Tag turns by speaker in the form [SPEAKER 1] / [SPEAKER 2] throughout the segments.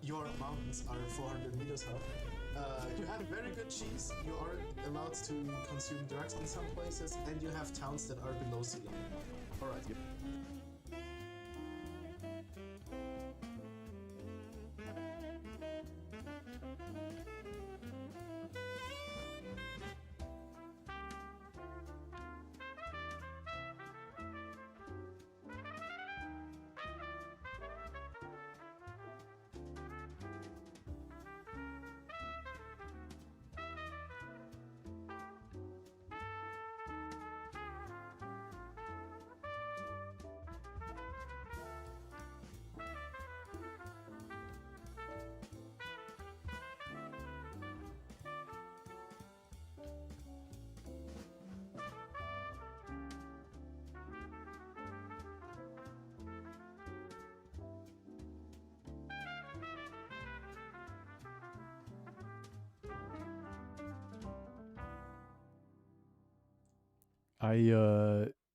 [SPEAKER 1] Your mountains are 400 meters high. You have very good cheese. You are allowed to consume drugs in some places, and you have towns that are below sea level. All right.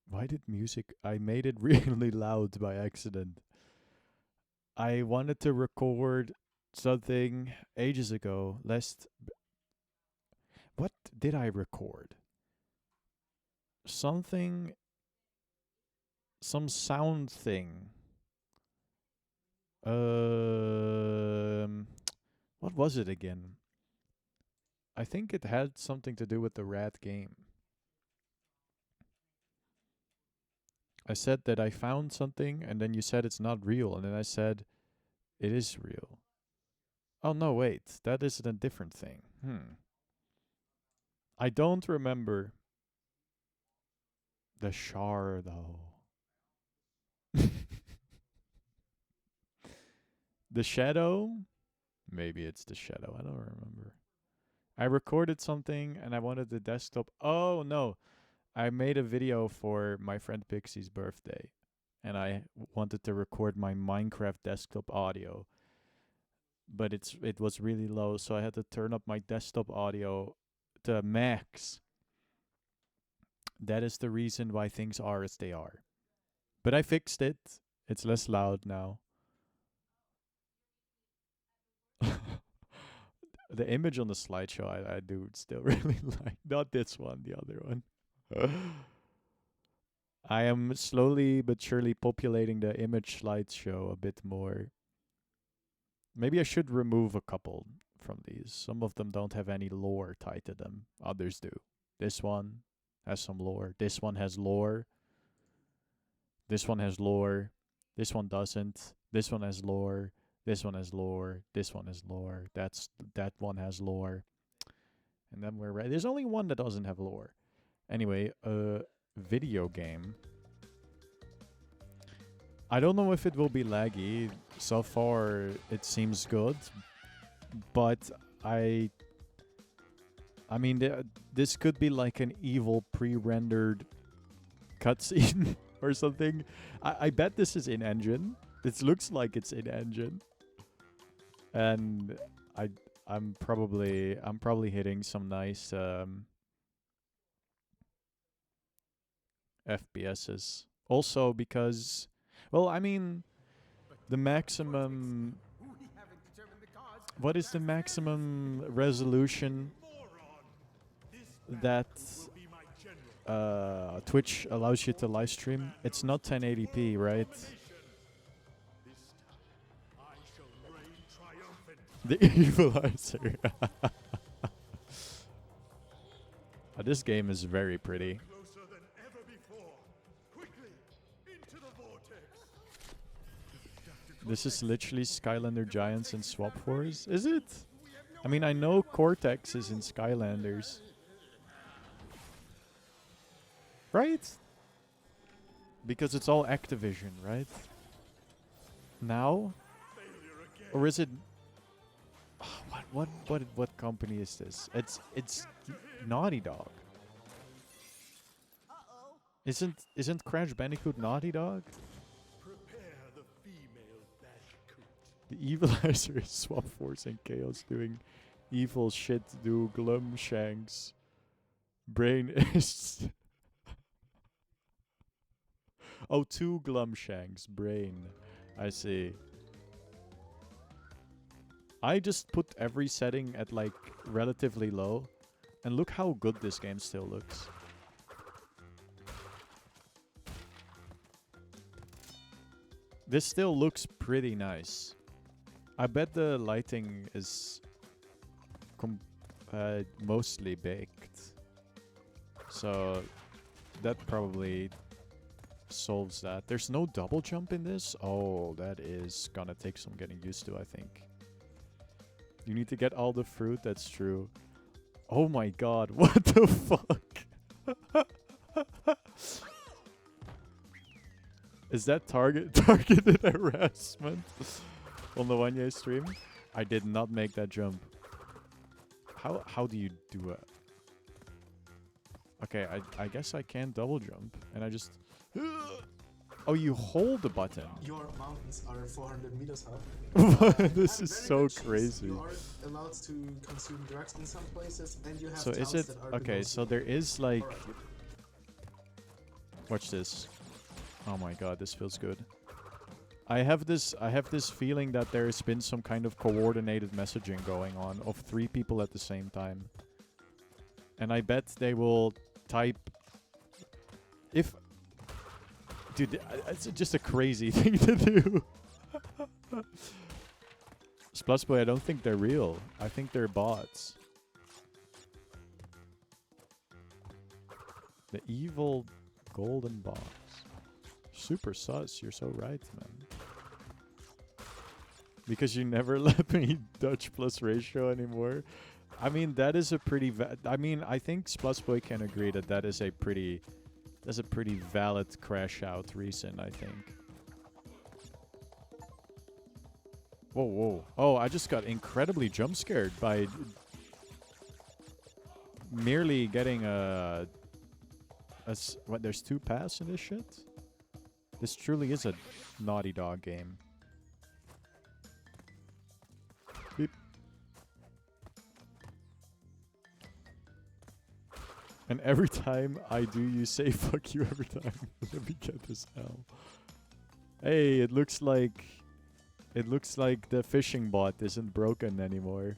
[SPEAKER 2] Why did music? I made it really loud by accident. I wanted to record something ages ago. What did I record? Something, some sound thing. Um, what was it again? I think it had something to do with the rat game. I said that I found something, and then you said it's not real, and then I said it is real. Oh no, wait, that is a different thing. I don't remember the Shar though. The Shadow? Maybe it's the Shadow. I don't remember. I recorded something and I wanted the desktop. Oh no, I made a video for my friend Pixie's birthday, and I wanted to record my Minecraft desktop audio, but it was really low, so I had to turn up my desktop audio to max. That is the reason why things are as they are. But I fixed it. It's less loud now. The image on the slideshow I do still really like. Not this one, the other one. I am slowly but surely populating the image slideshow a bit more. Maybe I should remove a couple from these. Some of them don't have any lore tied to them. Others do. This one has some lore. This one has lore. This one has lore. This one doesn't. This one has lore. This one has lore. This one has lore. That one has lore. And then we're right. There's only one that doesn't have lore. Anyway, video game. I don't know if it will be laggy. So far, it seems good, but I mean, this could be like an evil pre-rendered cutscene or something. I bet this is in engine. This looks like it's in engine, and I'm probably hitting some nice FPSs. Also because, well, I mean, the maximum. What is the maximum resolution that Twitch allows you to live stream. It's not 1080p, right? The equalizer. This game is very pretty. This is literally Skylander Giants and Swap Force, is it? I mean, I know Cortex is in Skylanders. Right? Because it's all Activision, right? Now? Or is it... What company is this? It's Naughty Dog. Isn't Crash Bandicoot Naughty Dog? The Equalizer is Swap Force and Chaos doing evil shit. Do Glumshanks. Brain is... Oh, 2 Glumshanks. Brain. I see. I just put every setting at like relatively low. And look how good this game still looks. This still looks pretty nice. I bet the lighting is mostly baked. So that probably solves that. There's no double jump in this? Oh, that is gonna take some getting used to, I think. You need to get all the fruit, that's true. Oh my god, what the fuck? Is that targeted harassment on the one-year stream? I did not make that jump. How do you do it? Okay, I guess I can't double jump. And I just... Oh, you hold the button.
[SPEAKER 1] Your mountains are 400 meters high.
[SPEAKER 2] This is so crazy.
[SPEAKER 1] You are allowed to consume drugs in some places, and you have
[SPEAKER 2] So is
[SPEAKER 1] towns
[SPEAKER 2] it...
[SPEAKER 1] that are
[SPEAKER 2] Okay,
[SPEAKER 1] below
[SPEAKER 2] so
[SPEAKER 1] sea
[SPEAKER 2] there is like...
[SPEAKER 1] level.
[SPEAKER 2] Watch this. Oh my god, this feels good. I have this feeling that there has been some kind of coordinated messaging going on of 3 people at the same time. And I bet they will type... If... Dude, it's just a crazy thing to do. Splushboy, I don't think they're real. I think they're bots. The evil golden box. Super sus, you're so right, man. Because you never let me Dutch plus ratio anymore. I mean, that is a pretty... I mean, I think Splushboy can agree that that is a pretty... That's a pretty valid crash out reason, I think. Whoa, whoa. Oh, I just got incredibly jump scared by merely getting what, there's 2 paths in this shit? This truly is a Naughty Dog game. Beep. And every time I do, you say fuck you every time. Let me get this hell. Hey, it looks like the fishing bot isn't broken anymore.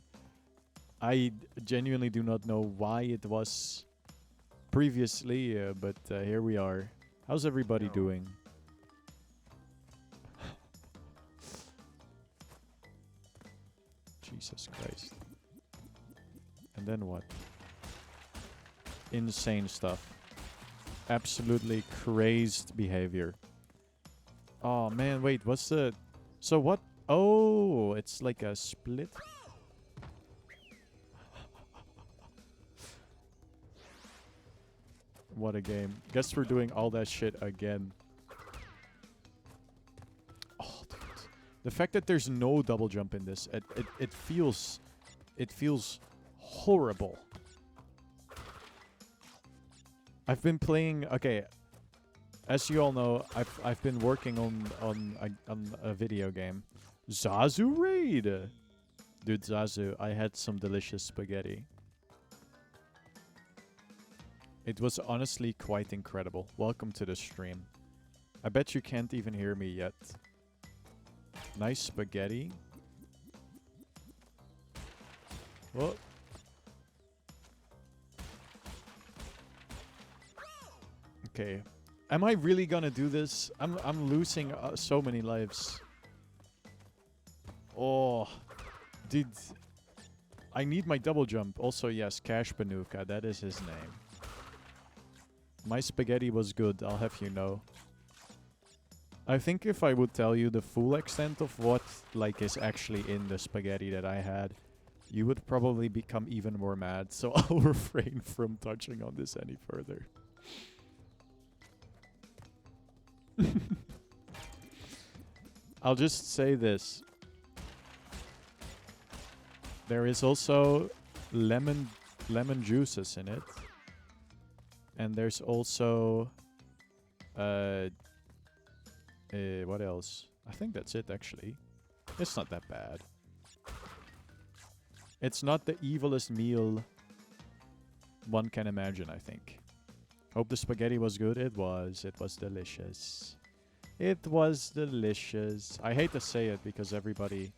[SPEAKER 2] I genuinely do not know why it was previously, but here we are. How's everybody doing? Jesus Christ. And then what? Insane stuff. Absolutely crazed behavior. Oh man, wait, what's the... So what? Oh, it's like a split. What a game. Guess we're doing all that shit again. Oh, dude. The fact that there's no double jump in this, it feels horrible. I've been playing... Okay, as you all know, I've been working on a video game. Zazu Raid! Dude, Zazu, I had some delicious spaghetti. It was honestly quite incredible. Welcome to the stream. I bet you can't even hear me yet. Nice spaghetti. Whoa. Okay. Am I really gonna do this? I'm losing so many lives. Oh, dude. I need my double jump. Also, yes, Cash Banuka. That is his name. My spaghetti was good, I'll have you know. I think if I would tell you the full extent of what like is actually in the spaghetti that I had, you would probably become even more mad. So I'll refrain from touching on this any further. I'll just say this. There is also lemon juices in it. And there's also what else? I think that's it actually. It's not that bad. It's not the evilest meal one can imagine, I think. Hope the spaghetti was good. It was. It was delicious. It was delicious. I hate to say it because everybody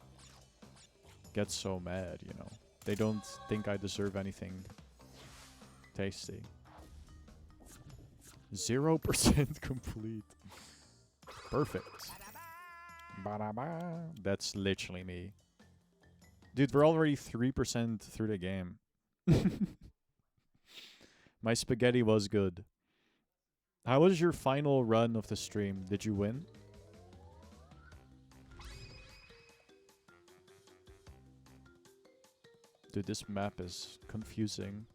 [SPEAKER 2] gets so mad, you know. They don't think I deserve anything tasty. 0% complete. Perfect. Ba-da-ba. That's literally me. Dude, we're already 3% through the game. My spaghetti was good. How was your final run of the stream? Did you win? Dude, this map is confusing.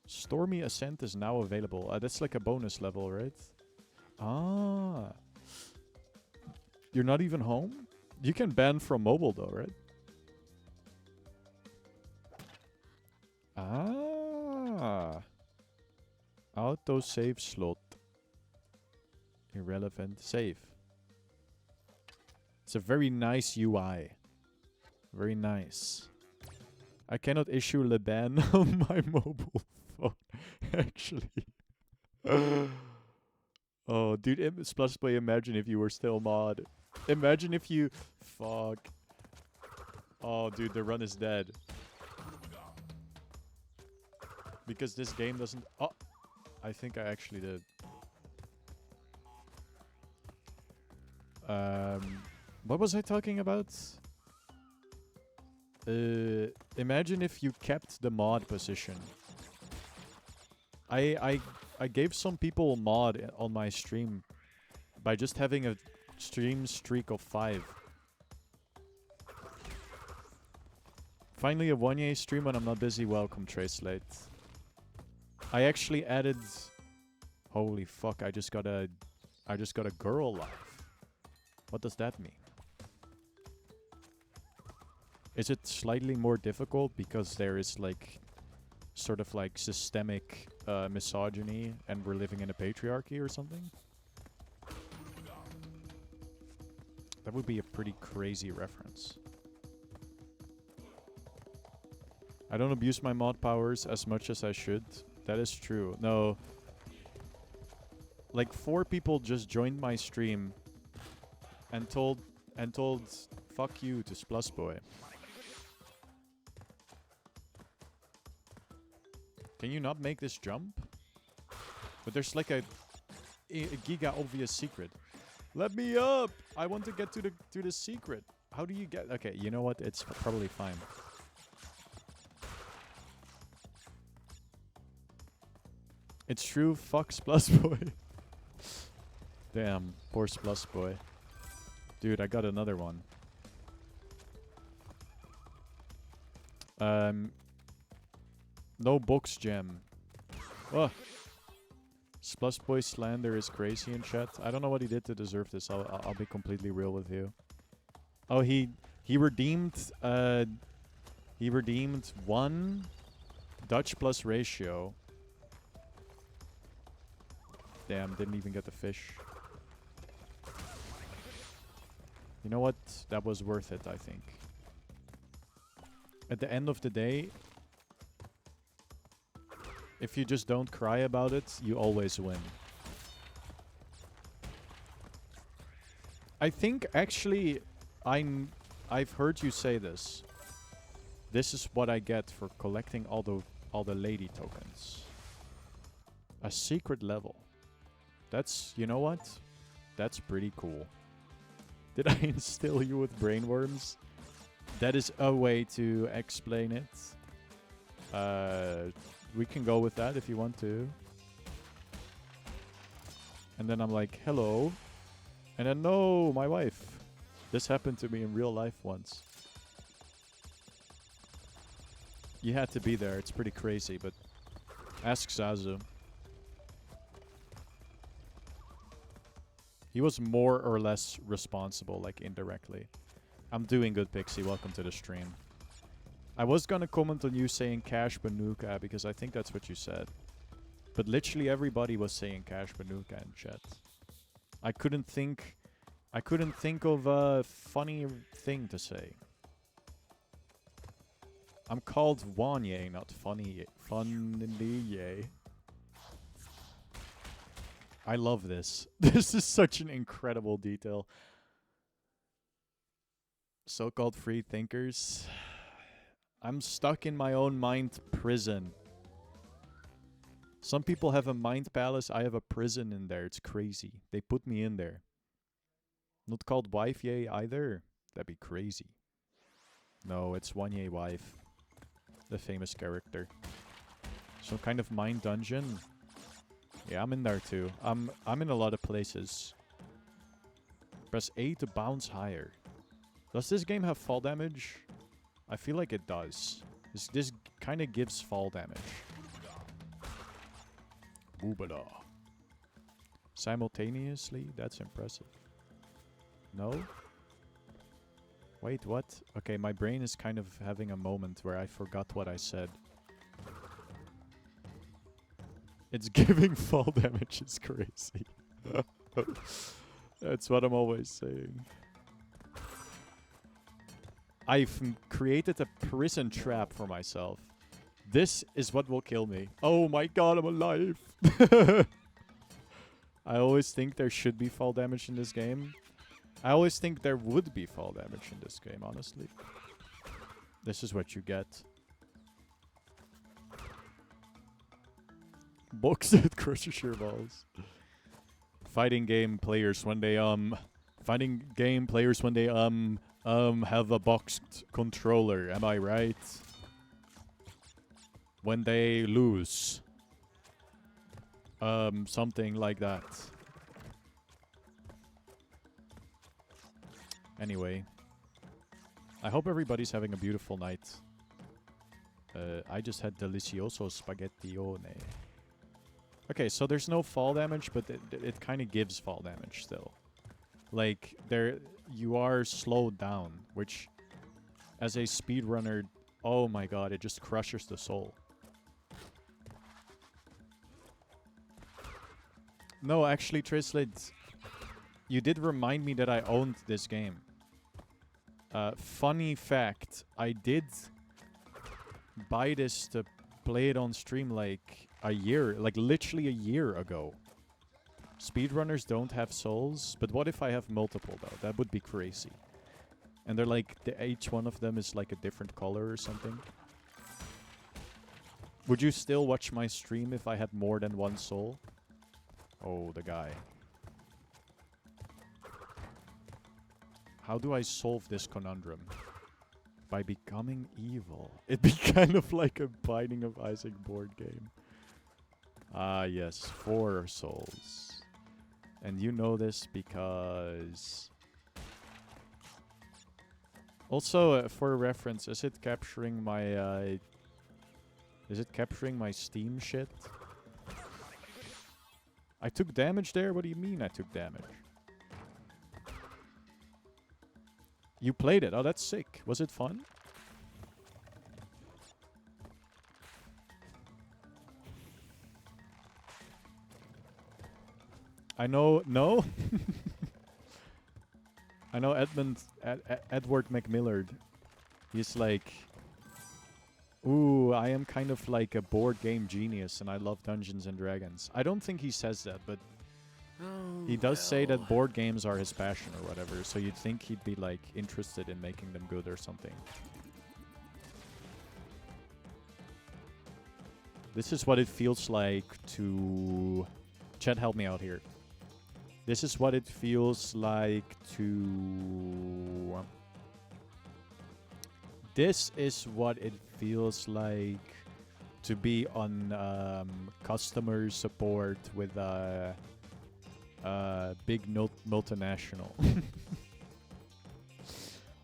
[SPEAKER 2] Stormy Ascent is now available. That's like a bonus level, right? Ah. You're not even home? You can ban from mobile though, right? Ah. Auto save slot. Irrelevant. Save. It's a very nice UI. Very nice. I cannot issue Le ban on my mobile phone. Actually. Oh, dude, Splashplay, imagine if you were still mod. Imagine if you... Fuck. Oh, dude, the run is dead. Because this game doesn't... Oh, I think I actually did. What was I talking about? Imagine if you kept the mod position. I gave some people a mod on my stream by just having a stream streak of 5. Finally a 1-year stream when I'm not busy. Welcome, Tracelate. I actually added... Holy fuck, I just got a girl life. What does that mean? Is it slightly more difficult because there is like sort of like systemic misogyny and we're living in a patriarchy or something? That would be a pretty crazy reference. I don't abuse my mod powers as much as I should. That is true. No. Like 4 people just joined my stream and told fuck you to Splusboy. Can you not make this jump? But there's like a giga obvious secret. Let me up! I want to get to the secret. How do you get... Okay, you know what? It's probably fine. It's true. Fuck Splusboy. Damn, poor Splusboy. Dude, I got another one. No box gem. Oh. Splusboy slander is crazy in chat. I don't know what he did to deserve this. I'll be completely real with you. Oh, he redeemed 1 Dutch plus ratio. Damn, didn't even get the fish. You know what? That was worth it, I think. At the end of the day, if you just don't cry about it, you always win. I think actually I've heard you say this. This is what I get for collecting all the lady tokens. A secret level. That's, you know what? That's pretty cool. Did I instill you with brainworms? That is a way to explain it. We can go with that if you want to. And then I'm like, hello. And then, no, my wife. This happened to me in real life once. You had to be there. It's pretty crazy, but ask Zazu. He was more or less responsible, like indirectly. I'm doing good, Pixie. Welcome to the stream. I was gonna comment on you saying Cash Banuka because I think that's what you said. But literally everybody was saying Cash Banuka in chat. I couldn't think of a funny thing to say. I'm called Wanye, not Funny. Funny. I love this. This is such an incredible detail. So-called free thinkers. I'm stuck in my own mind prison. Some people have a mind palace. I have a prison in there. It's crazy. They put me in there. Not called wife yay either. That'd be crazy. No, it's one yay wife. The famous character. Some kind of mind dungeon. Yeah, I'm in there too. I'm in a lot of places. Press A to bounce higher. Does this game have fall damage? I feel like it does. This kind of gives fall damage. Boobada. Simultaneously? That's impressive. No? Wait, what? Okay, my brain is kind of having a moment where I forgot what I said. It's giving fall damage is crazy. That's what I'm always saying. I've created a prison trap for myself. This is what will kill me. Oh my god, I'm alive! I always think there should be fall damage in this game. I always think there would be fall damage in this game, honestly. This is what you get. Box it, crushes your balls. Fighting game players when they have a boxed controller, am I right? When they lose. Something like that. Anyway. I hope everybody's having a beautiful night. I just had delicioso spaghettione. Okay, so there's no fall damage, but it kind of gives fall damage still. Like, you are slowed down, which, as a speedrunner, oh my god, it just crushes the soul. No, actually, Trislit, you did remind me that I owned this game. Funny fact, I did buy this to play it on stream like literally a year ago. Speedrunners don't have souls, but what if I have multiple though? That would be crazy. And they're like, each one of them is like a different color or something. Would you still watch my stream if I had more than one soul? Oh, the guy. How do I solve this conundrum? By becoming evil. It'd be kind of like a Binding of Isaac board game. Ah, yes. 4 souls. And you know this because... Also, for reference, is it capturing my Steam shit? I took damage there? What do you mean I took damage? You played it. Oh, that's sick. Was it fun? I know... No? I know Edward McMillard. He's like... Ooh, I am kind of like a board game genius and I love Dungeons and Dragons. I don't think he says that, but... He does say that board games are his passion or whatever, so you'd think he'd be like interested in making them good or something. This is what it feels like to... Chat, help me out here. This is what it feels like to... This is what it feels like to be on customer support with a big multinational.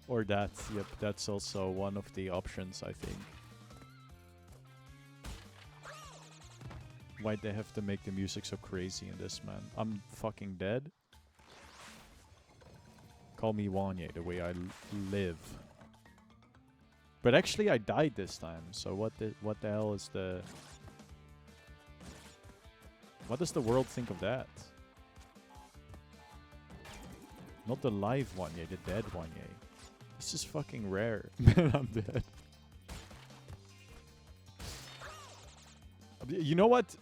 [SPEAKER 2] Or that, yep, that's also one of the options, I think. Why'd they have to make the music so crazy in this, man? I'm fucking dead. Call me Wanye, the way I live. But actually I died this time, so what the hell is the... What does the world think of that? Not the live Wanye, the dead Wanye. This is fucking rare. Man, I'm dead. You know what?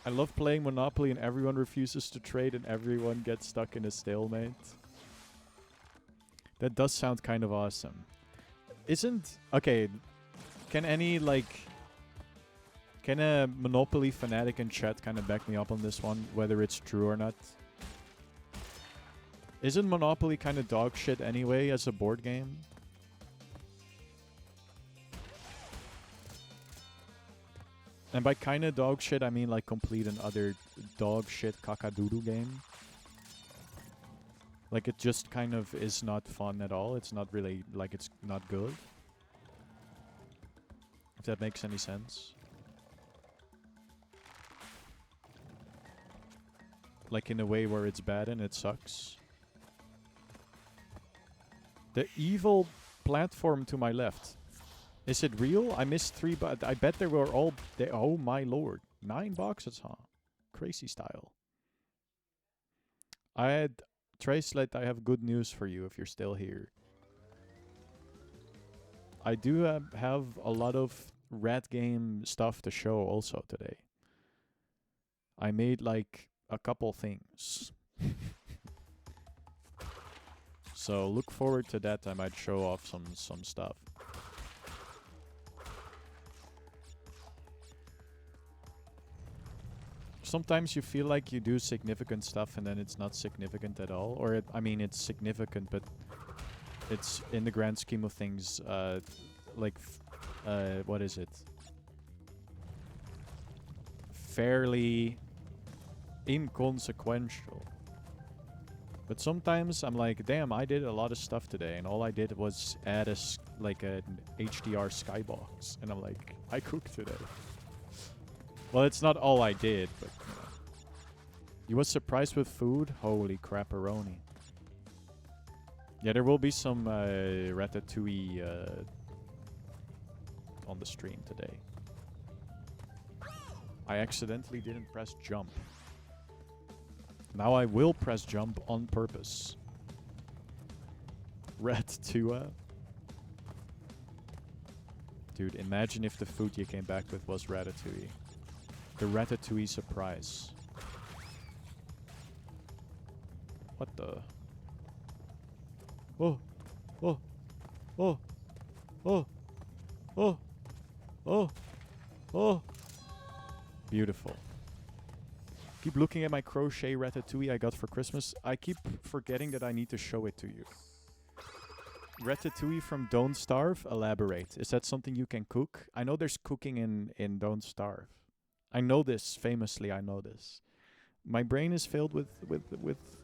[SPEAKER 2] I love playing Monopoly and everyone refuses to trade and everyone gets stuck in a stalemate. That does sound kind of awesome. Okay, can any, like... Can a Monopoly fanatic in chat kind of back me up on this one, whether it's true or not? Isn't Monopoly kind of dog shit anyway as a board game? And by kind of dog shit, I mean like complete and utter dog shit kakadoodle game. Like it just kind of is not fun at all. It's not really, like it's not good. If that makes any sense. Like in a way where it's bad and it sucks. The evil platform to my left. Is it real? I missed 3, but I bet they were all... oh my lord. 9 boxes, huh? Crazy style. Tracelet, I have good news for you if you're still here. I do have a lot of rat game stuff to show also today. I made like a couple things. So look forward to that. I might show off some stuff. Sometimes you feel like you do significant stuff and then it's not significant at all. Or, I mean, it's significant, but it's in the grand scheme of things, what is it? Fairly inconsequential. But sometimes I'm like, damn, I did a lot of stuff today, and all I did was add an HDR skybox, and I'm like, I cooked today. Well, it's not all I did, but you know. You was surprised with food? Holy crapperoni. Yeah, there will be some ratatouille on the stream today. I accidentally didn't press jump. Now I will press jump on purpose. Ratatouille. Dude, imagine if the food you came back with was ratatouille. The ratatouille surprise. What the? Oh. Oh. Oh. Oh. Oh. Oh. Oh. Beautiful. Keep looking at my crochet ratatouille I got for Christmas. I keep forgetting that I need to show it to you. Ratatouille from Don't Starve? Elaborate. Is that something you can cook? I know there's cooking in Don't Starve. I know this. Famously, I know this. My brain is filled with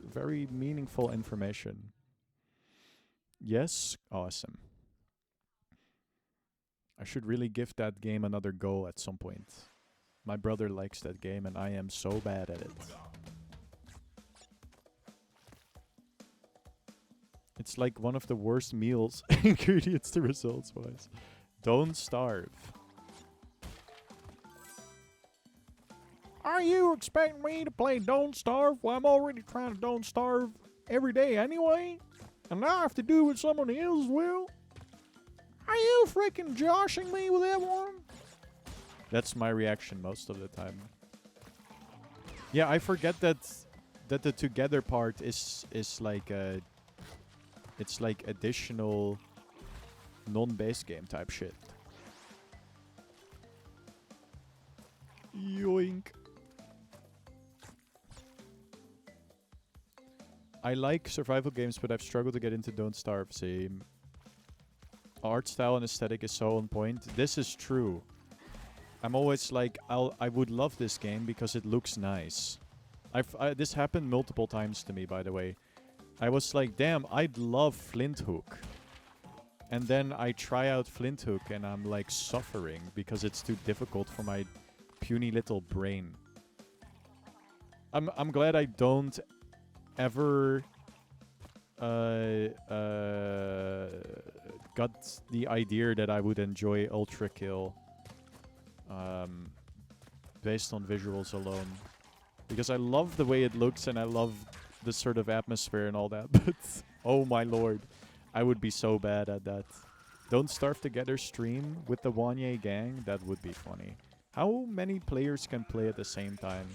[SPEAKER 2] very meaningful information. Yes? Awesome. I should really give that game another go at some point. My brother likes that game and I am so bad at it. It's like one of the worst meals ingredients to results wise. Don't starve. Are you expecting me to play Don't Starve? Well, I'm already trying to Don't Starve every day anyway. And now I have to do it with someone else as well. Are you freaking joshing me with that one? That's my reaction most of the time. Yeah, I forget that the together part is like it's like additional non-base game type shit. Yoink. I like survival games, but I've struggled to get into Don't Starve. Same. Art style and aesthetic is so on point. This is true. I'm always like, I would love this game because it looks nice. This happened multiple times to me, by the way. I was like, damn, I'd love Flint Hook. And then I try out Flint Hook and I'm like suffering because it's too difficult for my puny little brain. I'm glad I don't ever got the idea that I would enjoy Ultra Kill based on visuals alone. Because I love the way it looks and I love the sort of atmosphere and all that, but oh my lord, I would be so bad at that. Don't Starve Together stream with the Wanye gang? That would be funny. How many players can play at the same time?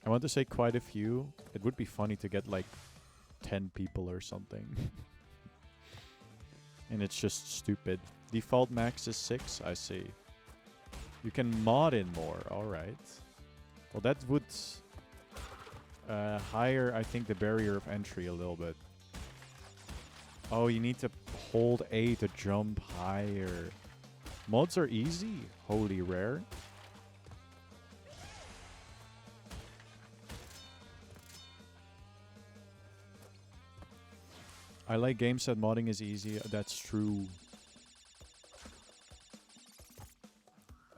[SPEAKER 2] I want to say quite a few. It would be funny to get like 10 people or something. And it's just stupid. Default max is 6, I see. You can mod in more, alright. Well, that would higher, I think, the barrier of entry a little bit. Oh, you need to hold A to jump higher. Mods are easy. Holy rare. I like games that modding is easy. That's true.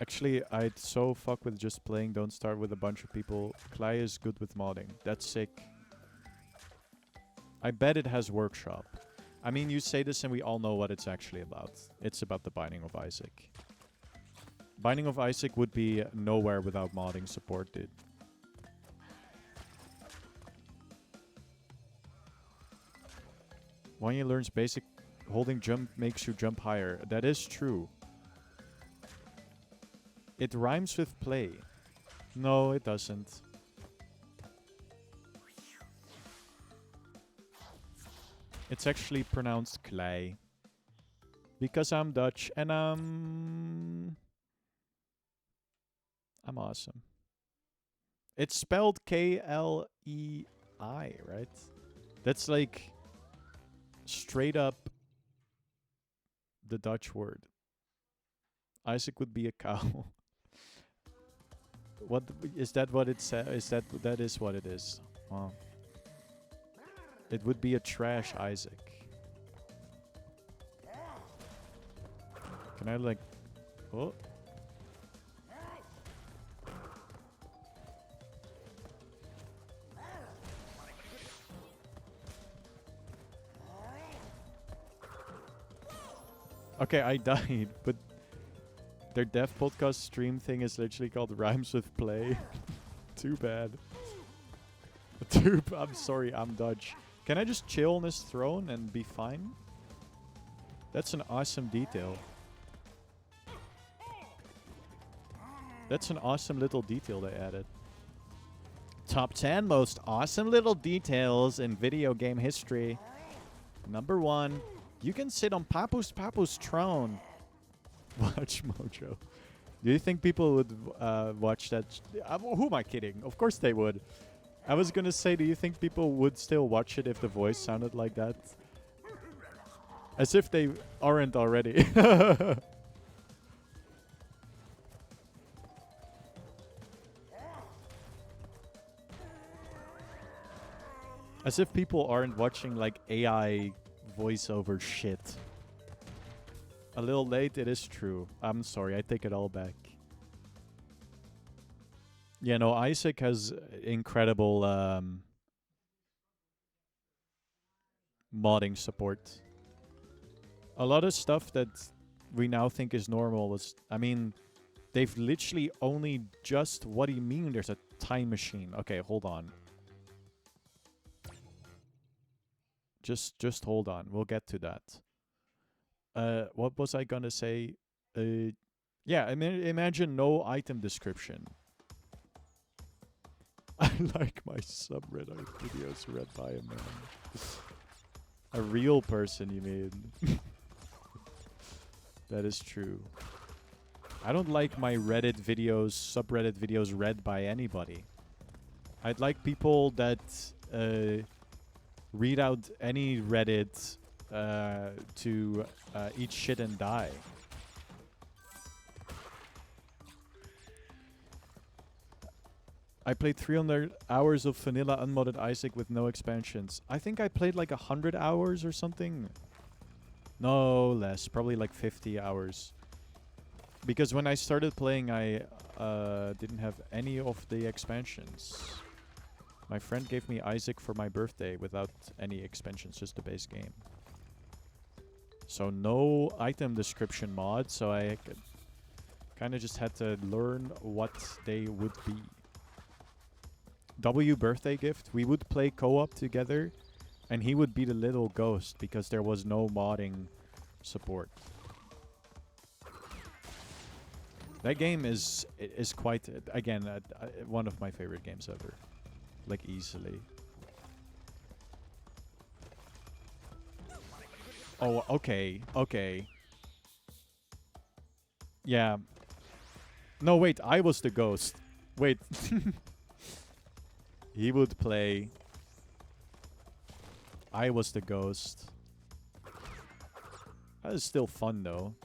[SPEAKER 2] Actually, I'd so fuck with just playing Don't Start with a bunch of people. Klei is good with modding. That's sick. I bet it has workshop. I mean, you say this and we all know what it's actually about. It's about the Binding of Isaac. Binding of Isaac would be nowhere without modding support, dude. Wanye learns basic holding jump makes you jump higher. That is true. It rhymes with play. No, it doesn't. It's actually pronounced Klei. Because I'm Dutch and I'm awesome. It's spelled K-L-E-I, right? That's like straight up the Dutch word. Isaac would be a cow. What is that? What it says? Is that is what it is? Wow. It would be a trash Isaac. Can I like? Oh. Okay, I died, but their dev podcast stream thing is literally called Rhymes with Play. Too bad. I'm sorry, I'm Dutch. Can I just chill on this throne and be fine? That's an awesome detail. That's an awesome little detail they added. Top 10 most awesome little details in video game history. Number 1. You can sit on Papu's throne. Watch Mojo. Do you think people would watch that? Who am I kidding? Of course they would. I was gonna say, do you think people would still watch it if the voice sounded like that? As if they aren't already. As if people aren't watching like AI voiceover shit. A little late, it is true. I'm sorry, I take it all back. Yeah, no, Isaac has incredible modding support. A lot of stuff that we now think is normal was... I mean, they've literally only just... What do you mean there's a time machine? Okay, hold on. Just hold on. We'll get to that. What was I gonna say? Yeah, I mean, imagine no item description. I like my subreddit videos read by a man. A real person, you mean? That is true. I don't like my Reddit videos, subreddit videos read by anybody. I'd like people that read out any Reddit to eat shit and die. I played 300 hours of vanilla unmodded Isaac with no expansions. I think I played like 100 hours or something. No, less. Probably like 50 hours. Because when I started playing, I didn't have any of the expansions. My friend gave me Isaac for my birthday without any expansions, just the base game. So no item description mod, so I kind of just had to learn what they would be. W birthday gift. We would play co-op together, and he would be the little ghost because there was no modding support. That game is quite, again, one of my favorite games ever. Like, easily. Oh, okay. Okay. Yeah. No, wait. I was the ghost. Wait. He would play. I was the ghost. That is still fun, though.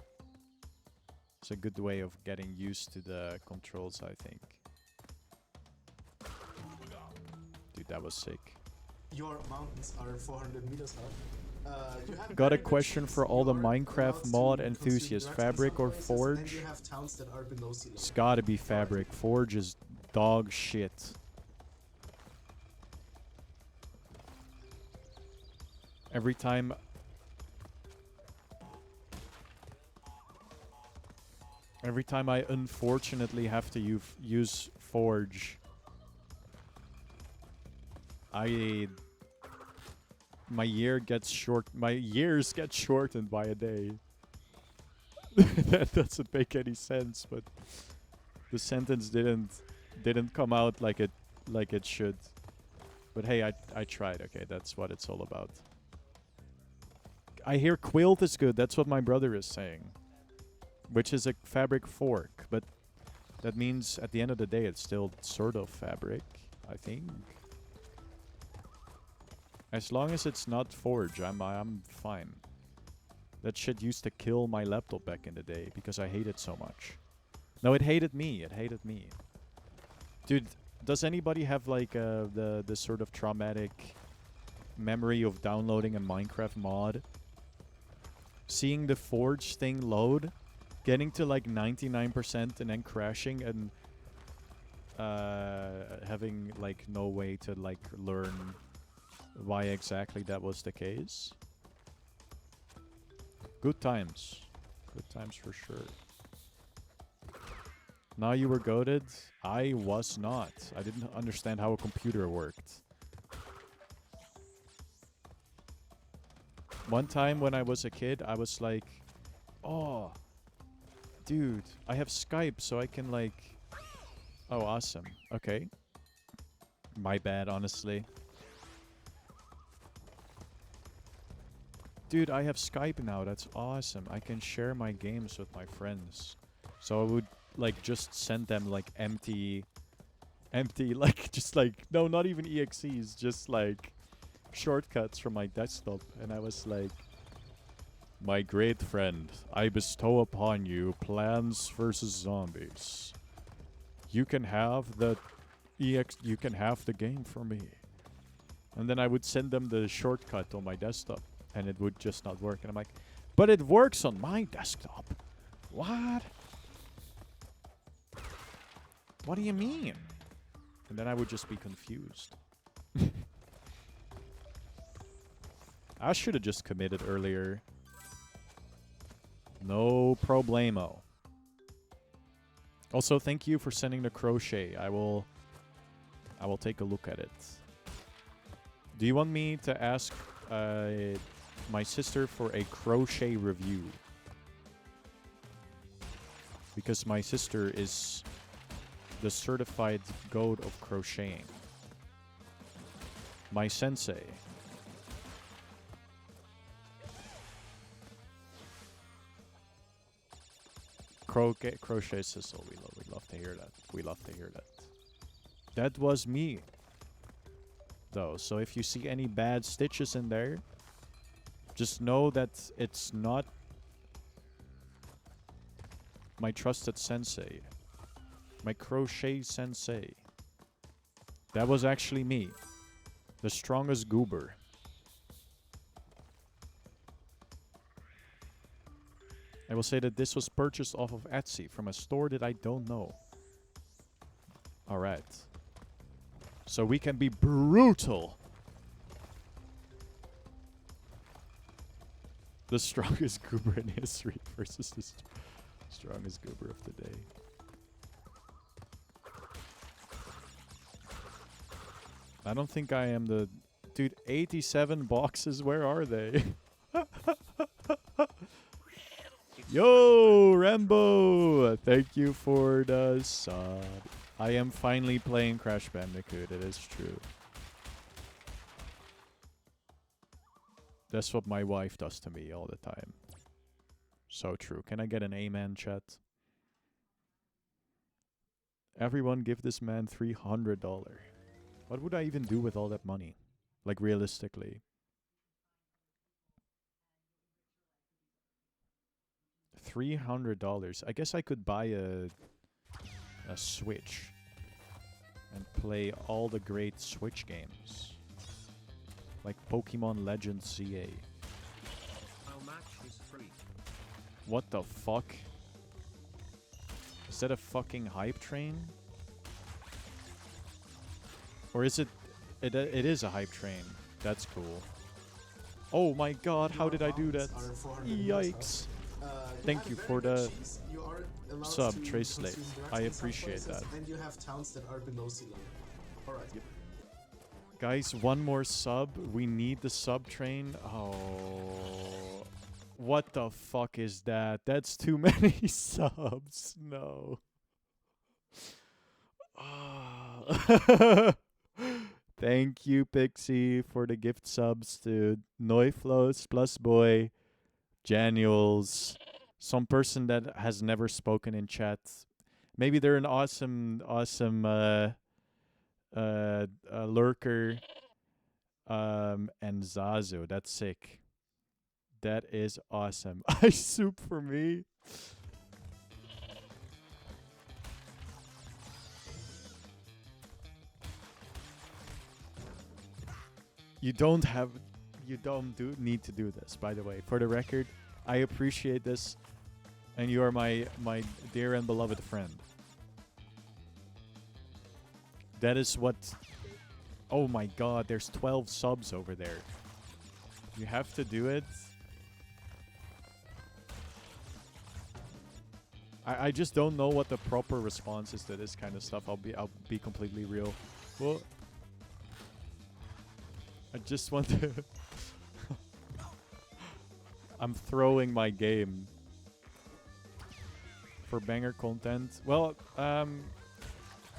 [SPEAKER 2] It's a good way of getting used to the controls, I think. Dude, that was sick.
[SPEAKER 1] Your mountains are 400 meters high. You have
[SPEAKER 2] Got a
[SPEAKER 1] very good
[SPEAKER 2] question
[SPEAKER 1] cheese.
[SPEAKER 2] for all the
[SPEAKER 1] You are
[SPEAKER 2] Minecraft
[SPEAKER 1] allowed
[SPEAKER 2] mod
[SPEAKER 1] to
[SPEAKER 2] enthusiasts.
[SPEAKER 1] consume drugs in
[SPEAKER 2] Fabric
[SPEAKER 1] some
[SPEAKER 2] or
[SPEAKER 1] places,
[SPEAKER 2] Forge?
[SPEAKER 1] And you have towns that are below sea
[SPEAKER 2] It's
[SPEAKER 1] level.
[SPEAKER 2] gotta be Fabric. Forge is dog shit. Every time... Every time I unfortunately have to use Forge, my years get shortened by a day. That doesn't make any sense, but the sentence didn't come out like it should. But hey, I tried. Okay, that's what it's all about. I hear quilt is good. That's what my brother is saying. Which is a fabric fork, but that means at the end of the day it's still sort of fabric, I think. As long as it's not Forge, I'm fine. That shit used to kill my laptop back in the day because I hate it so much. No, it hated me. It hated me. Dude, does anybody have like the sort of traumatic memory of downloading a Minecraft mod? Seeing the Forge thing load, getting to like 99% and then crashing and having like no way to like learn why exactly that was the case. Good times. Good times for sure. Now you were goated? I was not. I didn't understand how a computer worked. One time when I was a kid, I was like, oh, dude, I have Skype so I can like... Oh, awesome. Okay. My bad, honestly. Dude, I have Skype now. That's awesome. I can share my games with my friends. So I would like just send them like empty, like just like, no, not even EXEs, just like shortcuts from my desktop. And I was like, my great friend, I bestow upon you Plants vs. Zombies. You can have the you can have the game for me. And then I would send them the shortcut on my desktop, and it would just not work. And I'm like, but it works on my desktop. What? What do you mean? And then I would just be confused. I should have just committed earlier. No problemo. Also, thank you for sending the crochet. I will take a look at it. Do you want me to ask my sister for a crochet review? because my sister is the certified goat of crocheting. My sensei. Crochet Sissel. We love to hear that. We love to hear that. That was me, though. So if you see any bad stitches in there, just know that it's not my trusted sensei. My crochet sensei. That was actually me. The strongest goober. I will say that this was purchased off of Etsy from a store that I don't know. Alright. So we can be brutal. The strongest goober in history versus the strongest goober of the day. I don't think I am the... Dude, 87 boxes, where are they? Yo, Rambo! Thank you for the sub. I am finally playing Crash Bandicoot, it is true. That's what my wife does to me all the time. So true. Can I get an amen, chat? Everyone give this man $300. What would I even do with all that money? Like, realistically. $300. I guess I could buy a Switch and play all the great Switch games. Like Pokemon Legends CA.
[SPEAKER 3] Our match is free.
[SPEAKER 2] What the fuck? Is that a fucking hype train? Or is it... It is a hype train. That's cool. Oh my god, how did I do that? Yikes. Thank you for the sub, Trace Slate. I appreciate that.
[SPEAKER 1] And you have towns that are below sea level. Alright. Yep.
[SPEAKER 2] Guys, one more sub. We need the sub train. Oh. What the fuck is that? That's too many subs. No. Thank you, Pixie, for the gift subs to Neuflos, Plus Boy, Januels, some person that has never spoken in chat. Maybe they're an awesome lurker. And Zazu, that's sick. That is awesome. Ice soup for me. You don't need to do this, by the way. For the record, I appreciate this, and you are my dear and beloved friend. That is what... Oh my god, there's 12 subs over there. You have to do it. I just don't know what the proper response is to this kind of stuff. I'll be completely real. Well, I just want to... I'm throwing my game for banger content. Well,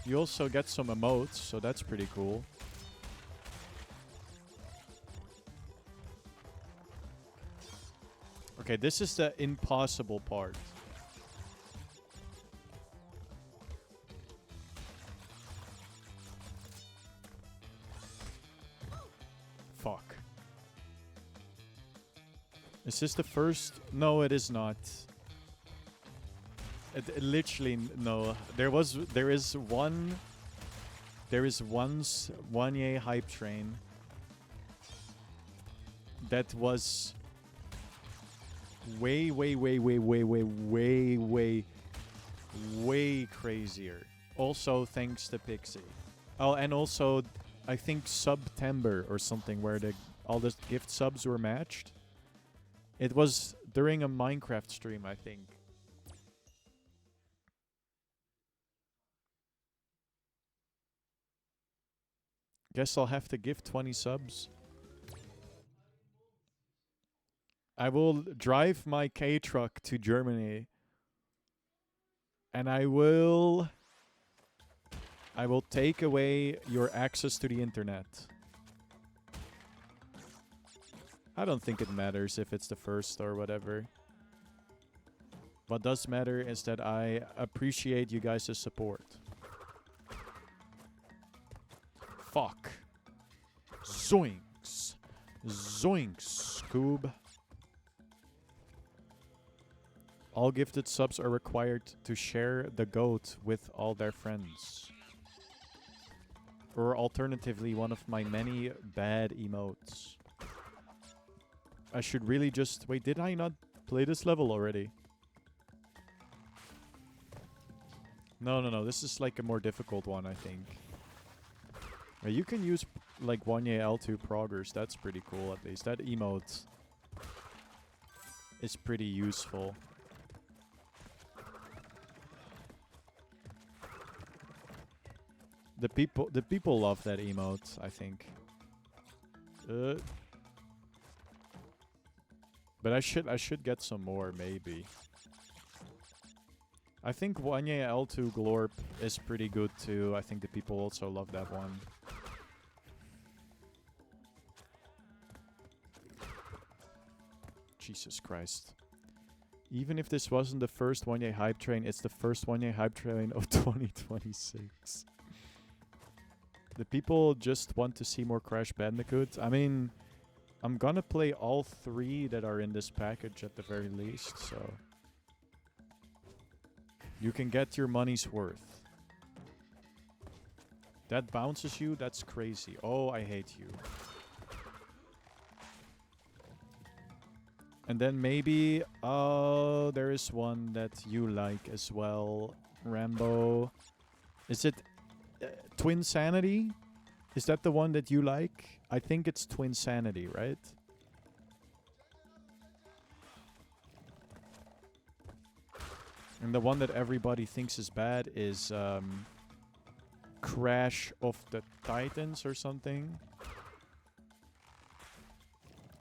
[SPEAKER 2] you also get some emotes, so that's pretty cool. Okay, this is the impossible part. Fuck. Is this the first? No, it is not. It literally no. There is one Wanye hype train that was way crazier. Also thanks to Pixie. Oh, and also I think September or something where all the gift subs were matched. It was during a Minecraft stream, I think. Guess I'll have to give 20 subs. I will drive my K-truck to Germany And I will take away your access to the internet. I don't think it matters if it's the first or whatever. What does matter is that I appreciate you guys' support. Fuck. Zoinks. Zoinks, Scoob. All gifted subs are required to share the goat with all their friends. Or alternatively, one of my many bad emotes. I should really just... Wait, did I not play this level already? No. This is like a more difficult one, I think. You can use like 1A L2 proggers. That's pretty cool, at least. That emote is pretty useful. The people love that emote, I think. But I should get some more, maybe. I think 1A L2 Glorp is pretty good too. I think the people also love that one. Jesus Christ. Even if this wasn't the first 1A hype train, it's the first 1A hype train of 2026. The people just want to see more Crash Bandicoot. I mean, I'm gonna play all 3 that are in this package at the very least, so... You can get your money's worth. That bounces you? That's crazy. Oh, I hate you. And then maybe... Oh, there is one that you like as well. Rambo. Is it... Twin Sanity? Is that the one that you like? I think it's Twin Sanity, right? And the one that everybody thinks is bad is Crash of the Titans or something.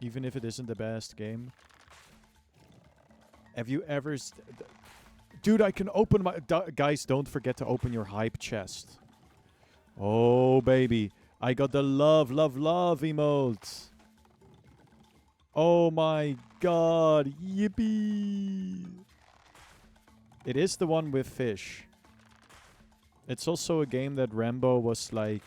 [SPEAKER 2] Even if it isn't the best game. Have you ever... Dude, I can open my... Guys, don't forget to open your hype chest. Oh, baby. I got the love emote. Oh my god. Yippee. It is the one with fish. It's also a game that Rambo was like...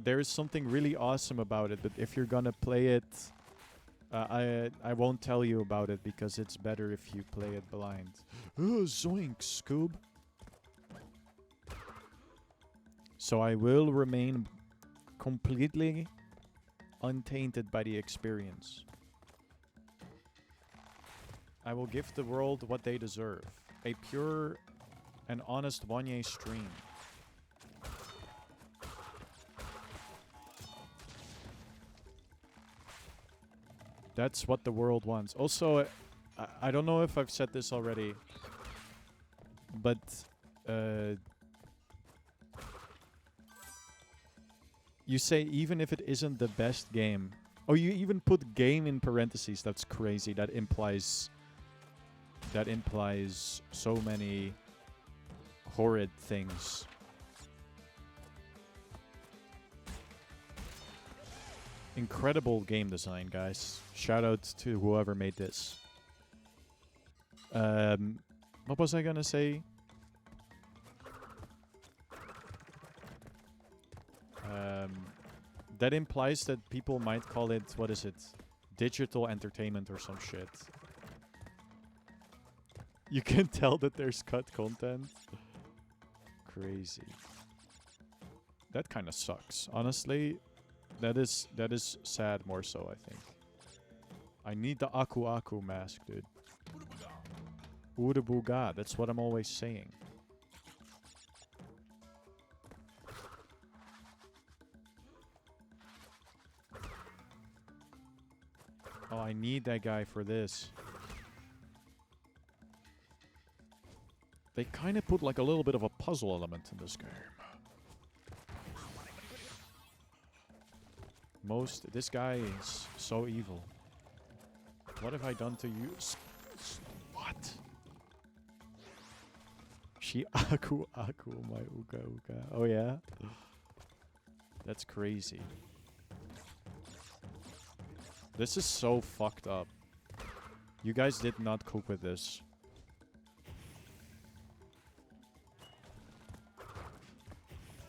[SPEAKER 2] There is something really awesome about it, but if you're gonna play it... I won't tell you about it because it's better if you play it blind. Oh, zoink, Scoob. So I will remain completely untainted by the experience. I will give the world what they deserve. A pure and honest 1A stream. That's what the world wants. Also, I don't know if I've said this already, but you say even if it isn't the best game. Oh, you even put game in parentheses. That's crazy. That implies so many horrid things. Incredible game design, guys. Shout out to whoever made this. What was I gonna say? That implies that people might call it, what is it? Digital entertainment or some shit. You can tell that there's cut content. Crazy. That kind of sucks. Honestly, that is sad more so, I think. I need the Aku Aku mask, dude. Udabuga, that's what I'm always saying. Oh, I need that guy for this. They kind of put like a little bit of a puzzle element in this game. This guy is so evil. What have I done to you? What? She aku my uka uka. Oh yeah? That's crazy. This is so fucked up. You guys did not cope with this.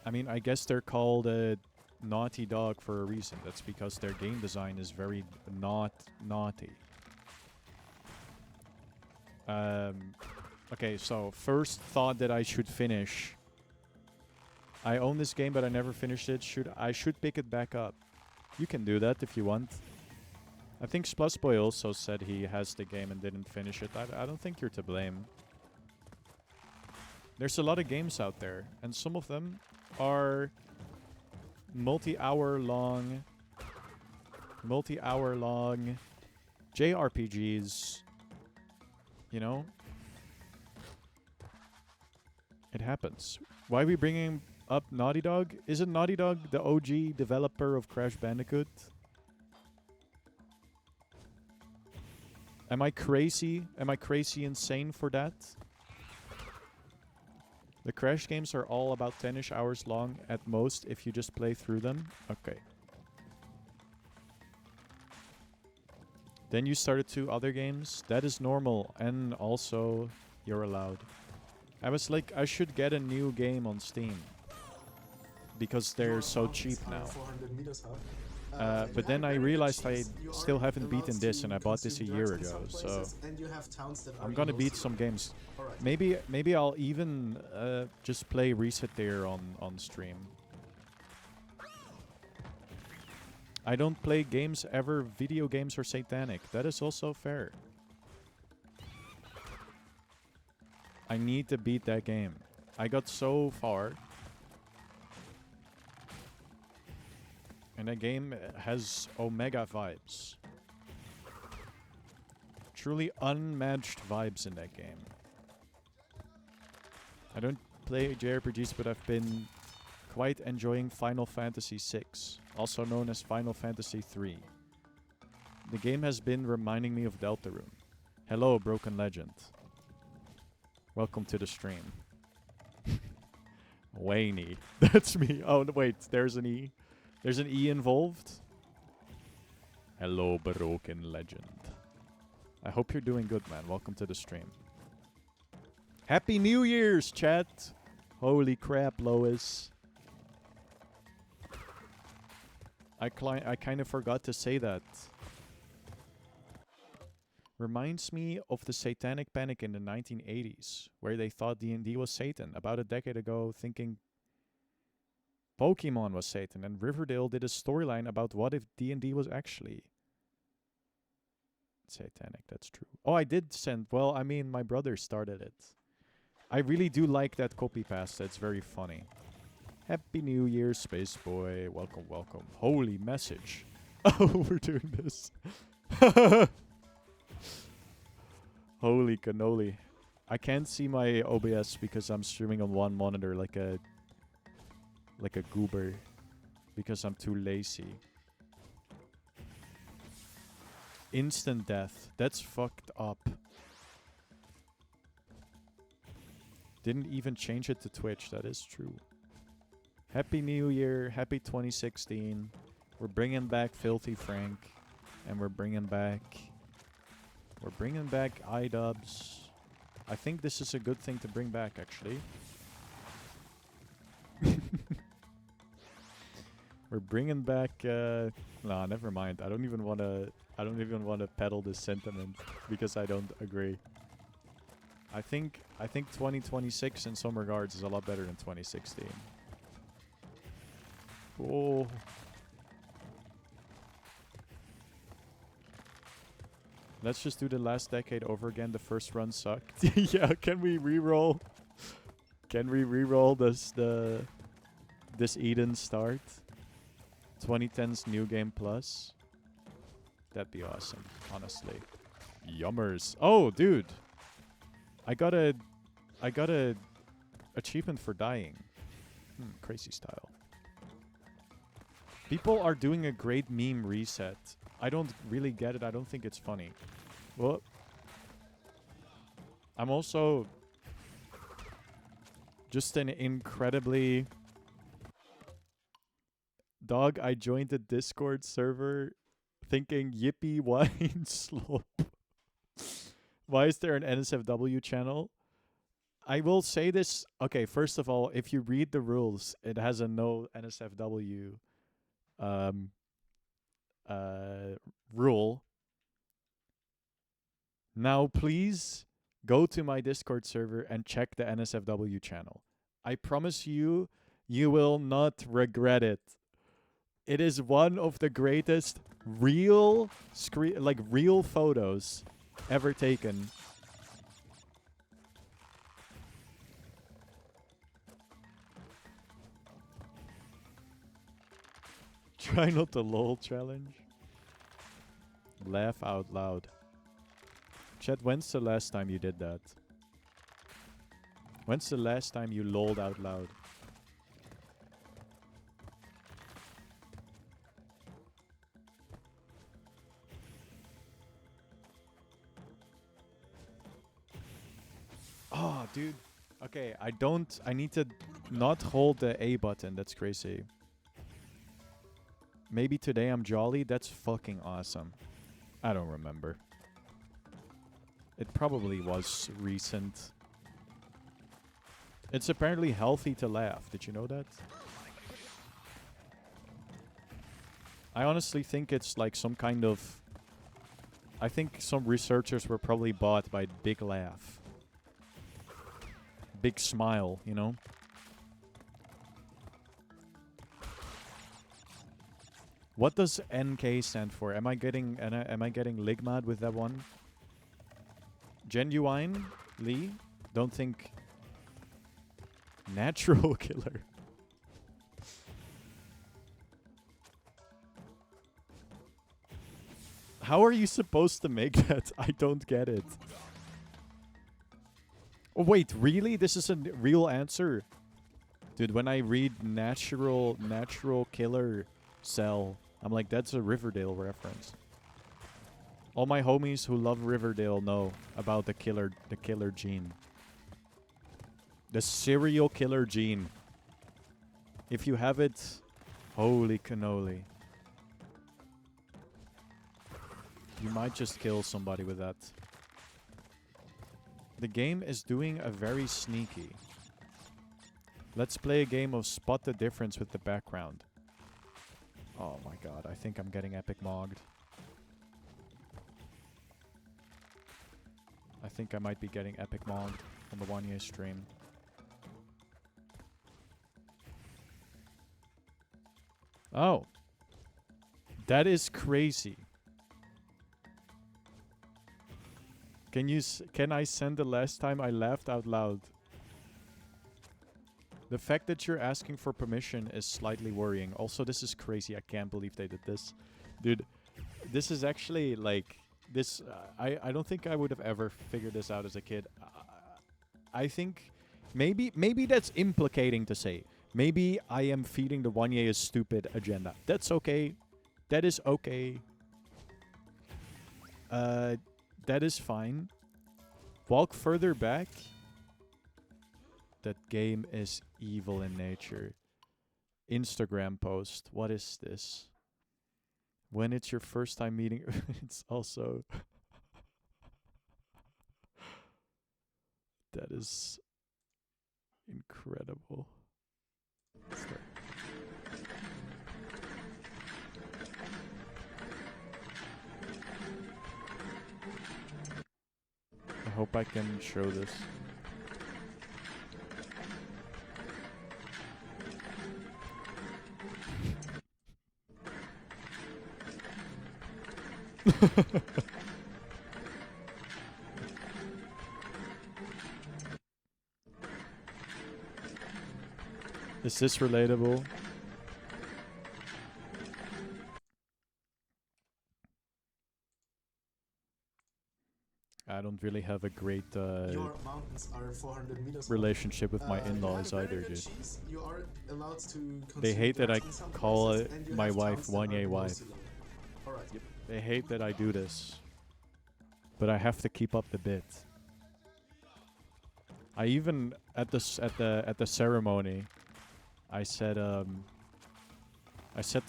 [SPEAKER 2] I mean, I guess they're called Naughty Dog for a reason. That's because their game design is very not naughty. Okay, so first thought that I should finish. I own this game, but I never finished it. I should pick it back up. You can do that if you want. I think Splusboy also said he has the game and didn't finish it. I don't think you're to blame. There's a lot of games out there, and some of them are multi-hour long JRPGs. You know? It happens. Why are we bringing up Naughty Dog? Isn't Naughty Dog the OG developer of Crash Bandicoot? Am I crazy? Am I crazy insane for that? The Crash games are all about 10-ish hours long at most if you just play through them. Okay. Then you started 2 other games. That is normal, and also you're allowed. I was like, I should get a new game on Steam because they're so cheap now. But then I realized I still haven't beaten this, and I bought this a year ago. So I'm gonna beat some games. Maybe I'll even just play Reset there on stream. I don't play games ever. Video games are satanic. That is also fair. I need to beat that game. I got so far. And that game has Omega vibes. Truly unmatched vibes in that game. I don't play JRPGs, but I've been quite enjoying Final Fantasy VI, also known as Final Fantasy III. The game has been reminding me of Deltarune. Hello, Broken Legend. Welcome to the stream. Wayne. That's me. Oh, wait, there's an E. There's an E involved. Hello, Broken Legend. I hope you're doing good, man. Welcome to the stream. Happy New Year's, chat. Holy crap, Lois. I kind of forgot to say that. Reminds me of the satanic panic in the 1980s, where they thought D&D was Satan. About a decade ago, thinking Pokemon was Satan, and Riverdale did a storyline about what if D&D was actually satanic. That's true. Oh, I did send... Well, I mean, my brother started it. I really do like that copy pasta. It's very funny. Happy New Year, Space Boy. Welcome, welcome. Holy message. Oh, we're doing this. Holy cannoli. I can't see my OBS because I'm streaming on one monitor like a goober. Because I'm too lazy. Instant death. That's fucked up. Didn't even change it to Twitch. That is true. Happy New Year. Happy 2016. We're bringing back Filthy Frank. And we're bringing back iDubbbz. I think this is a good thing to bring back, actually. We're bringing back... Nah, never mind. I don't even want to peddle this sentiment because I don't agree. I think 2026 in some regards is a lot better than 2016. Oh. Let's just do the last decade over again. The first run sucked. Yeah, can we re-roll? Can we re-roll this Eden start? 2010's New Game Plus. That'd be awesome, honestly. Yummers. Oh, dude. I got a achievement for dying. Crazy style. People are doing a great meme reset. I don't really get it. I don't think it's funny. Well, I'm also Just an incredibly... Dog, I joined the Discord server thinking yippee wine slope. Why is there an NSFW channel? I will say this. Okay, first of all, if you read the rules, it has a no NSFW um, rule. Now, please go to my Discord server and check the NSFW channel. I promise you, you will not regret it. It is one of the greatest real real photos ever taken. Try not to lol challenge. Laugh out loud. Chat, when's the last time you did that? When's the last time you lolled out loud? Oh, dude. Okay, I need to not hold the A button. That's crazy. Maybe today I'm jolly. That's fucking awesome. I don't remember. It probably was recent. It's apparently healthy to laugh. Did you know that? I honestly think it's like some kind of... I think some researchers were probably bought by Big Laugh. Big Smile, you know? What does NK stand for? Am I getting Ligmad with that one? Genuine? Lee? Don't think... Natural killer. How are you supposed to make that? I don't get it. Oh, wait, really? This is a real answer? Dude, when I read natural killer cell, I'm like, that's a Riverdale reference. All my homies who love Riverdale know about the killer gene. The serial killer gene. If you have it, holy cannoli. You might just kill somebody with that. The game is doing a very sneaky. Let's play a game of spot the difference with the background. Oh my god, I think I'm getting epic mogged. I think I might be getting epic mogged on the 1-year stream. Oh. That is crazy. Can I send the last time I laughed out loud? The fact that you're asking for permission is slightly worrying. Also, this is crazy. I can't believe they did this. Dude, this is actually like... This, I don't think I would have ever figured this out as a kid. I think maybe that's implicating to say. Maybe I am feeding the 1-year stupid agenda. That's okay. That is okay. That is fine. Walk further back. That game is evil in nature. Instagram post. What is this? When it's your first time meeting, it's also... That is incredible. I hope I can show this. Is this relatable? I don't really have a great
[SPEAKER 1] Your mountains are 400 meters
[SPEAKER 2] relationship with my in-laws either, dude.
[SPEAKER 1] You are allowed to
[SPEAKER 2] They hate that I
[SPEAKER 1] drugs in some
[SPEAKER 2] call
[SPEAKER 1] places, and you
[SPEAKER 2] my
[SPEAKER 1] have
[SPEAKER 2] wife
[SPEAKER 1] towns that are
[SPEAKER 2] 1-year
[SPEAKER 1] below
[SPEAKER 2] wife.
[SPEAKER 1] sea level. Alright.
[SPEAKER 2] Yep. They hate that I do this. But I have to keep up the bit. I even at the ceremony, I said to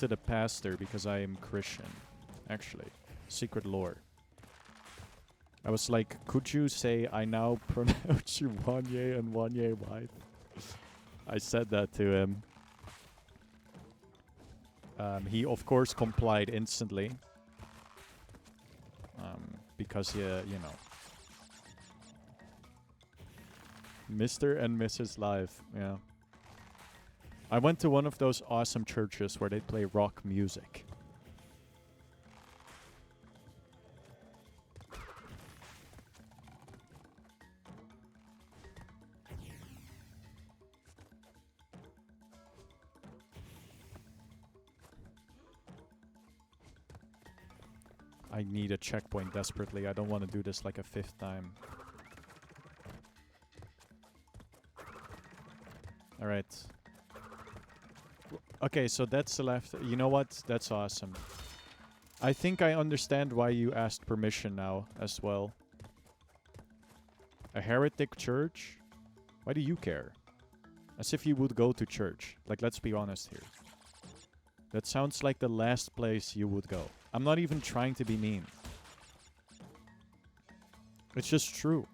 [SPEAKER 2] the pastor, because I am Christian, actually, secret lore. I was like, could you say I now pronounce you Wanye and Wanye wife? I said that to him. He of course complied instantly. Because you know, Mr. and Mrs. Live, yeah. I went to one of those awesome churches where they play rock music. I need a checkpoint desperately. I don't want to do this like a 5th time. Alright. Okay, so that's the left. You know what? That's awesome. I think I understand why you asked permission now as well. A heretic church? Why do you care? As if you would go to church. Like, let's be honest here. That sounds like the last place you would go. I'm not even trying to be mean. It's just true.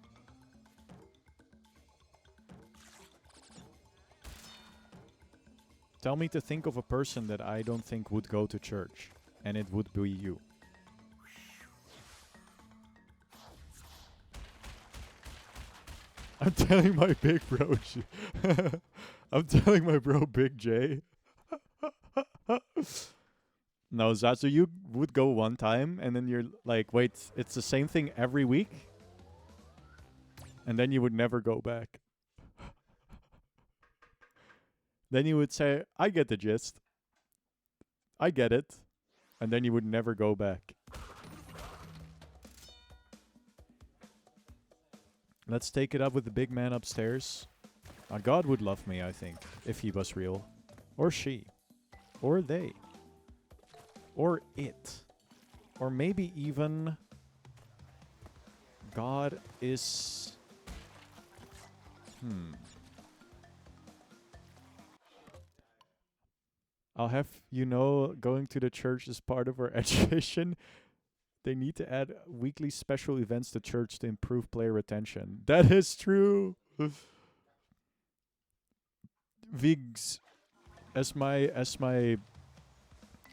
[SPEAKER 2] Tell me to think of a person that I don't think would go to church. And it would be you. I'm telling my big bro. I'm telling my bro Big J. No, Zazu, you would go one time and then you're like, wait, it's the same thing every week? And then you would never go back. Then you would say, I get the gist. I get it. And then you would never go back. Let's take it up with the big man upstairs. God would love me, I think, if he was real. Or she. Or they. Or it. Or maybe even God is... I'll have you know, going to the church is part of our education. They need to add weekly special events to church to improve player retention. That is true. Vigs, as my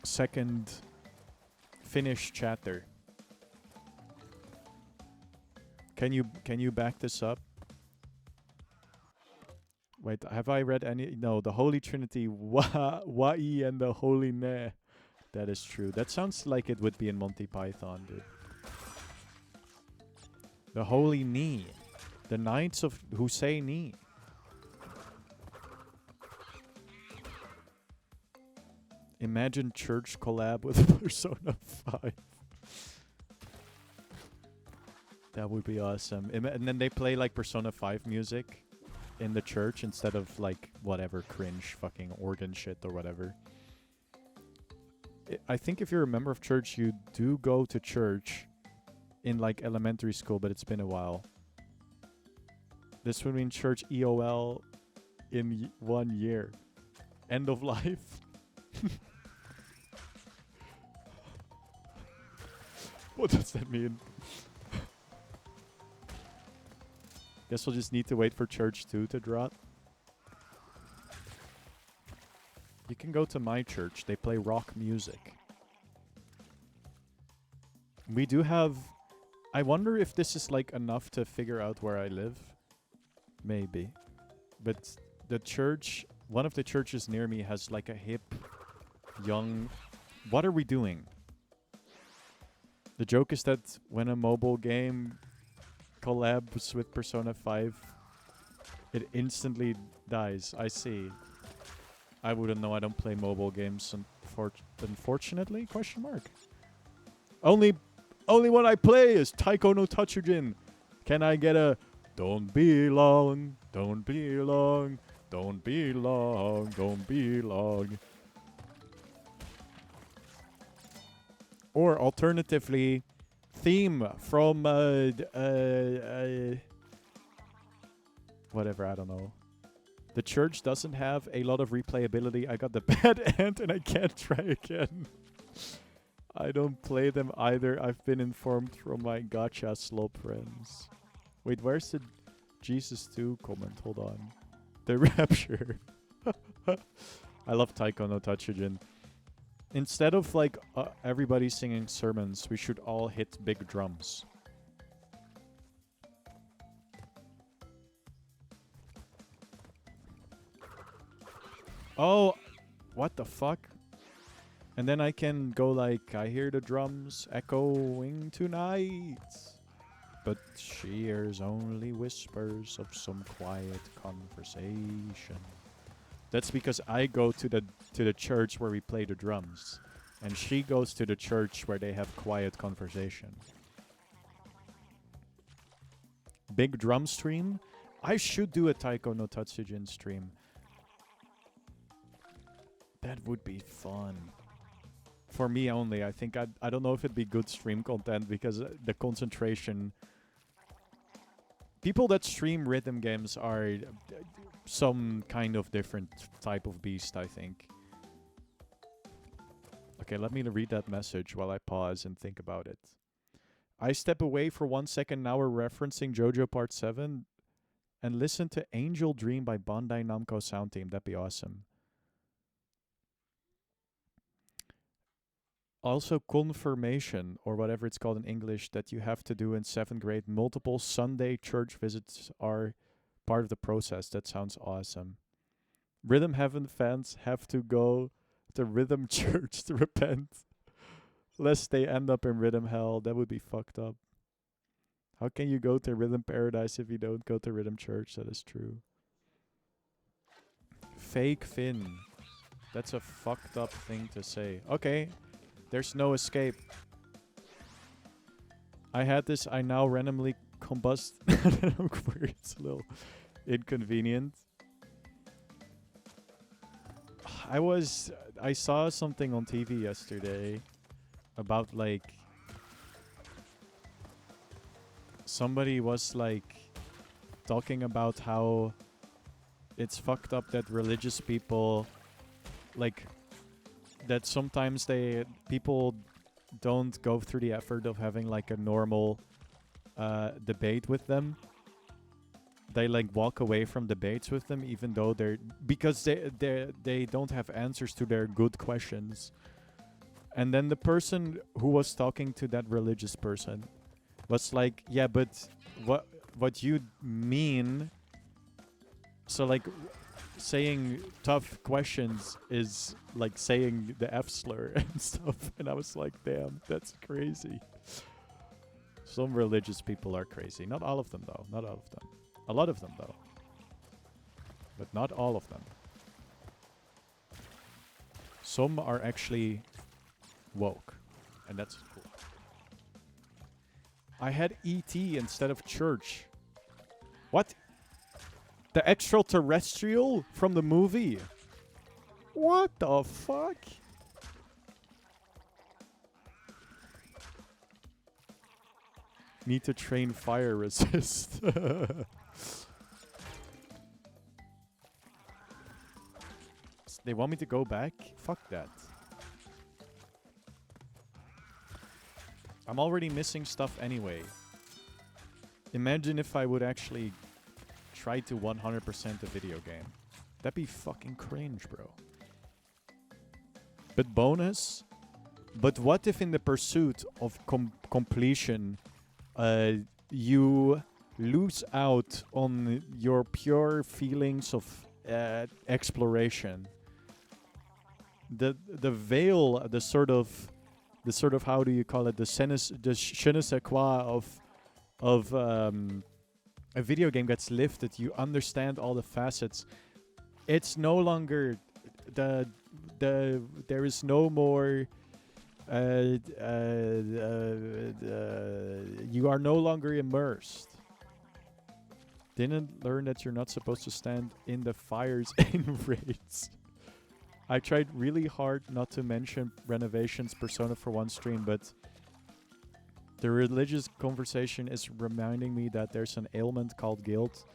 [SPEAKER 2] second Finnish chatter. Can you back this up? Wait, have I read any? No, the Holy Trinity, Wai and the Holy Ne. That is true. That sounds like it would be in Monty Python, dude. The Holy Knee. The Knights of who say knee. Imagine church collab with Persona 5. That would be awesome. And then they play like Persona 5 music in the church instead of like whatever cringe fucking organ shit or whatever. I think if you're a member of church, you do go to church in like elementary school, but it's been a while. This would mean church EOL in 1 year. End of life. What does that mean? Guess we'll just need to wait for Church 2 to drop. You can go to my church. They play rock music. We do have... I wonder if this is like enough to figure out where I live. Maybe. But the church... One of the churches near me has like a hip, young... What are we doing? The joke is that when a mobile game collabs with Persona 5, it instantly dies. I see. I wouldn't know. I don't play mobile games, unfortunately? Question mark. Only one I play is Taiko no Tatsujin. Can I get a don't be long, don't be long, don't be long, don't be long? Or alternatively, theme from whatever, I don't know. The church doesn't have a lot of replayability. I got the bad end and I can't try again. I don't play them either. I've been informed from my gacha slope friends. Wait, where's the Jesus 2 comment? Hold on. The Rapture. I love Taiko no Tatsujin. Instead of like everybody singing sermons, we should all hit big drums. Oh, what the fuck? And then I can go like, I hear the drums echoing tonight. But she hears only whispers of some quiet conversation. That's because I go to the church where we play the drums. And she goes to the church where they have quiet conversation. Big drum stream? I should do a Taiko no Tatsujin stream. That would be fun. For me only. I think I don't know if it'd be good stream content because the concentration... People that stream rhythm games are some kind of different type of beast, I think. Okay, let me read that message while I pause and think about it. I step away for 1 second. Now we're referencing JoJo Part 7 and listen to Angel Dream by Bandai Namco Sound Team. That'd be awesome. Also, confirmation, or whatever it's called in English, that you have to do in 7th grade. Multiple Sunday church visits are part of the process. That sounds awesome. Rhythm Heaven fans have to go to Rhythm Church to repent, lest they end up in Rhythm Hell. That would be fucked up. How can you go to Rhythm Paradise if you don't go to Rhythm Church? That is true. Fake Finn. That's a fucked up thing to say. Okay. There's no escape. I had this, I now randomly combust. It's a little inconvenient. I saw something on TV yesterday about like somebody was like talking about how it's fucked up that religious people like that sometimes people don't go through the effort of having like a normal debate with them. They like walk away from debates with them even though because they don't have answers to their good questions. And then the person who was talking to that religious person was like, yeah, but what you mean, so like saying tough questions is like saying the F slur and stuff. And I was like, damn, that's crazy. Some religious people are crazy. Not all of them, though. Not all of them. A lot of them, though. But not all of them. Some are actually woke. And that's cool. I had E.T. instead of church. What? The extraterrestrial from the movie? What the fuck? Need to train fire resist. They want me to go back? Fuck that. I'm already missing stuff anyway. Imagine if I would actually try to 100% a video game. That'd be fucking cringe, bro. But bonus? But what if in the pursuit of completion, you lose out on your pure feelings of exploration? The veil, the sort of how do you call it? The je ne sais quoi of a video game gets lifted. You understand all the facets. It's no longer there is no more. You are no longer immersed. Didn't learn that you're not supposed to stand in the fires in raids. I tried really hard not to mention Renovation's Persona for one stream, but the religious conversation is reminding me that there's an ailment called guilt,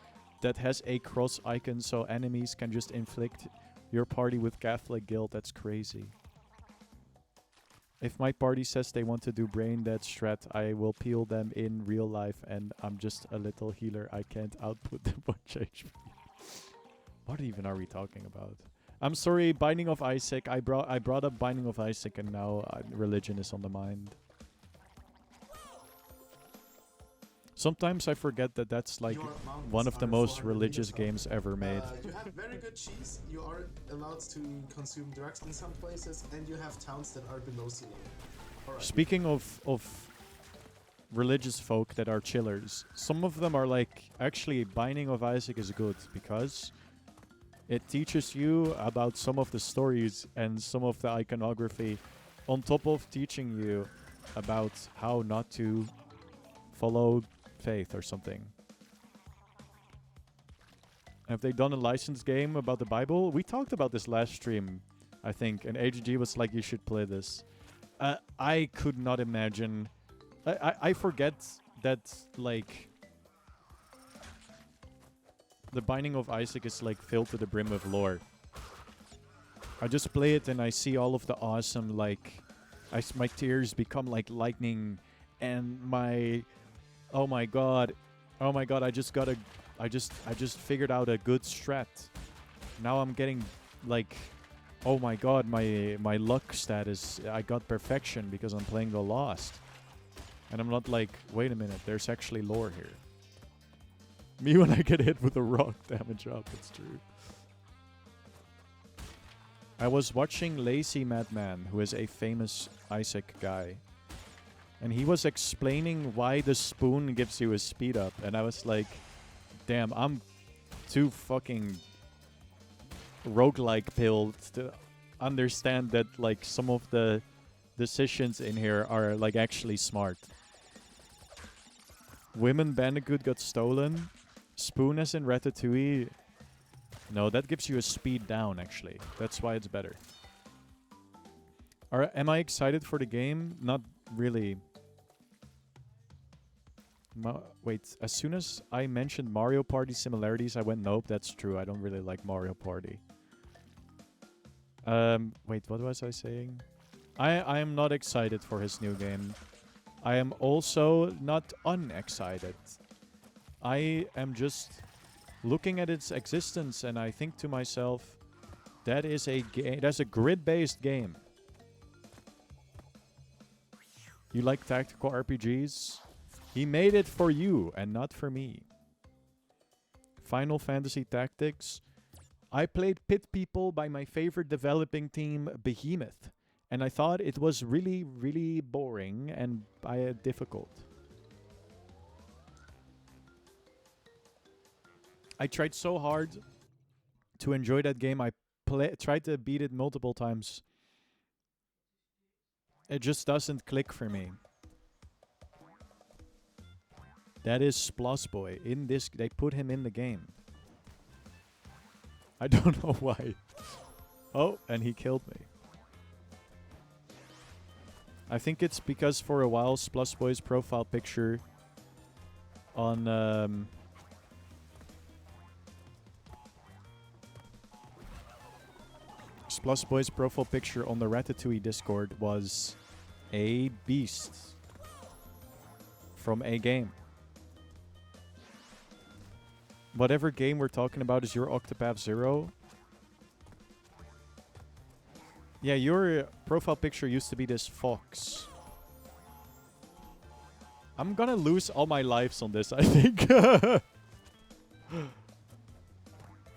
[SPEAKER 2] that has a cross icon so enemies can just inflict your party with Catholic guilt. That's crazy. If my party says they want to do brain dead strat, I will peel them in real life, and I'm just a little healer. I can't output them much HP. What even are we talking about? I'm sorry, Binding of Isaac. I brought up Binding of Isaac, and now religion is on the mind. Sometimes I forget that that's like one of the most religious games ever made.
[SPEAKER 1] You have very good cheese, you are allowed to consume drugs in some places, and you have towns that are below sea level. Alright.
[SPEAKER 2] Speaking of religious folk that are chillers, some of them are like, actually Binding of Isaac is good because it teaches you about some of the stories and some of the iconography on top of teaching you about how not to follow faith or something. Have they done a licensed game about the Bible? We talked about this last stream, I think, and AGG was like, you should play this. I could not imagine. I forget that, like, the Binding of Isaac is like filled to the brim of lore. I just play it and I see all of the awesome, like, my tears become like lightning, and oh my god, I just figured out a good strat. Now I'm getting like, oh my god, my luck status, I got perfection because I'm playing the Lost. And I'm not like, wait a minute, there's actually lore here. Me when I get hit with a rock damage up, that's true. I was watching Lazy Madman, who is a famous Isaac guy. And he was explaining why the spoon gives you a speed up. And I was like, damn, I'm too fucking roguelike pilled to understand that like some of the decisions in here are like actually smart. Women Bandicoot got stolen. Spoon as in Ratatouille. No, that gives you a speed down actually. That's why it's better. Am I excited for the game? Not really. Wait, as soon as I mentioned Mario Party similarities, I went, nope, that's true. I don't really like Mario Party. Wait, what was I saying? I am not excited for his new game. I am also not unexcited. I am just looking at its existence and I think to myself, that is a game. That's a grid-based game. You like tactical RPGs? He made it for you and not for me. Final Fantasy Tactics. I played Pit People by my favorite developing team, Behemoth. And I thought it was really, really boring and difficult. I tried so hard to enjoy that game. I tried to beat it multiple times. It just doesn't click for me. That is Sploss Boy. In this, they put him in the game. I don't know why. Oh, and he killed me. I think it's because for a while Sploss Boy's profile picture on Sploss Boy's profile picture on the Ratatouille Discord was a beast from a game. Whatever game we're talking about is your Octopath Zero. Yeah, your profile picture used to be this fox. I'm gonna lose all my lives on this, I think.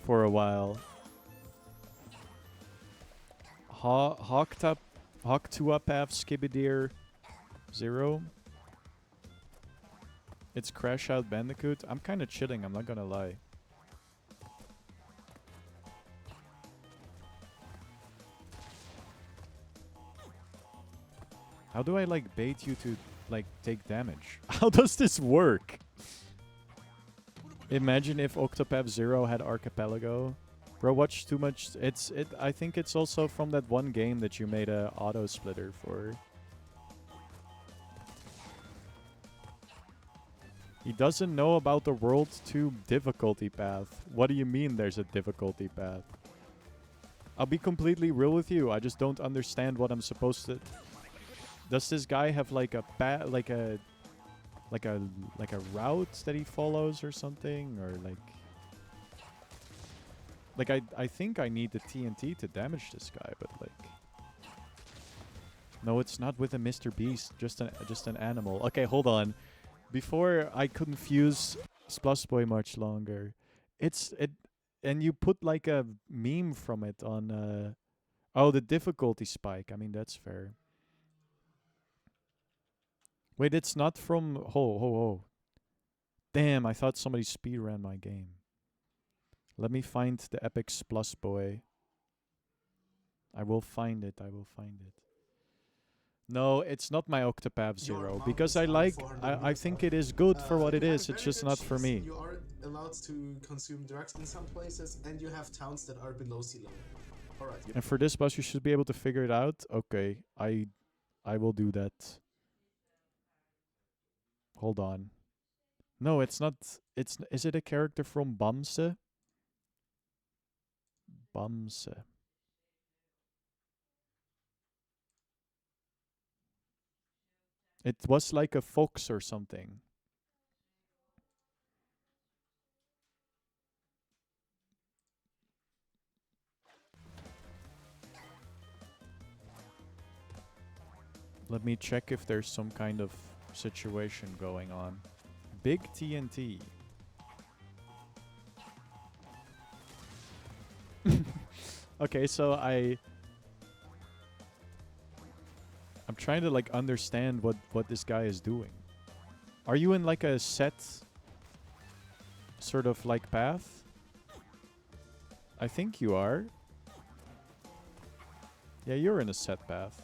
[SPEAKER 2] For a while. Hawktuapath Skibideer 0. It's Crash Out Bandicoot. I'm kind of chilling, I'm not gonna lie. How do I like bait you to like take damage? How does this work? Imagine if Octopath Zero had Archipelago. Bro, watch too much. I think it's also from that one game that you made a auto splitter for. He doesn't know about the World 2 difficulty path. What do you mean there's a difficulty path? I'll be completely real with you. I just don't understand what I'm supposed to... Does this guy have like a like a route that he follows or something, or like I think I need the TNT to damage this guy, but like no, it's not with a Mr. Beast, just an animal. Okay, hold on. Before I confuse Splash Boy much longer, and you put like a meme from it on oh, the difficulty spike. I mean, that's fair. Wait, it's not from... Ho. Damn, I thought somebody speedran my game. Let me find the epic Splash Boy. I will find it. No, it's not my Octopath Zero. Because I think it is good for what it is. It's just not for me.
[SPEAKER 1] You are allowed to consume drugs in some places, and you have towns that are below sea level. Alright.
[SPEAKER 2] And for this boss, you should be able to figure it out. Okay, I will do that. Hold on. No, it's not. Is it a character from Bamse? Bamse. It was like a fox or something. Let me check if there's some kind of situation going on. Big TNT. Okay, so I'm trying to like understand what this guy is doing. Are you in like a set sort of like path? I think you are. Yeah, you're in a set path.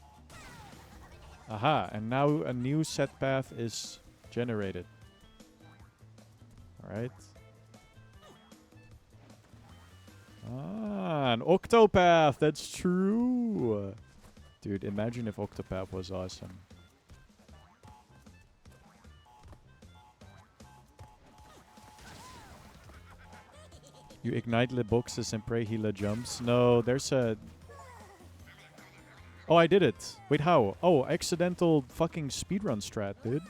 [SPEAKER 2] Aha, and now a new set path is generated. Alright. Ah, an Octopath! That's true! Dude, imagine if Octopath was awesome. You ignite the boxes and pray he jumps. No, there's a... Oh, I did it. Wait, how? Oh, accidental fucking speedrun strat, dude.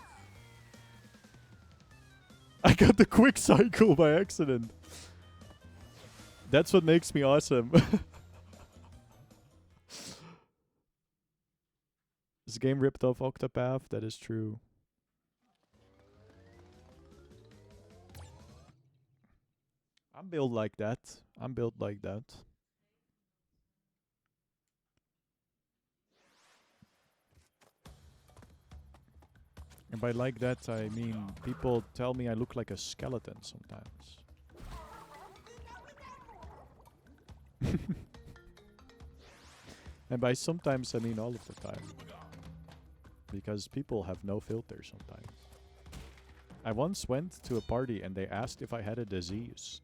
[SPEAKER 2] I got the quick cycle by accident. That's what makes me awesome. This game ripped off Octopath. That is true. I'm built like that. And by like that, I mean people tell me I look like a skeleton sometimes. And by sometimes, I mean all of the time. Because people have no filter sometimes. I once went to a party and they asked if I had a disease.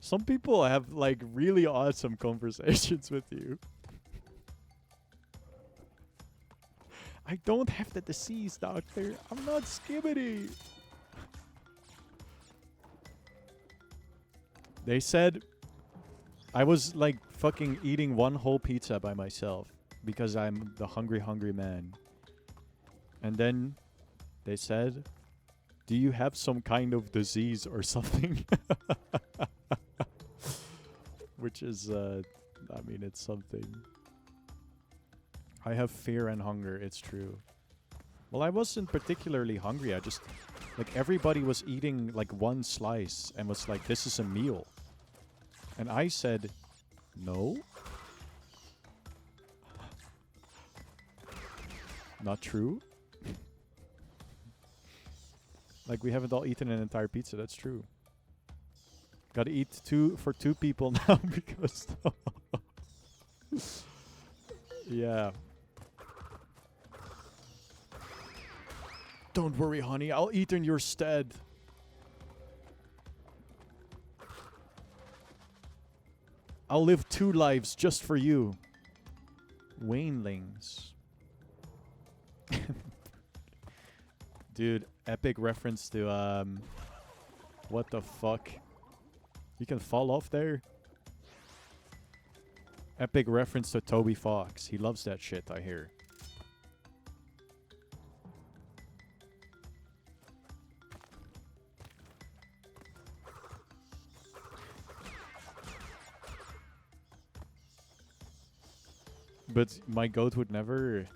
[SPEAKER 2] Some people have like really awesome conversations with you. I don't have the disease, doctor. I'm not Skibbity. They said I was like fucking eating one whole pizza by myself because I'm the hungry man. And then they said, do you have some kind of disease or something? Which is, I mean, it's something. I have fear and hunger, it's true. Well, I wasn't particularly hungry. I just, like, everybody was eating, like, one slice and was like, this is a meal. And I said, no. Not true. Like, we haven't all eaten an entire pizza, that's true. Gotta eat for two people now because... Yeah. Don't worry, honey. I'll eat in your stead. I'll live 2 lives just for you. Wanelings. Dude, epic reference to what the fuck? You can fall off there? Epic reference to Toby Fox. He loves that shit, I hear. But my goat would never...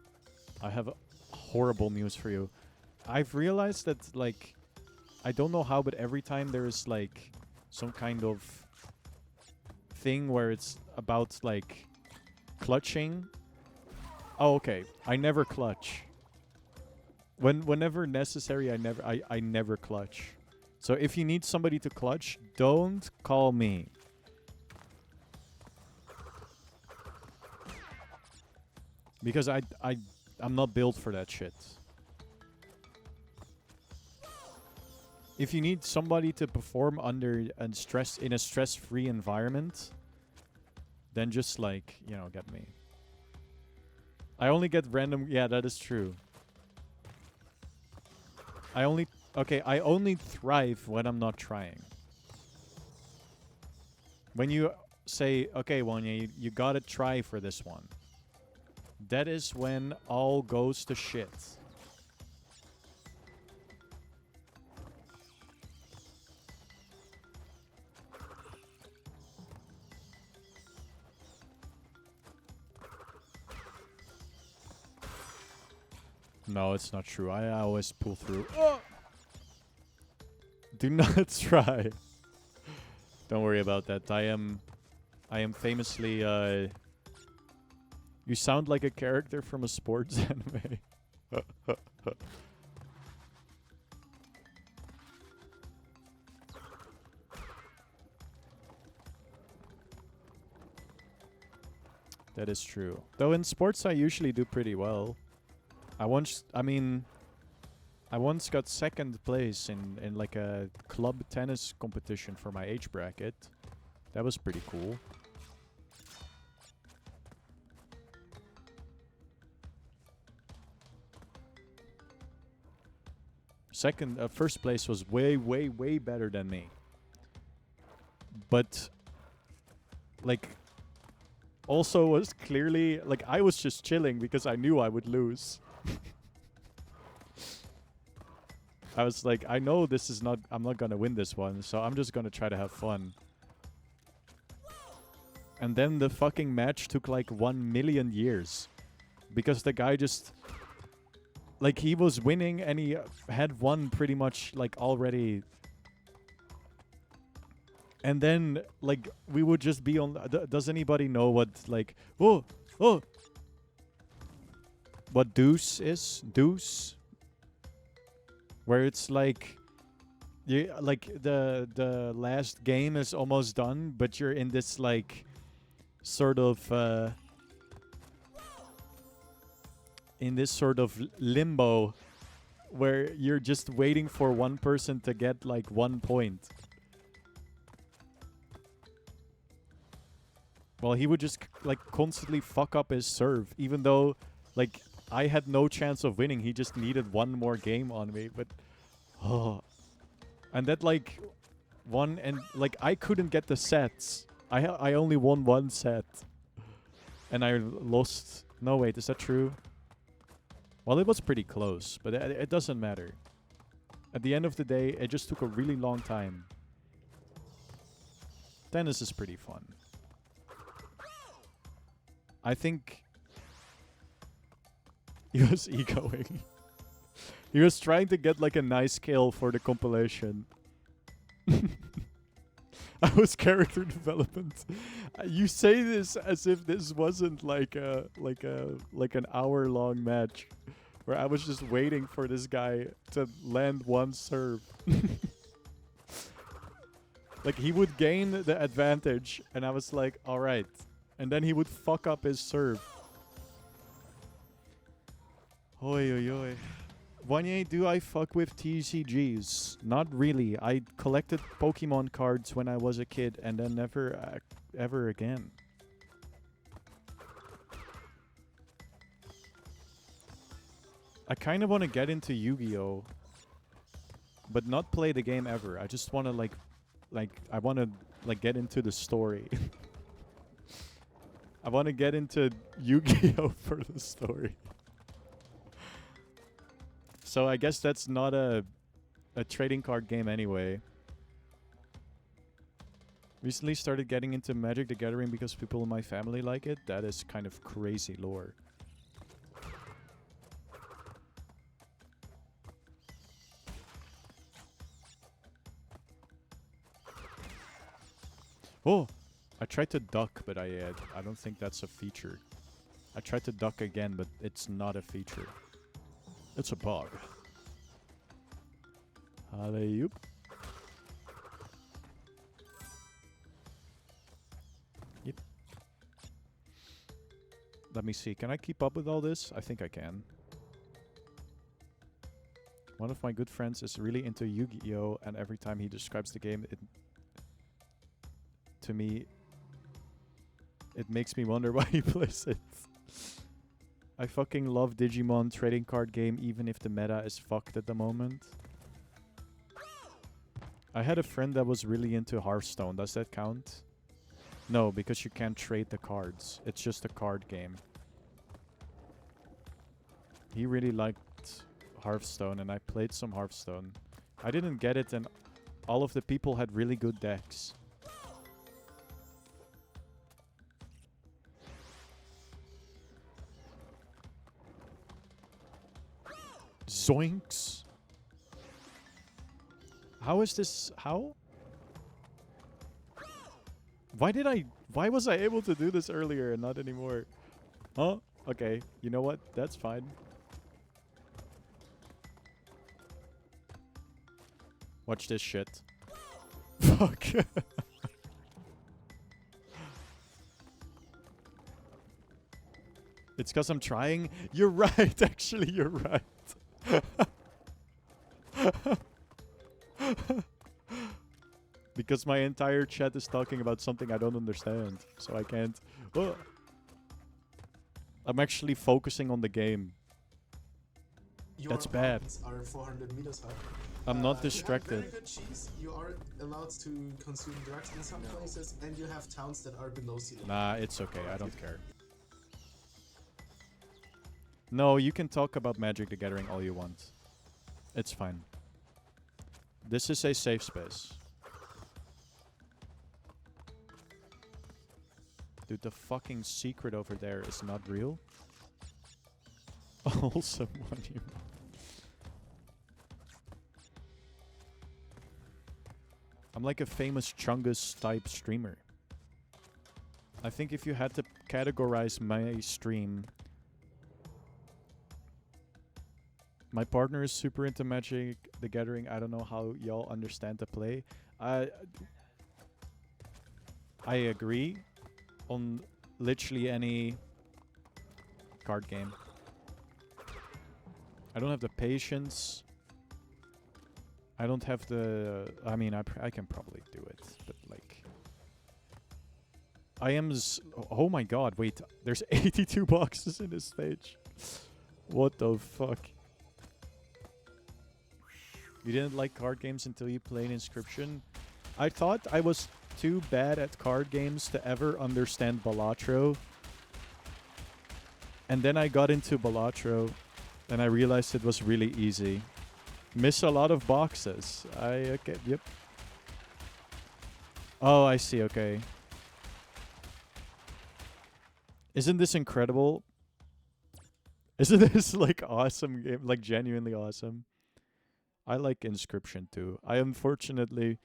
[SPEAKER 2] I have horrible news for you. I've realized that, like... I don't know how, but every time there is, like, some kind of thing where it's about, like, clutching... Oh, okay. I never clutch. Whenever necessary, I never clutch. So if you need somebody to clutch, don't call me. Because I'm not built for that shit. If you need somebody to perform under a stress-free environment, then just, like, you know, get me. I only get random... Yeah, that is true. I only thrive when I'm not trying. When you say, okay, Wanya, you gotta try for this one. That is when all goes to shit. No, it's not true. I always pull through. Oh! Do not try. Don't worry about that. I am famously you sound like a character from a sports anime. That is true. Though in sports I usually do pretty well. I once got second place in like a club tennis competition for my age bracket. That was pretty cool. First place was way better than me. But like also was clearly like I was just chilling because I knew I would lose. I was like, I know this is not, I'm not gonna win this one, so I'm just gonna try to have fun. And then the fucking match took like 1 million years. Because the guy just, like, he was winning and he had won pretty much like already. And then, like, we would just be on, does anybody know what, like, oh, what deuce is? Deuce? Where it's like, like the last game is almost done, but you're in this like sort of limbo where you're just waiting for one person to get like 1 point. Well, he would just like constantly fuck up his serve, even though like I had no chance of winning. He just needed one more game on me, but oh. And that like one, and like I couldn't get the sets. I only won 1 set. And I lost. No, wait, is that true? Well, it was pretty close, but it doesn't matter. At the end of the day, it just took a really long time. Tennis is pretty fun. I think he was egoing. He was trying to get like a nice kill for the compilation. I was character development. You say this as if this wasn't like an hour-long match where I was just waiting for this guy to land one serve. Like he would gain the advantage and I was like, all right. And then he would fuck up his serve. Oi, oi, oi. Wanye, do I fuck with TCGs? Not really. I collected Pokemon cards when I was a kid and then never ever again. I kind of want to get into Yu-Gi-Oh, but not play the game ever. I just want to like I want to like get into the story. I want to get into Yu-Gi-Oh for the story. So I guess that's not a trading card game anyway. Recently started getting into Magic the Gathering because people in my family like it. That is kind of crazy lore. Oh, I tried to duck, but I don't think that's a feature. I tried to duck again, but it's not a feature. It's a bug. Alley-oop. Yep. Let me see. Can I keep up with all this? I think I can. One of my good friends is really into Yu-Gi-Oh! And every time he describes the game, to me, it makes me wonder why he plays it. I fucking love Digimon trading card game even if the meta is fucked at the moment. I had a friend that was really into Hearthstone. Does that count? No, because you can't trade the cards. It's just a card game. He really liked Hearthstone and I played some Hearthstone. I didn't get it and all of the people had really good decks. Zoinks! How is this? How? Why was I able to do this earlier and not anymore? Huh? Okay, you know what? That's fine. Watch this shit. Fuck. It's because I'm trying. You're right, actually, you're right. Because my entire chat is talking about something I don't understand. So I can't. Oh. I'm actually focusing on the game. That's bad.
[SPEAKER 1] Are 400 meters high.
[SPEAKER 2] I'm not distracted.
[SPEAKER 1] You have very good cheese. You are allowed to consume drugs in some places, and you have towns that are below sea level.
[SPEAKER 2] Nah, it's okay. I don't care. No, you can talk about Magic the Gathering all you want. It's fine. This is a safe space. Dude, the fucking secret over there is not real. Also, monument. I'm like a famous Chungus type streamer. I think if you had to categorize my stream, my partner is super into Magic the Gathering. I don't know how y'all understand the play. I agree on literally any card game. I don't have the patience. I don't have the... I mean, I can probably do it, but like... I am... oh my god, wait. There's 82 boxes in this stage. What the fuck? You didn't like card games until you played Inscription? I thought I was too bad at card games to ever understand Balatro. And then I got into Balatro, and I realized it was really easy. Miss a lot of boxes. Okay, yep. Oh, I see, okay. Isn't this incredible? Isn't this like awesome game? Like genuinely awesome. I like Inscription too. I unfortunately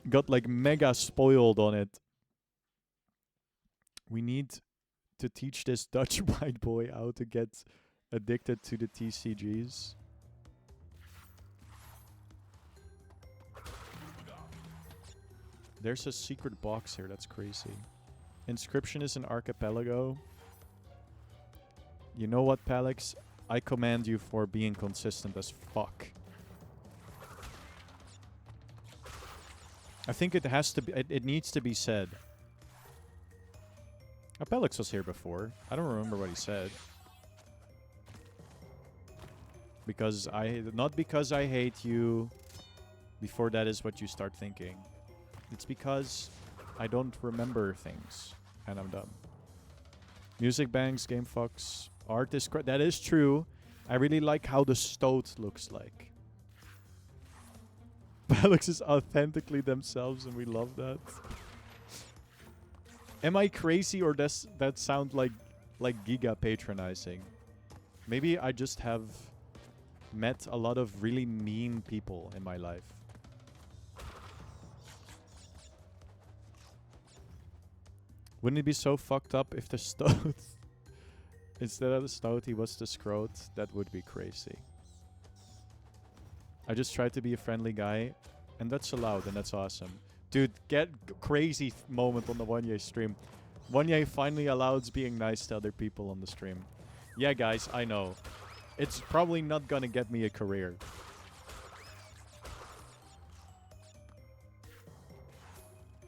[SPEAKER 2] got like mega spoiled on it. We need to teach this Dutch white boy how to get addicted to the TCGs. There's a secret box here, that's crazy. Inscription is an archipelago. You know what, Palix? I commend you for being consistent as fuck. I think it has to be... It needs to be said. Palix was here before. I don't remember what he said. Because not because I hate you. Before that is what you start thinking. It's because I don't remember things. And I'm dumb. Music bangs, game fucks. Art is that is true. I really like how the stoat looks like. Alex is authentically themselves and we love that. Am I crazy or does that sound like giga patronizing? Maybe I just have met a lot of really mean people in my life. Wouldn't it be so fucked up if the stoat instead of the stoat he was the scroat? That would be crazy. I just tried to be a friendly guy and that's allowed and that's awesome. Dude, get crazy moment on the Wanye stream. Wanye finally allows being nice to other people on the stream. Yeah, guys, I know. It's probably not gonna get me a career.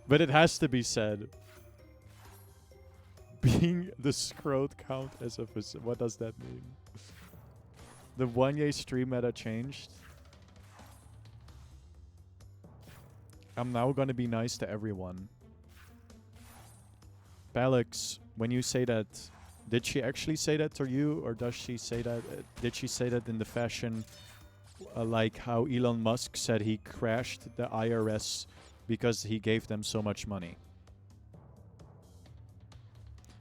[SPEAKER 2] But it has to be said. Being the scroat count as a what does that mean? The Wanye stream meta changed. I'm now gonna be nice to everyone. Balix, when you say that, did she actually say that to you, or does she say that? Did she say that in the fashion like how Elon Musk said he crashed the IRS because he gave them so much money?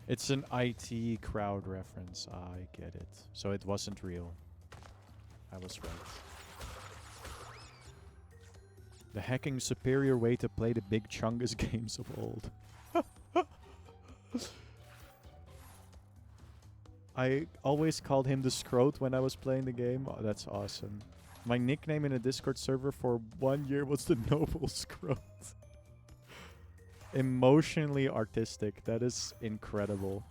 [SPEAKER 2] It's an IT crowd reference. I get it. So it wasn't real. I was right. The hacking superior way to play the big Chungus games of old. I always called him the scroat when I was playing the game. Oh, that's awesome. My nickname in a Discord server for 1 year was the Noble Scroat. Emotionally artistic. That is incredible.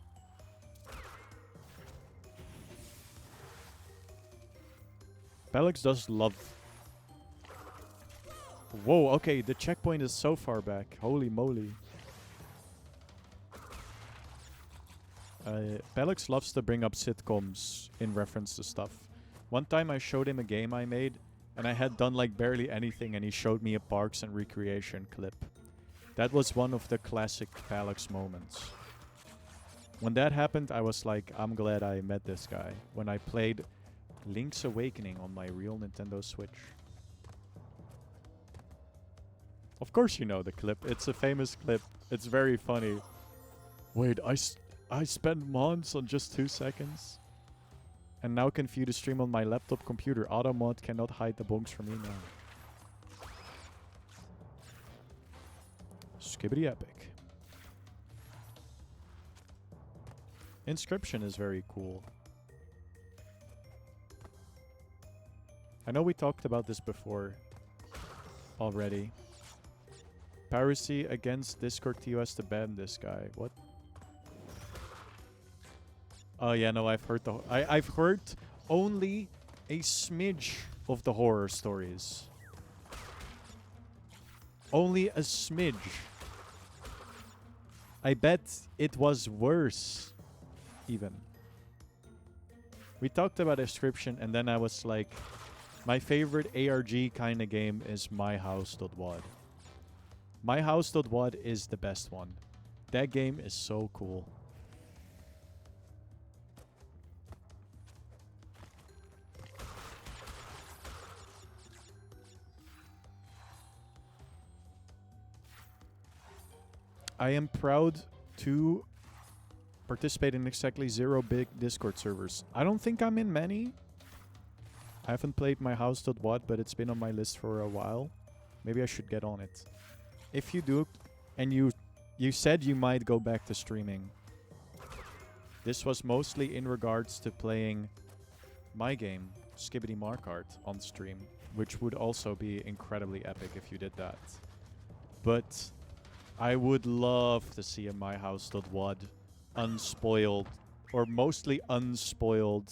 [SPEAKER 2] Belix does love... Whoa, okay, the checkpoint is so far back. Holy moly. Belix loves to bring up sitcoms in reference to stuff. One time I showed him a game I made, and I had done like barely anything, and he showed me a Parks and Recreation clip. That was one of the classic Belix moments. When that happened, I was like, I'm glad I met this guy. When I played Link's Awakening on my real Nintendo Switch. Of course you know the clip. It's a famous clip. It's very funny. Wait, I spent months on just 2 seconds. And now can view the stream on my laptop computer. Automod cannot hide the bonks from me now. Skibbity epic. Inscription is very cool. I know we talked about this before already. Piracy against Discord TOS to ban this guy. What? Oh yeah, no, I've heard I've heard only a smidge of the horror stories. Only a smidge. I bet it was worse, even. We talked about description, and then I was like, my favorite ARG kind of game is myhouse.wad. Myhouse.wad is the best one. That game is so cool. I am proud to participate in exactly 0 big Discord servers. I don't think I'm in many. I haven't played my house.wad, but it's been on my list for a while. Maybe I should get on it. If you do, and you said you might go back to streaming. This was mostly in regards to playing my game, Skibbity Markart, on stream, which would also be incredibly epic if you did that. But I would love to see a myhouse.wad unspoiled, or mostly unspoiled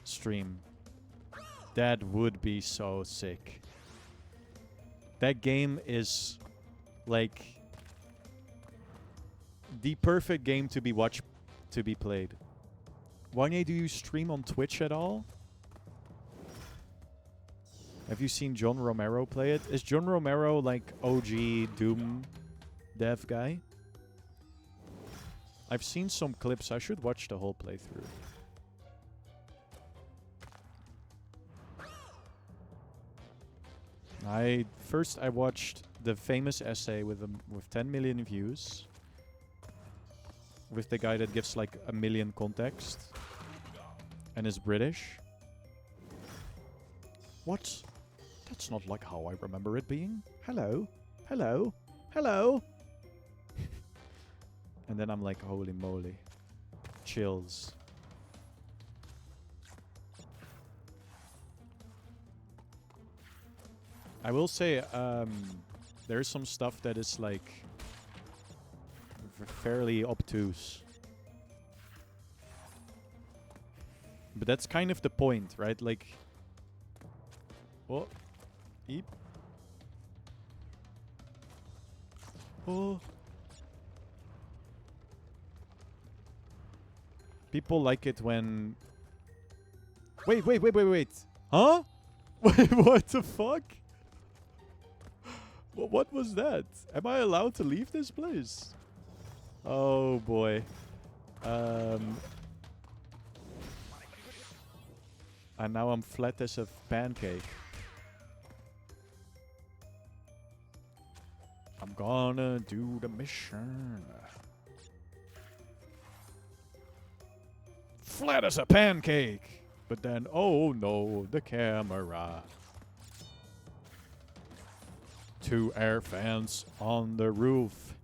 [SPEAKER 2] stream. That would be so sick. That game is like the perfect game to be watched, to be played. Wanye, do you stream on Twitch at all? Have you seen John Romero play it? Is John Romero like OG Doom dev guy? I've seen some clips. I should watch the whole playthrough. I watched the famous essay with 10 million views. With the guy that gives like a million context. And is British. What? That's not like how I remember it being. Hello? Hello? Hello? And then I'm like, holy moly. Chills. I will say, there's some stuff that is like fairly obtuse. But that's kind of the point, right? Like, oh, eep. Oh. People like it when... Wait. Huh? Wait, what the fuck? What was that? Am I allowed to leave this place? Oh boy. And now I'm flat as a pancake. I'm gonna do the mission. Flat as a pancake. But then, oh no, the camera. 2 air fans on the roof.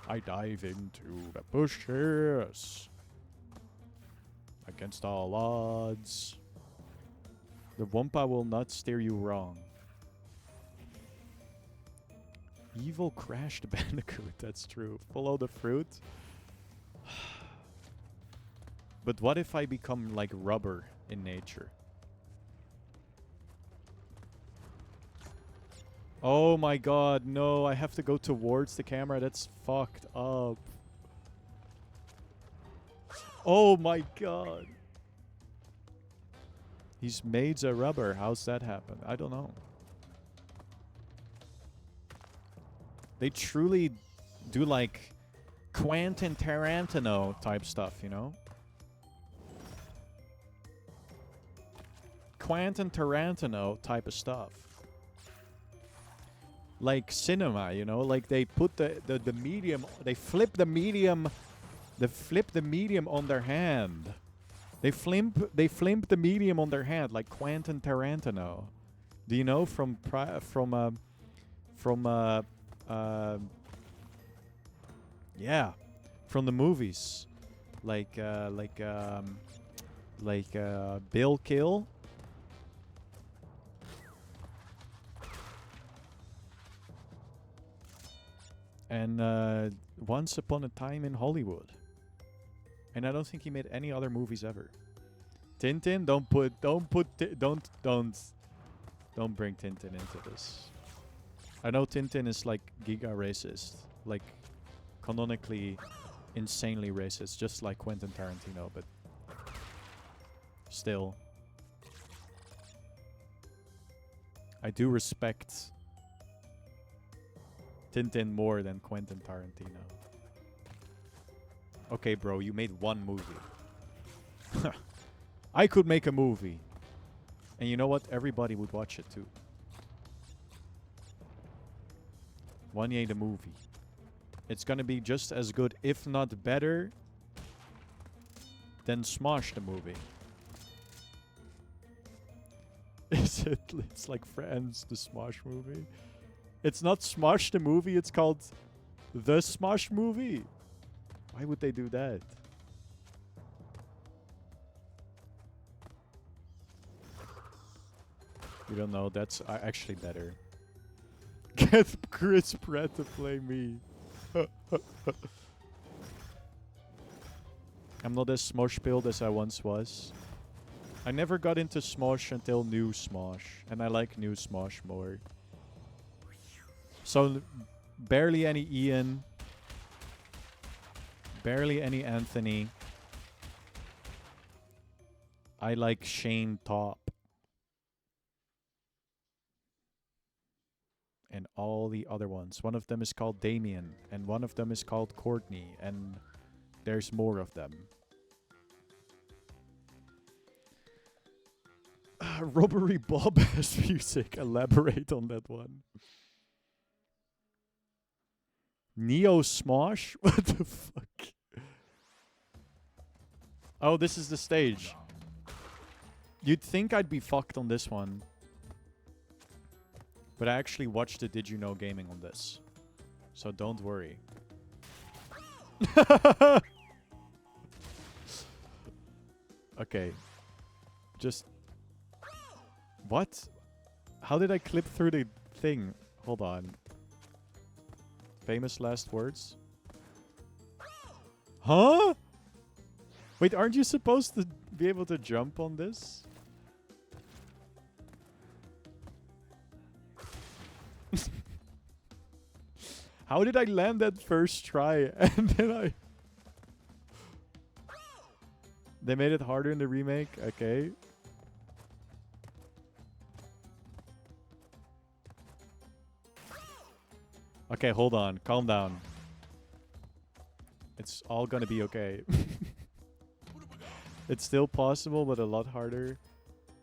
[SPEAKER 2] I dive into the bushes. Against all odds. The Wampa will not steer you wrong. Evil crashed Bandicoot, that's true. Follow the fruit. But what if I become like rubber in nature? Oh my god, no, I have to go towards the camera. That's fucked up. Oh my god. He's made a rubber. How's that happen? I don't know. They truly do like Quentin Tarantino type stuff, you know? Quentin Tarantino type of stuff. Like cinema, you know? Like they put the medium, they flip the medium on their hand. They flimp the medium on their hand like Quentin Tarantino. Do you know from the movies like Bill Kill. And Once Upon a Time in Hollywood. And I don't think he made any other movies ever. Tintin, don't bring Tintin into this. I know Tintin is like giga racist, like canonically insanely racist, just like Quentin Tarantino, but still. I do respect Tintin more than Quentin Tarantino. Okay, bro, you made one movie. I could make a movie. And you know what? Everybody would watch it too. Wanye the movie. It's gonna be just as good, if not better, than Smosh the movie. Is it? It's like Friends, the Smosh movie. It's not Smosh the movie, it's called The Smosh Movie. Why would they do that? You don't know, that's actually better. Get Chris Pratt to play me. I'm not as Smosh-pilled as I once was. I never got into Smosh until New Smosh, and I like New Smosh more. So, barely any Ian. Barely any Anthony. I like Shane Top. And all the other ones. One of them is called Damien, and one of them is called Courtney, and there's more of them. Robbery Bob has music. Elaborate on that one. Neo Smosh? What the fuck? Oh, this is the stage. You'd think I'd be fucked on this one. But I actually watched the Did You Know Gaming on this. So don't worry. Okay. Just... What? How did I clip through the thing? Hold on. Famous last words? Huh? Wait, aren't you supposed to be able to jump on this? How did I land that first try and then I... They made it harder in the remake? Okay. Okay, hold on. Calm down. It's all gonna be okay. It's still possible, but a lot harder.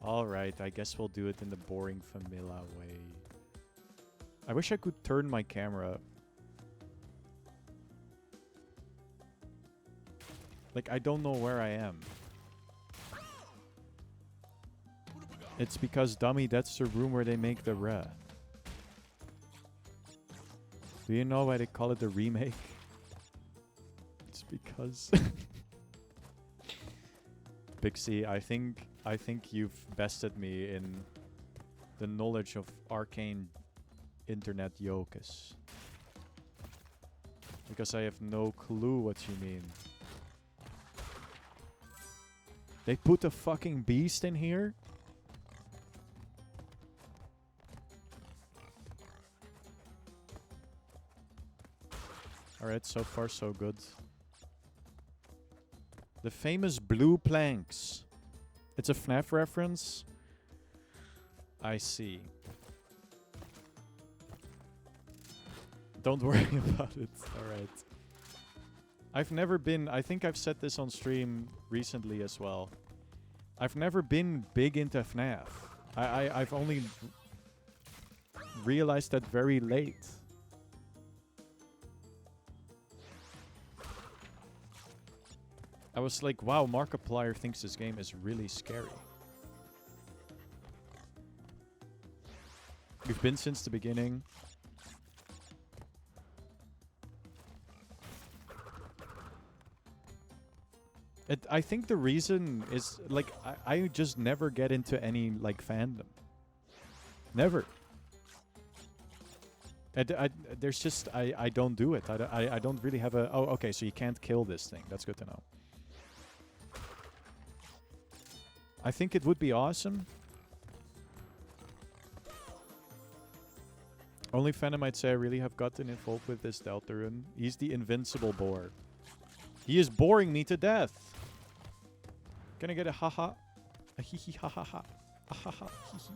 [SPEAKER 2] Alright, I guess we'll do it in the boring Famila way. I wish I could turn my camera. Like, I don't know where I am. It's because, dummy, that's the room where they make the re. Do you know why they call it the remake? It's because... Pixie, I think you've bested me in the knowledge of arcane internet yokas. Because I have no clue what you mean. They put a fucking beast in here? Alright, so far so good. The famous blue planks. It's a FNAF reference? I see. Don't worry about it. Alright. I've never been... I think I've said this on stream recently as well. I've never been big into FNAF. I've only realized that very late. I was like, wow, Markiplier thinks this game is really scary. We've been since the beginning. I think the reason is, like, I just never get into any, like, fandom. Never. There's just, I don't do it. I don't really have a... Oh, okay, so you can't kill this thing. That's good to know. I think it would be awesome. Only fan might say I really have gotten involved with this Deltarune. He's the invincible boar. He is boring me to death. Can I get a haha? A hee hee ha ha ha. A ha ha hee hee.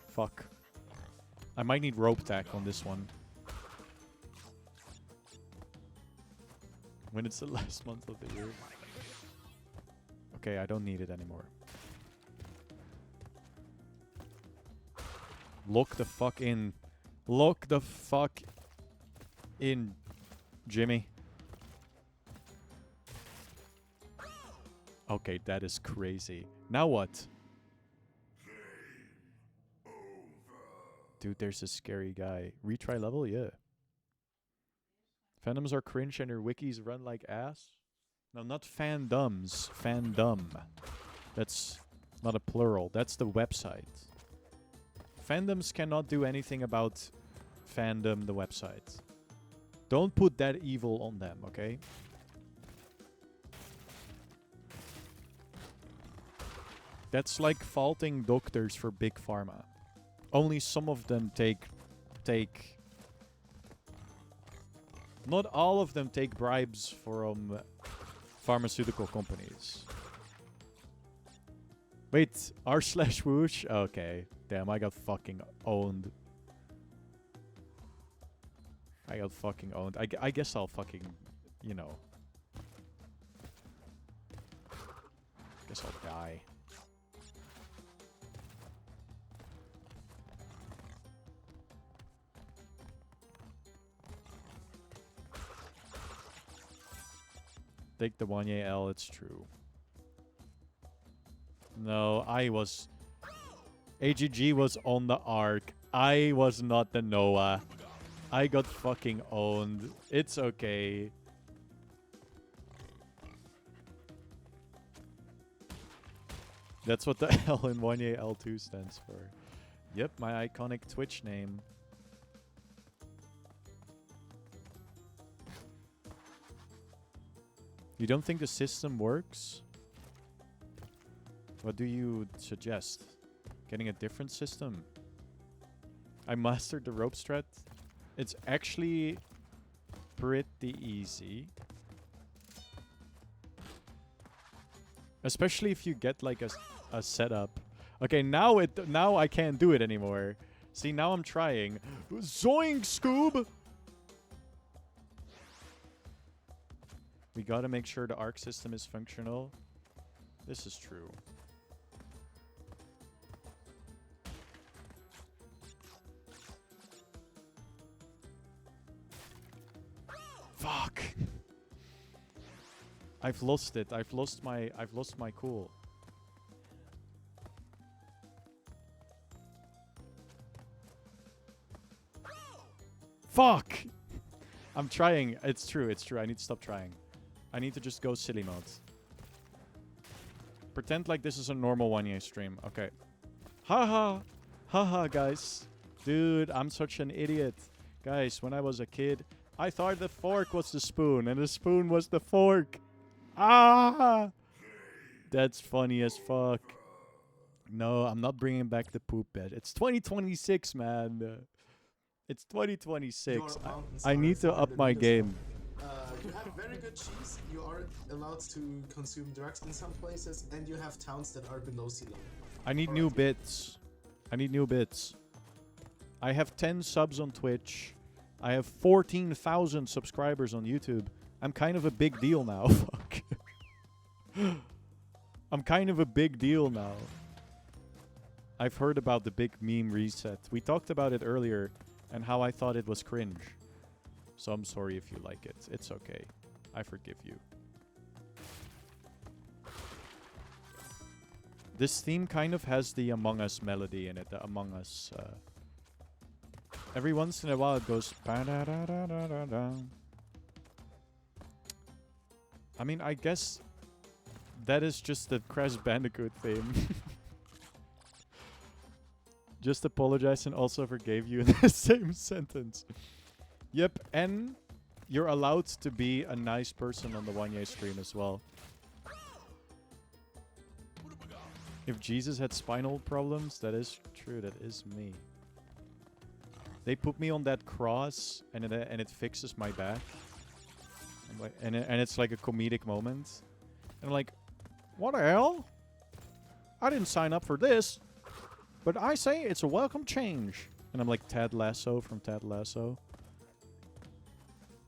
[SPEAKER 2] Fuck. I might need rope tack on this one. When it's the last month of the year. Okay, I don't need it anymore. Look the fuck in. Look the fuck in, Jimmy. Okay, that is crazy. Now what? Dude, there's a scary guy. Retry level? Yeah. Fandoms are cringe and their wikis run like ass? No, not fandoms. Fandom. That's not a plural. That's the website. Fandoms cannot do anything about fandom, the website. Don't put that evil on them, okay? That's like faulting doctors for big pharma. Only some of them take... Not all of them take bribes from pharmaceutical companies. Wait, r/whoosh? Okay. Damn, I got fucking owned. I got fucking owned. I guess I'll fucking, you know. Guess I'll die. Take the 1 L, it's true. No, I was... AGG was on the Ark. I was not the Noah. I got fucking owned. It's okay. That's what the L in 1 L2 stands for. Yep, my iconic Twitch name. You don't think the system works? What do you suggest? Getting a different system? I mastered the rope strat. It's actually pretty easy. Especially if you get like a setup. Okay, now I can't do it anymore. See, now I'm trying. Zoink, Scoob! We gotta make sure the arc system is functional. This is true. Fuck. I've lost it. I've lost my cool. Fuck. I'm trying. It's true. It's true. I need to stop trying. I need to just go silly mode. Pretend like this is a normal 1 stream. Okay. Haha. Haha, guys. Dude, I'm such an idiot. Guys, when I was a kid, I thought the fork was the spoon, and the spoon was the fork. Ah! That's funny as fuck. No, I'm not bringing back the poop bed. It's 2026, man. It's 2026. I need to up my game.
[SPEAKER 1] You have very good cheese, you are allowed to consume drugs in some places, and you have towns that are below sea level.
[SPEAKER 2] I need new bits. I need new bits. I have 10 subs on Twitch. I have 14,000 subscribers on YouTube. I'm kind of a big deal now. Fuck. I'm kind of a big deal now. I've heard about the big meme reset. We talked about it earlier and how I thought it was cringe. So I'm sorry if you like it. It's okay. I forgive you. This theme kind of has the Among Us melody in it. The Among Us... every once in a while it goes... ba-da-da-da-da-da-da. I mean, I guess... that is just the Crash Bandicoot theme. Just apologize and also forgave you in the same sentence. Yep, and you're allowed to be a nice person on the 1 stream as well. If Jesus had spinal problems, that is true, that is me. They put me on that cross and it fixes my back. I'm like, and it's like a comedic moment. And I'm like, what the hell? I didn't sign up for this. But I say it's a welcome change. And I'm like Ted Lasso from Ted Lasso.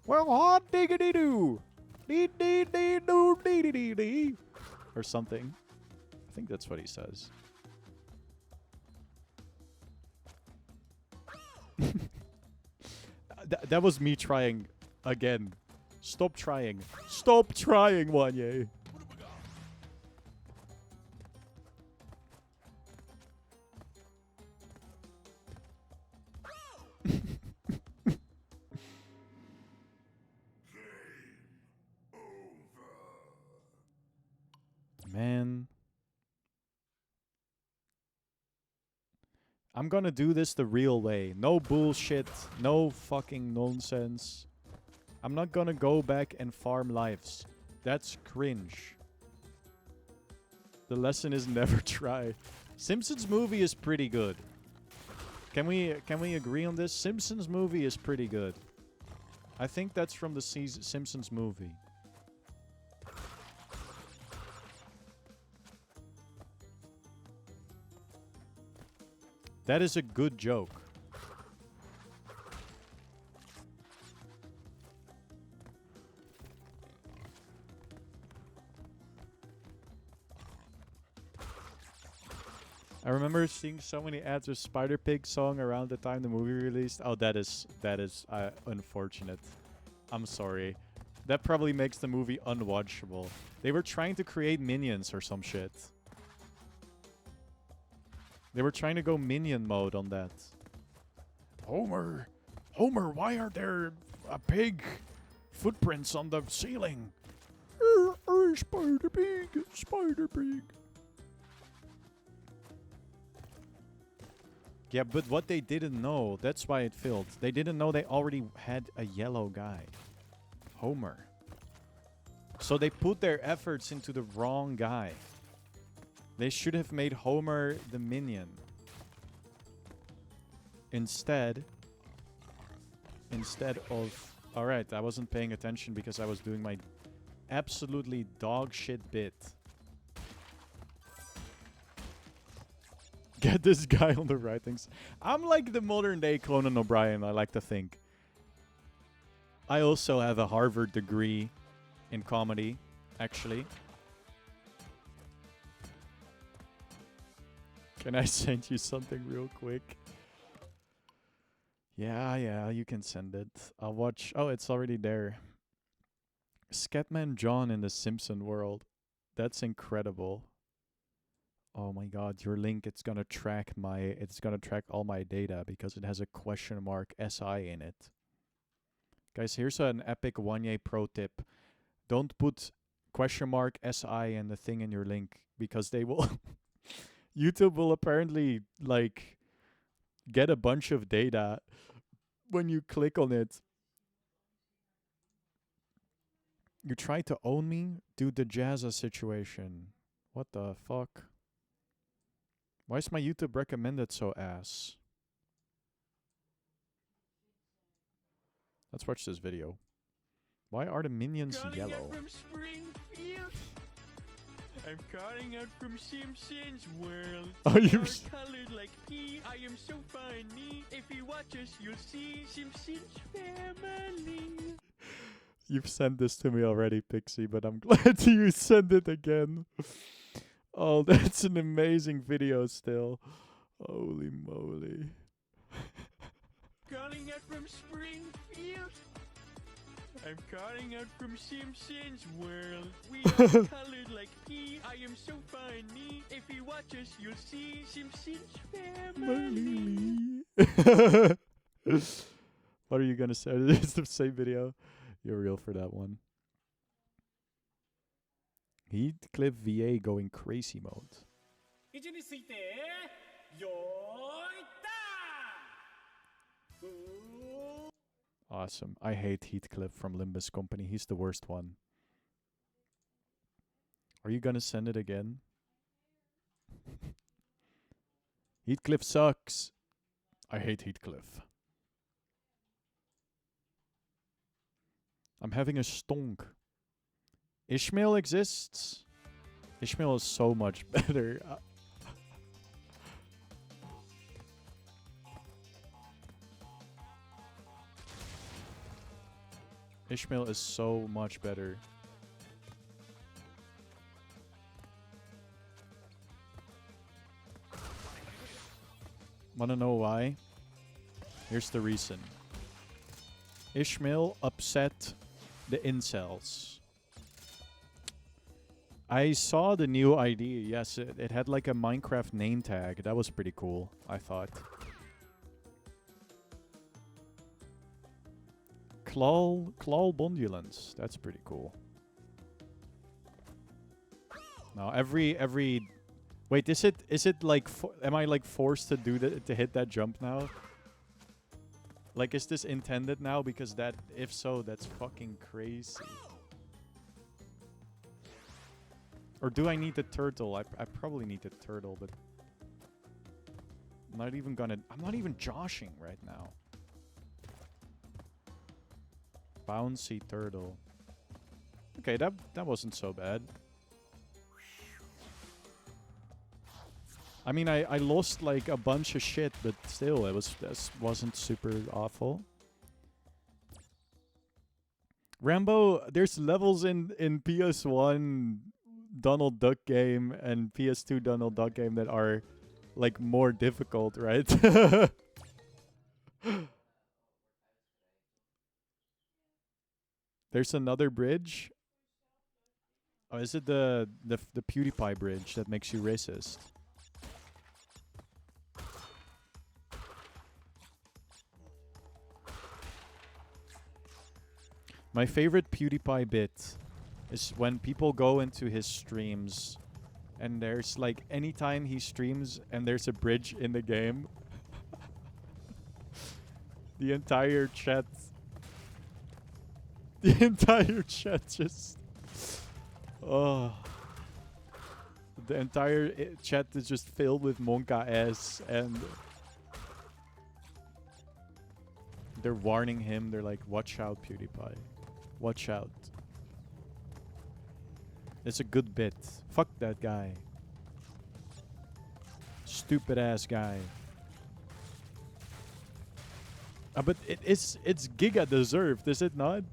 [SPEAKER 2] Well, hot diggity doo. Dee dee dee doo dee dee dee dee. Or something. I think that's what he says. That was me trying again. Stop trying. Stop trying, Wanye. Man. I'm gonna do this the real way. No bullshit. No fucking nonsense. I'm not gonna go back and farm lives. That's cringe. The lesson is never try. Simpsons movie is pretty good. Can we agree on this? Simpsons movie is pretty good. I think that's from the Simpsons movie. That is a good joke. I remember seeing so many ads with Spider Pig song around the time the movie released. Oh, that is unfortunate. I'm sorry. That probably makes the movie unwatchable. They were trying to create minions or some shit. They were trying to go minion mode on that. Homer, why are there pig footprints on the ceiling? Spider Pig, Spider Pig. Yeah, but what they didn't know, that's why it failed. They didn't know they already had a yellow guy. Homer. So they put their efforts into the wrong guy. They should have made Homer the minion. Instead of... Alright, I wasn't paying attention because I was doing my absolutely dog shit bit. Get this guy on the writings. I'm like the modern day Conan O'Brien, I like to think. I also have a Harvard degree in comedy, actually. Can I send you something real quick? Yeah, you can send it. I'll watch... Oh, it's already there. Scatman John in the Simpson world. That's incredible. Oh my god, your link, it's gonna track all my data because it has a question mark SI in it. Guys, here's an epic 1A pro tip. Don't put question mark SI and the thing in your link because they will... YouTube will apparently, like, get a bunch of data when you click on it. You try to own me? Dude, the Jazza situation. What the fuck? Why is my YouTube recommended so ass? Let's watch this video. Why are the minions yellow?
[SPEAKER 4] I'm calling out from Simpsons world.
[SPEAKER 2] Are you
[SPEAKER 4] colored like pea? I am so funny. If you watch us, you'll see Simpsons family.
[SPEAKER 2] You've sent this to me already, Pixie, but I'm glad you sent it again. Oh, that's an amazing video still. Holy moly.
[SPEAKER 4] Calling out from Springfield. I'm calling out from Simpsons world. We are colored like pea. I am so funny. If you watch us, you'll see Simpsons family.
[SPEAKER 2] What are you gonna say? It's the same video. You're real for that one. Heathcliff VA going crazy mode. Awesome. I hate Heathcliff from Limbus Company. He's the worst one. Are you gonna send it again? Heathcliff sucks. I hate Heathcliff. I'm having a stonk. Ishmael exists? Ishmael is so much better. Ishmael is so much better. Wanna know why? Here's the reason. Ishmael upset the incels. I saw the new ID. Yes, it had like a Minecraft name tag. That was pretty cool, I thought. Claw Bondulance. That's pretty cool. Now every wait, is it like am I like forced to do that, to hit that jump now? Like, is this intended now? Because that, if so, that's fucking crazy. Or do I need the turtle? I probably need the turtle, but I'm not even joshing right now. Bouncy turtle. Okay, that wasn't so bad. I mean, I lost like a bunch of shit, but still, this wasn't super awful. Rambo, there's levels in PS1 Donald Duck game and PS2 Donald Duck game that are like more difficult, right? There's another bridge. Oh, is it the PewDiePie bridge that makes you racist? My favorite PewDiePie bit is when people go into his streams and there's like anytime he streams and there's a bridge in the game, the entire chat just oh, the entire chat is just filled with Monka ass, and they're warning him. They're like, watch out, PewDiePie. Watch out. It's a good bit. Fuck that guy. Stupid ass guy. But it's Giga deserved, is it not?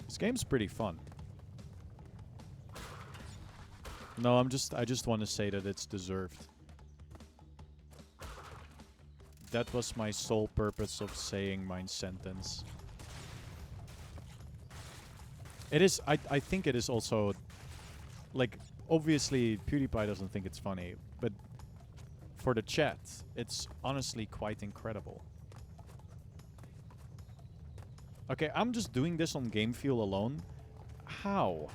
[SPEAKER 2] This game's pretty fun. No, I just want to say that it's deserved. That was my sole purpose of saying my sentence. It is, I think it is also, like, obviously PewDiePie doesn't think it's funny, but for the chat, it's honestly quite incredible. Okay, I'm just doing this on Game Fuel alone. How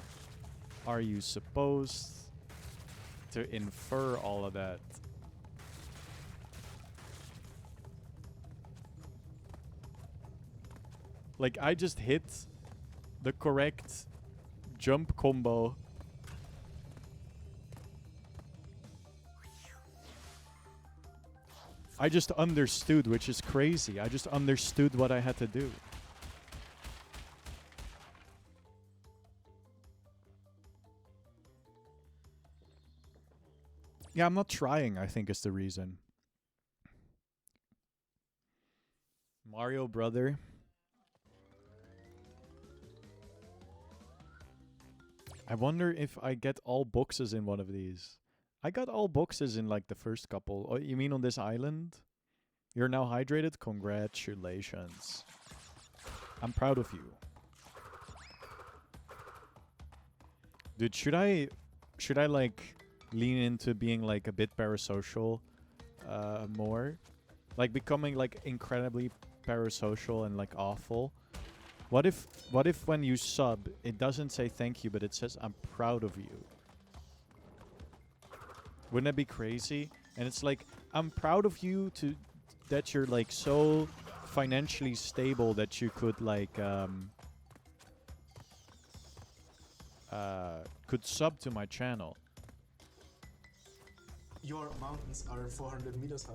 [SPEAKER 2] are you supposed to infer all of that? Like, I just hit the correct jump combo. I just understood, which is crazy. I just understood what I had to do. Yeah, I'm not trying, I think is the reason. Mario Brother. I wonder if I get all boxes in one of these. I got all boxes in like the first couple. Oh, you mean on this island? You're now hydrated? Congratulations. I'm proud of you. Dude, should I like lean into being like a bit parasocial more? Like becoming like incredibly parasocial and like awful? What if when you sub, it doesn't say thank you, but it says I'm proud of you? Wouldn't that be crazy? And it's like, I'm proud of you that you're like so financially stable that you could like could sub to my channel.
[SPEAKER 1] Your mountains are 400 meters high.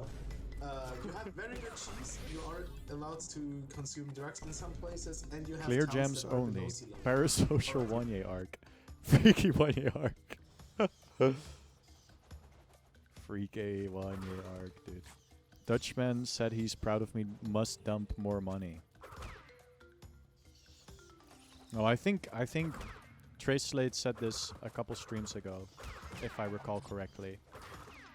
[SPEAKER 1] You have very good cheese. You are allowed to consume drugs in some places, and you have
[SPEAKER 2] Clear
[SPEAKER 1] towns
[SPEAKER 2] gems
[SPEAKER 1] that are
[SPEAKER 2] only.
[SPEAKER 1] below sea level.
[SPEAKER 2] Parasocial one-year arc. Freaky one-year arc. Freaky one-year arc, dude. Dutchman said he's proud of me. Must dump more money. No, I think Trace Slade said this a couple streams ago, if I recall correctly.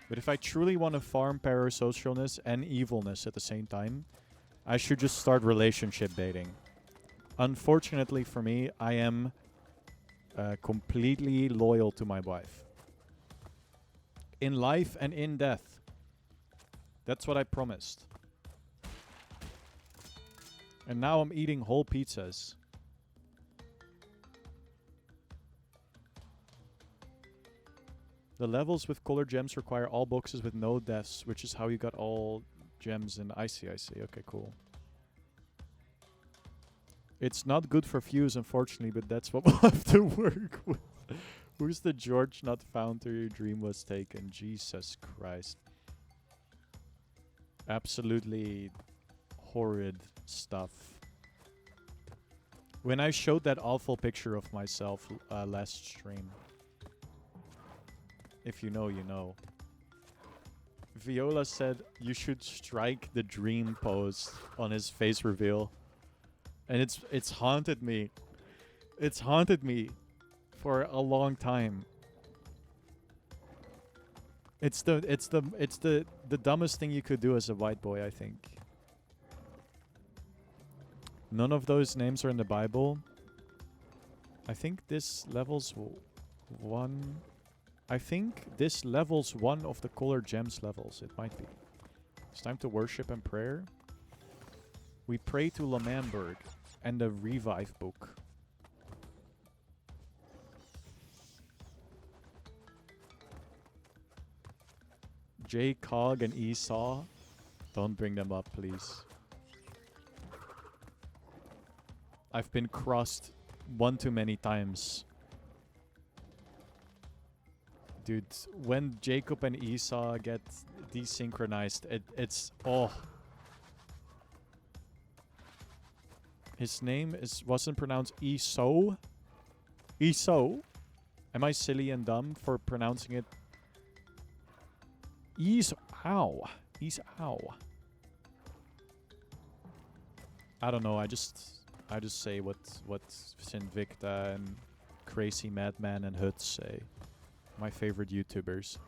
[SPEAKER 2] But if I truly want to farm parasocialness and evilness at the same time, I should just start relationship dating. Unfortunately for me, I am completely loyal to my wife. In life and in death. That's what I promised. And now I'm eating whole pizzas. The levels with color gems require all boxes with no deaths, which is how you got all gems in. I see. Okay, cool. It's not good for views, unfortunately, but that's what we'll have to work with. Who's the George not found till your dream was taken? Jesus Christ. Absolutely horrid stuff. When I showed that awful picture of myself last stream. If you know, you know. Viola said you should strike the dream pose on his face reveal. And it's haunted me. It's haunted me for a long time. It's the dumbest thing you could do as a white boy, I think. None of those names are in the Bible. I think this levels one. I think this levels one of the Color Gems levels. It might be. It's time to worship and prayer. We pray to Lamamberg and the Revive book. Cog and Esau. Don't bring them up, please. I've been crossed one too many times. Dude, when Jacob and Esau get desynchronized, it's... Oh. His name wasn't pronounced Esau? Esau? Am I silly and dumb for pronouncing it? Esau. Esau. I don't know, I just say what Sinvicta and Crazy Madman and Hoods say. My favorite YouTubers.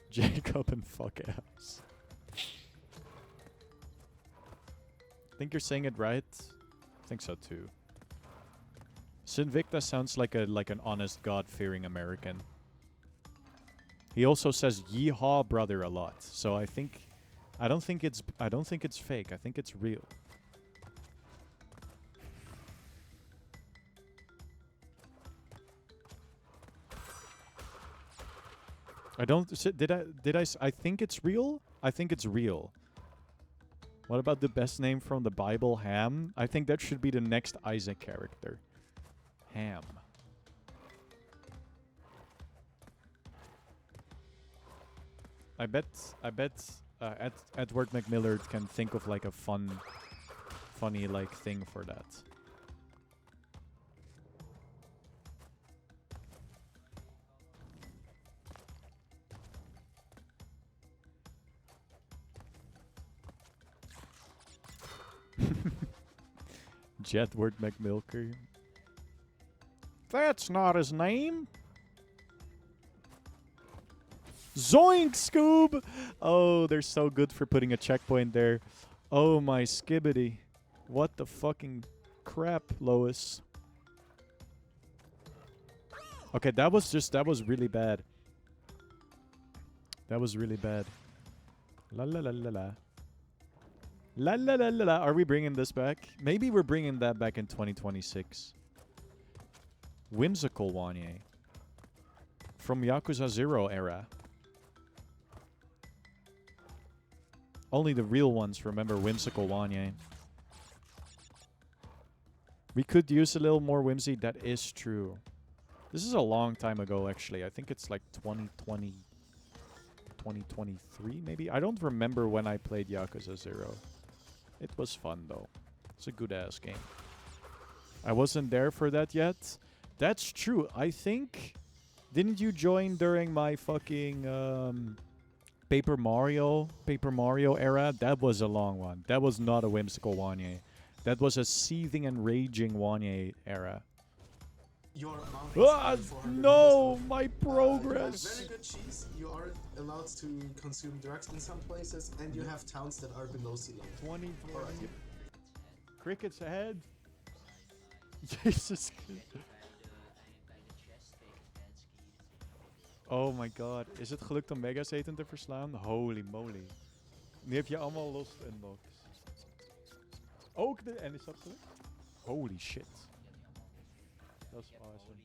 [SPEAKER 2] Jacob and fuck ass. Think you're saying it right? I think so too. Sinvicta sounds like an honest God-fearing American. He also says "Yeehaw, brother" a lot, so I don't think it's fake. I think it's real. I think it's real? I think it's real. What about the best name from the Bible, Ham? I think that should be the next Isaac character. Ham. I bet Edward McMillard can think of like a funny like thing for that. Jedward McMilker. That's not his name. Zoink, Scoob! Oh, they're so good for putting a checkpoint there. Oh my skibbity. What the fucking crap, Lois. Okay, that was really bad. That was really bad. La la la la la. La la la la la. Are we bringing this back? Maybe we're bringing that back in 2026. Whimsical Wanye. From Yakuza 0 era. Only the real ones remember Whimsical Wanye. We could use a little more whimsy. That is true. This is a long time ago, actually. I think it's like 2020... 2023, maybe? I don't remember when I played Yakuza 0. It was fun, though. It's a good-ass game. I wasn't there for that yet. That's true. I think... Didn't you join during my fucking... Paper Mario era? That was a long one. That was not a whimsical Wanye. That was a seething and raging Wanye era. No! My progress!
[SPEAKER 1] You have very good cheese, you are allowed to consume drugs in some places, and you have towns that are below sea level.
[SPEAKER 2] 20.
[SPEAKER 1] Alright.
[SPEAKER 2] Cricket's ahead. Jesus. Oh my god. Is het gelukt om Mega's eten te verslaan? Holy moly. Nu heb je allemaal lost unlocks. Ook de... En is dat gelukt? Holy shit. Dat is awesome.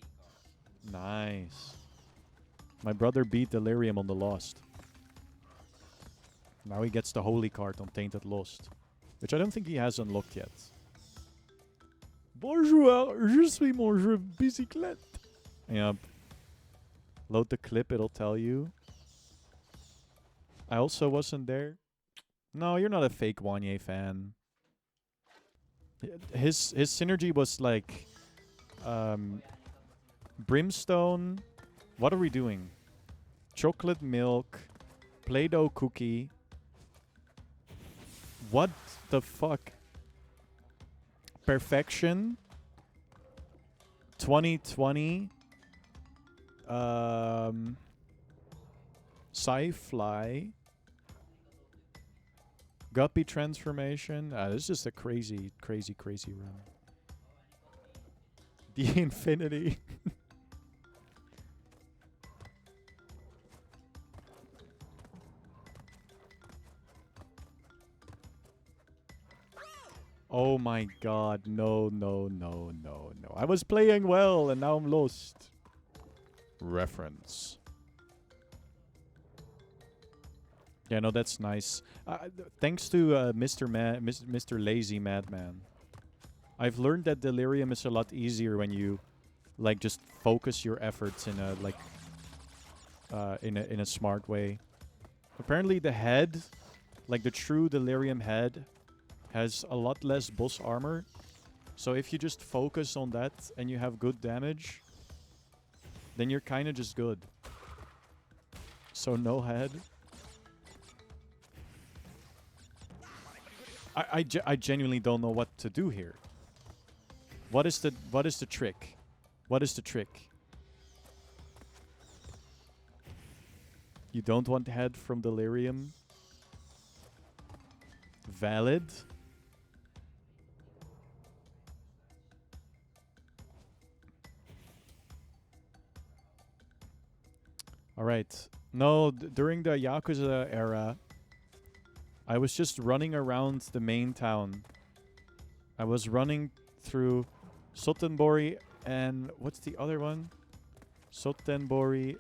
[SPEAKER 2] Nice. My brother beat Delirium on the Lost. Now he gets the Holy card on Tainted Lost. Which I don't think he has unlocked yet. Bonjour, je suis mon jeu bicyclette. Yep. Load the clip, it'll tell you. I also wasn't there. No, you're not a fake Wanye fan. His synergy was like brimstone. What are we doing? Chocolate milk, Play-Doh cookie. What the fuck? Perfection. 2020. Sci-Fly. Guppy transformation. This is just a crazy, crazy, crazy run. The Infinity. Oh my god, no, no, no, no, no. I was playing well and now I'm lost. Reference. Yeah, no, that's nice. Thanks to Mr. Lazy Madman. I've learned that Delirium is a lot easier when you like just focus your efforts in a like in a smart way. Apparently the head, like the true Delirium head, has a lot less boss armor. So if you just focus on that and you have good damage, then you're kind of just good. So no head. I genuinely don't know what to do here. What is the trick? What is the trick? You don't want head from Delirium? Valid. Alright. No, during the Yakuza era, I was just running around the main town. I was running through Sotenbori and... What's the other one? Sotenbori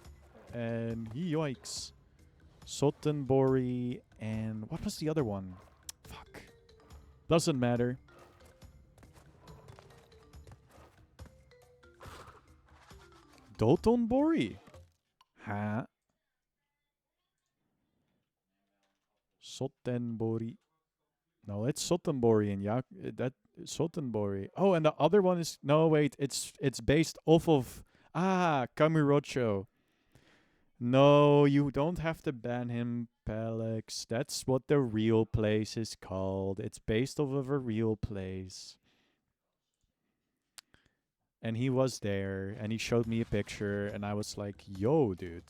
[SPEAKER 2] and... Yikes. Sotenbori and... What was the other one? Fuck. Doesn't matter. Dotonbori? Huh? Sotenbori. No, it's Sotenbori and that Sotenbori. Oh, and the other one is no wait, it's based off of Kamurocho. No, you don't have to ban him, Palex. That's what the real place is called. It's based off of a real place. And he was there, and he showed me a picture, and I was like, yo, dude.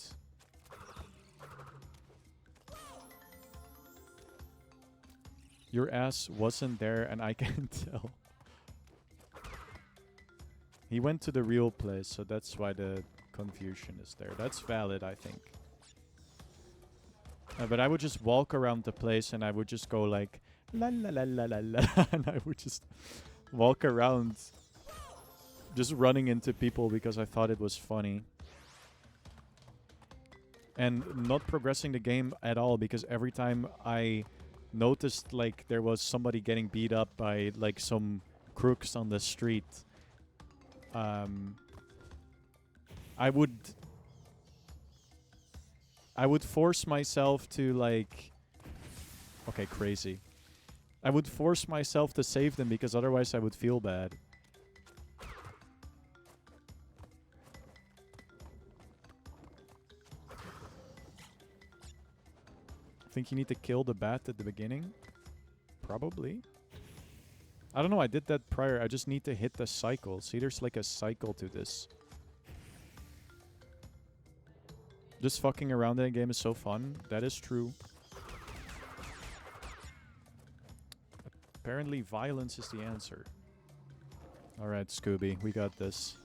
[SPEAKER 2] Your ass wasn't there, and I can tell. He went to the real place, so that's why the confusion is there. That's valid, I think. But I would just walk around the place, and I would just go like, la la la la la la, and I would just walk around, just running into people because I thought it was funny. And not progressing the game at all, because every time I noticed like there was somebody getting beat up by like some crooks on the street, I would force myself to like, okay, crazy. I would force myself to save them because otherwise I would feel bad. Think you need to kill the bat at the beginning? Probably. I don't know, I did that prior. I just need to hit the cycle. See, there's like a cycle to this. Just fucking around in a game is so fun. That is true. Apparently violence is the answer. Alright, Scooby, we got this.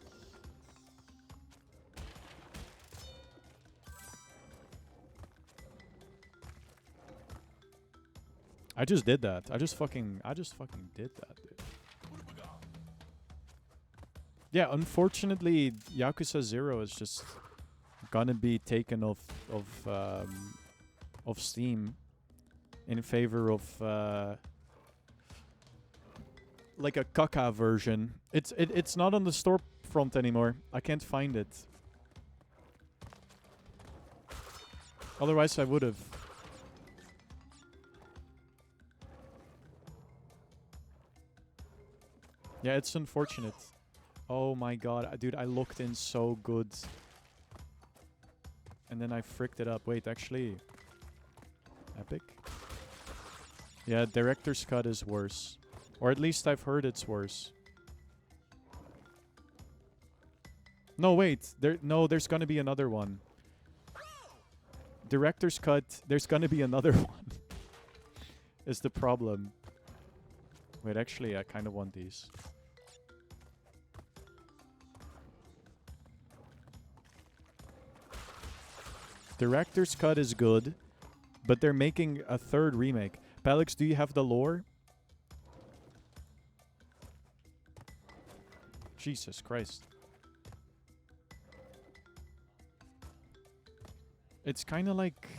[SPEAKER 2] I just did that. I just fucking did that, dude. Yeah, unfortunately, Yakuza 0 is just gonna be taken off Steam in favor of like a caca version. It's not on the storefront anymore. I can't find it. Otherwise, I would have. Yeah, it's unfortunate. Oh my god, dude, I looked in so good. And then I fricked it up. Wait, actually... Epic? Yeah, director's cut is worse. Or at least I've heard it's worse. No, wait. There's gonna be another one. Director's cut, there's gonna be another one. Is the problem. Wait, actually, I kind of want these. Director's cut is good, but they're making a third remake. Palix, do you have the lore? Jesus Christ. It's kind of like...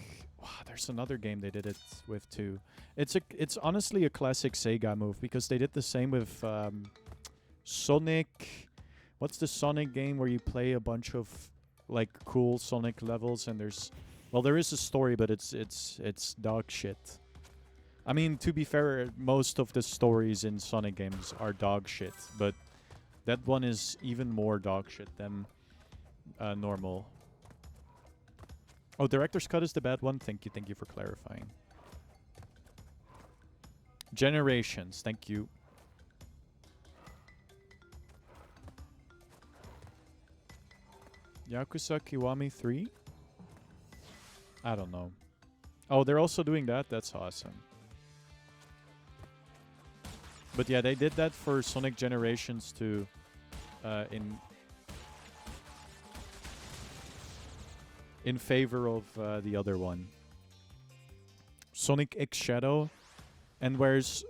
[SPEAKER 2] Wow, there's another game they did it with too. It's honestly a classic Sega move, because they did the same with Sonic... What's the Sonic game where you play a bunch of like cool Sonic levels and there's... Well, there is a story, but it's dog shit. I mean, to be fair, most of the stories in Sonic games are dog shit, but that one is even more dog shit than normal. Oh, director's cut is the bad one? Thank you for clarifying. Generations, thank you. Yakuza Kiwami 3? I don't know. Oh, they're also doing that? That's awesome. But yeah, they did that for Sonic Generations too. In favor of the other one. Sonic X Shadow. And where's...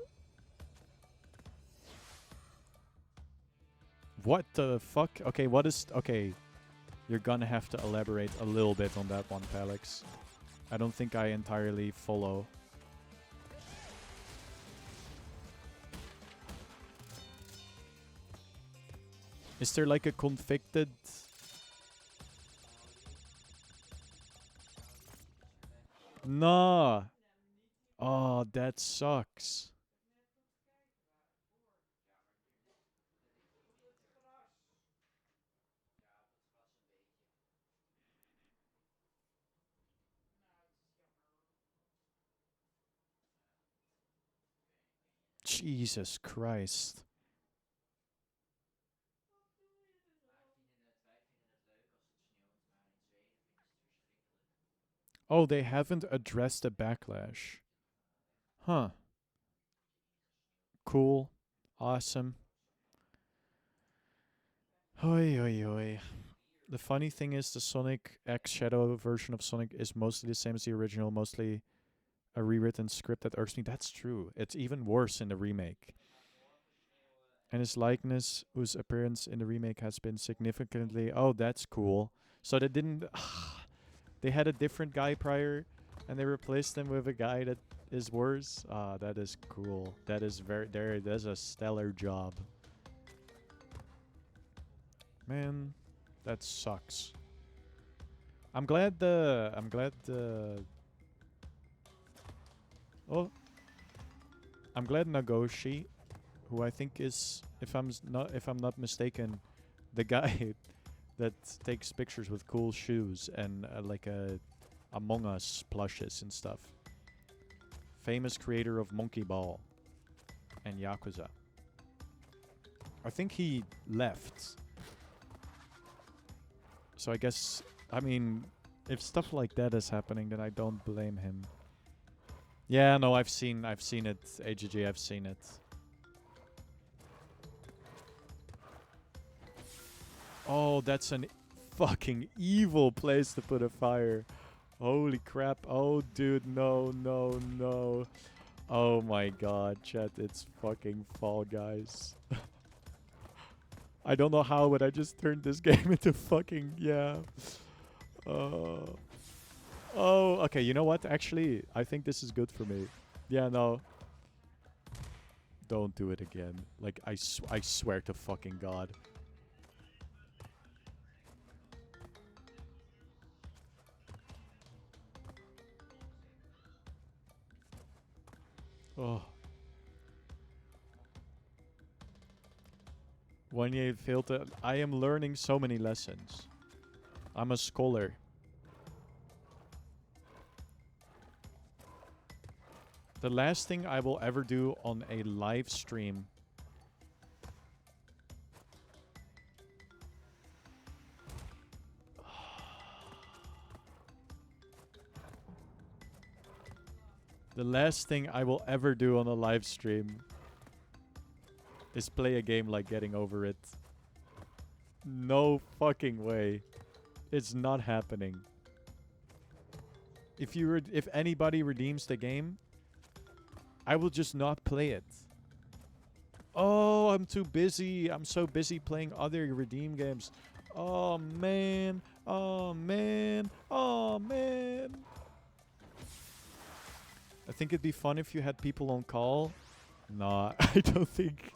[SPEAKER 2] What the fuck? Okay, what is... Okay. You're gonna have to elaborate a little bit on that one, Palix. I don't think I entirely follow. Is there like a convicted... Nah. Oh, that sucks. Jesus Christ. Oh, they haven't addressed the backlash. Huh. Cool. Awesome. Oi, oi, oi. The funny thing is the Sonic X Shadow version of Sonic is mostly the same as the original, mostly a rewritten script that irks me. That's true. It's even worse in the remake. And his likeness, whose appearance in the remake has been significantly... Oh, that's cool. So they didn't... They had a different guy prior, and they replaced him with a guy that is worse. Ah, that is cool. That is that's a stellar job. Man, that sucks. I'm glad Nagoshi, who I think is, if I'm not mistaken, the guy that takes pictures with cool shoes and like Among Us plushes and stuff. Famous creator of Monkey Ball and Yakuza. I think he left. So I guess, I mean, if stuff like that is happening, then I don't blame him. Yeah, no, I've seen it. AGG, I've seen it. Oh, that's an fucking evil place to put a fire. Holy crap. Oh, dude, no, no, no. Oh my god, chat, it's fucking Fall Guys. I don't know how, but I just turned this game into fucking, yeah. Oh, okay, you know what? Actually, I think this is good for me. Yeah, no. Don't do it again. Like, I swear to fucking God. Oh. Wanye filter. I am learning so many lessons. I'm a scholar. The last thing I will ever do on a live stream. The last thing I will ever do on a live stream is play a game like Getting Over It. No fucking way. It's not happening. If anybody redeems the game, I will just not play it. Oh, I'm too busy. I'm so busy playing other redeem games. Oh man. Oh man. Oh man. I think it'd be fun if you had people on call. Nah, I don't think.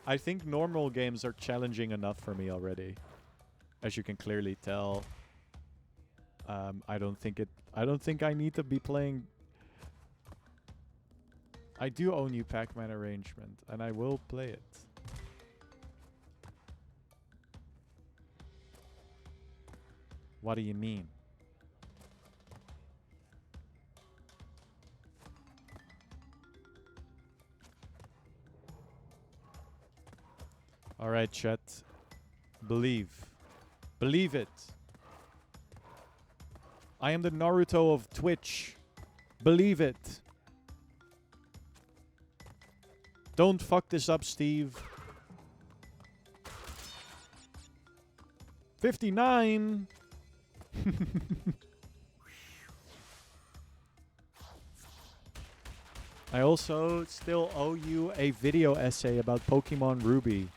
[SPEAKER 2] I think normal games are challenging enough for me already. As you can clearly tell. I don't think I need to be playing. I do own you Pac-Man arrangement, and I will play it. What do you mean? Alright, chat. Believe. Believe it. I am the Naruto of Twitch. Believe it. Don't fuck this up, Steve. 59. I also still owe you a video essay about Pokemon Ruby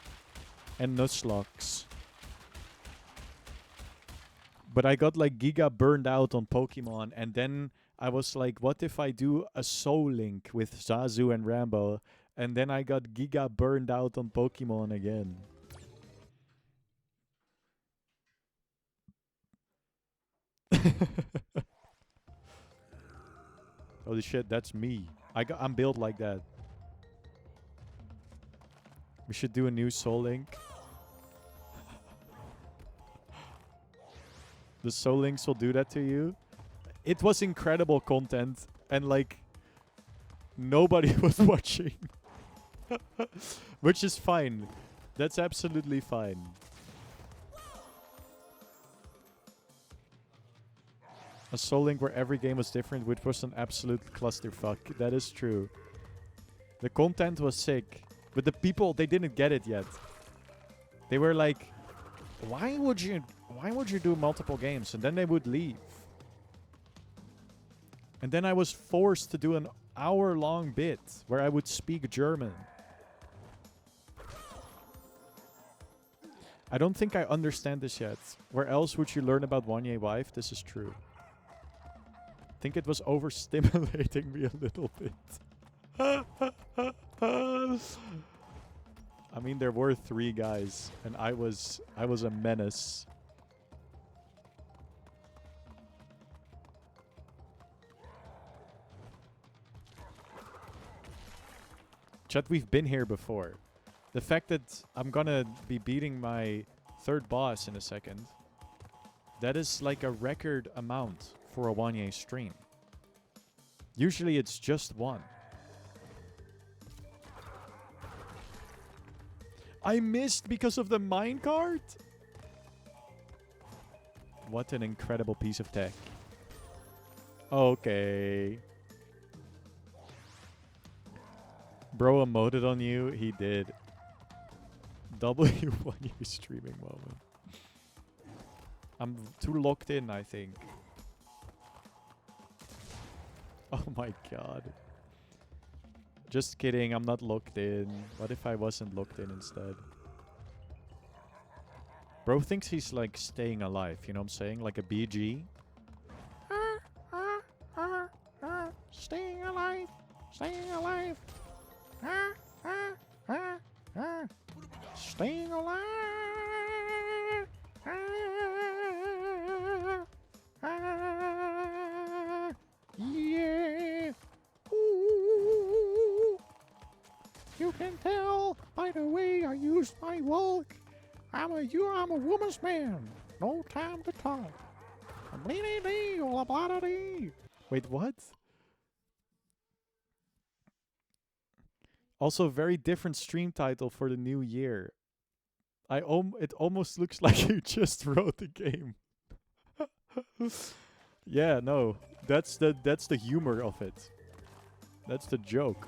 [SPEAKER 2] and Nuzlocke. But I got like giga burned out on Pokemon, and then I was like, what if I do a Soul Link with Zazu and Rambo? And then I got giga burned out on Pokemon again. Holy shit, that's me. I'm built like that. We should do a new Soul Link. The Soul Links will do that to you. It was incredible content, and like nobody was watching. Which is fine. That's absolutely fine. A Soul Link where every game was different, which was an absolute clusterfuck. That is true. The content was sick, but the people, they didn't get it yet. They were like, why would you do multiple games? And then they would leave. And then I was forced to do an hour-long bit where I would speak German. I don't think I understand this yet. Where else would you learn about Wanye wife? This is true. I think it was overstimulating me a little bit. I mean, there were 3 guys, and I was a menace. Chat, we've been here before. The fact that I'm gonna be beating my 3rd boss in a second, that is like a record amount for a Wanye stream. Usually it's just 1. I missed because of the minecart? What an incredible piece of tech. Okay. Bro emoted on you. He did. W1 streaming moment. I'm too locked in, I think. Oh my god. Just kidding, I'm not locked in. What if I wasn't locked in instead? Bro thinks he's like staying alive, you know what I'm saying? Like a BG. Staying alive. Staying alive. Staying alive. Yeah. Ooh. You can tell by by the way I use my walk. I'm a woman's man. No time to talk. Wait, what? Also, very different stream title for the new year. It almost looks like you just wrote the game. Yeah, no. That's the humor of it. That's the joke.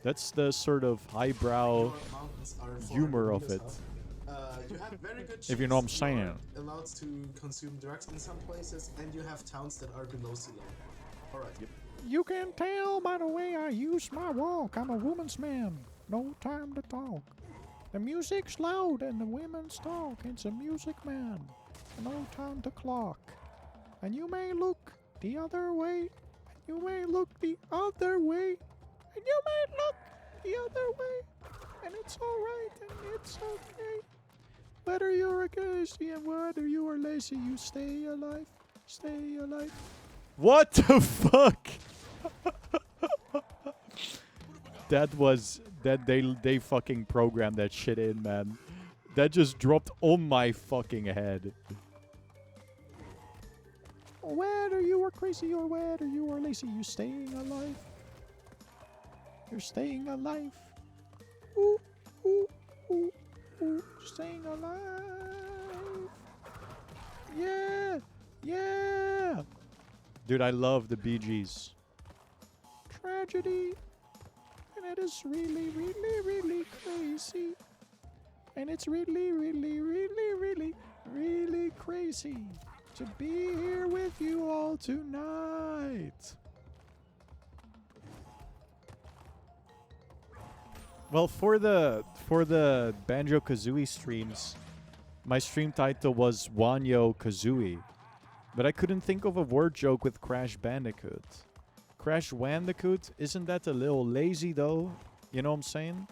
[SPEAKER 2] That's the sort of highbrow humor of it.
[SPEAKER 1] You have very good
[SPEAKER 2] If you know what I'm
[SPEAKER 1] cheese,
[SPEAKER 2] saying.
[SPEAKER 1] you're allowed to consume drugs in some places, and you have towns that are below sea level. Alright.
[SPEAKER 2] You can tell by the way I use my walk. I'm a woman's man. No time to talk. The music's loud and the women's talk. It's a music man. No time to clock. And you may look the other way. And you may look the other way. And you may look the other way. And it's alright and it's okay. Whether you're a crazy and whether you are lazy, you stay alive. Stay alive. What the fuck? They fucking programmed that shit in, man. That just dropped on my fucking head. Whether you are crazy or whether you are lazy, you're staying alive. You're staying alive. Ooh, ooh, ooh, ooh, staying alive. Yeah, yeah. Dude, I love the Bee Gees. Tragedy. And it is really, really, really crazy. And it's really, really, really, really, really crazy to be here with you all tonight. Well, for the Banjo-Kazooie streams, my stream title was Wanyo Kazooie. But I couldn't think of a word joke with Crash Bandicoot. Crash Bandicoot, isn't that a little lazy though? You know what I'm saying?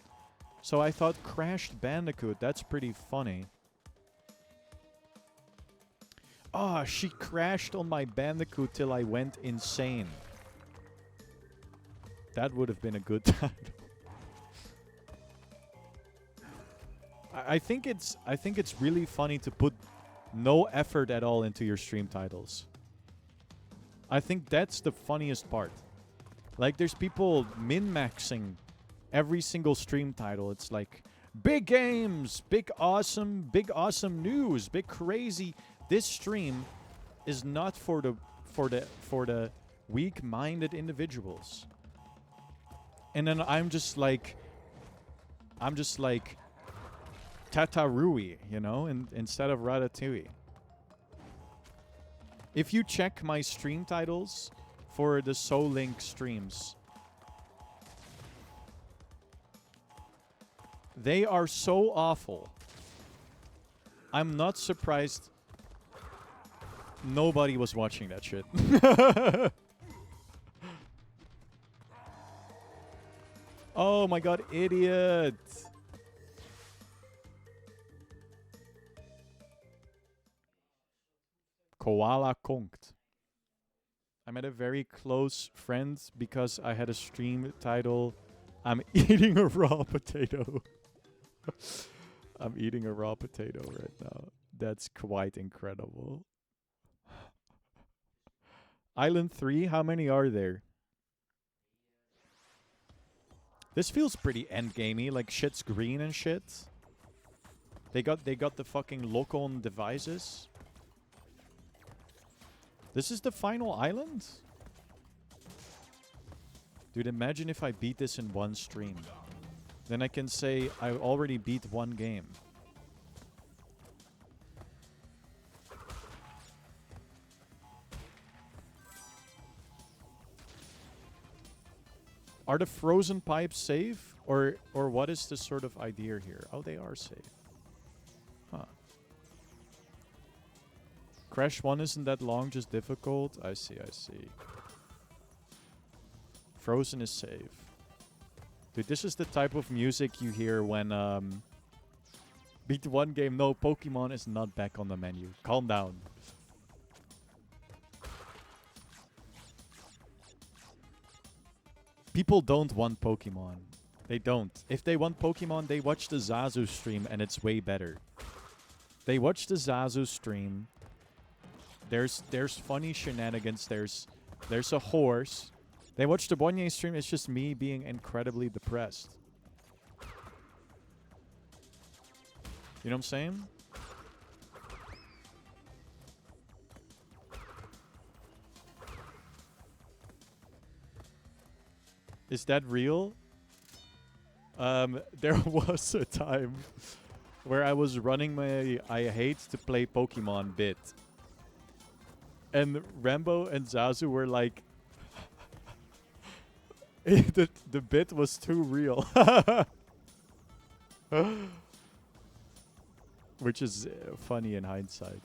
[SPEAKER 2] So I thought Crashed Bandicoot, that's pretty funny. Ah, she crashed on my Bandicoot till I went insane. That would have been a good title. I think it's really funny to put no effort at all into your stream titles. I think that's the funniest part. Like, there's people min-maxing every single stream title. It's like, big games, big awesome news, big crazy. This stream is not for the weak-minded individuals. And then I'm just like Tatarui, you know, instead of Ratatouille. If you check my stream titles for the Soul Link streams, they are so awful. I'm not surprised nobody was watching that shit. Oh my god, idiot! Koala Kongt. I met a very close friend because I had a stream title, I'm eating a raw potato. I'm eating a raw potato right now. That's quite incredible. Island 3, how many are there? This feels pretty endgamey, like shit's green and shit. They got the fucking lock-on devices. This is the final island? Dude, imagine if I beat this in one stream. Then I can say I already beat one game. Are the frozen pipes safe? Or what is the sort of idea here? Oh, they are safe. Huh. Crash 1 isn't that long, just difficult? I see, I see. Frozen is safe. Dude, this is the type of music you hear when, beat one game. No, Pokemon is not back on the menu. Calm down. People don't want Pokemon. They don't. If they want Pokemon, they watch the Zazu stream and it's way better. They watch the Zazu stream. There's funny shenanigans. There's a horse. They watch the Bonye stream. It's just me being incredibly depressed. You know what I'm saying? Is that real? There was a time where I was running my I hate to play Pokemon bit. And Rambo and Zazu were like, the bit was too real. Which is funny in hindsight.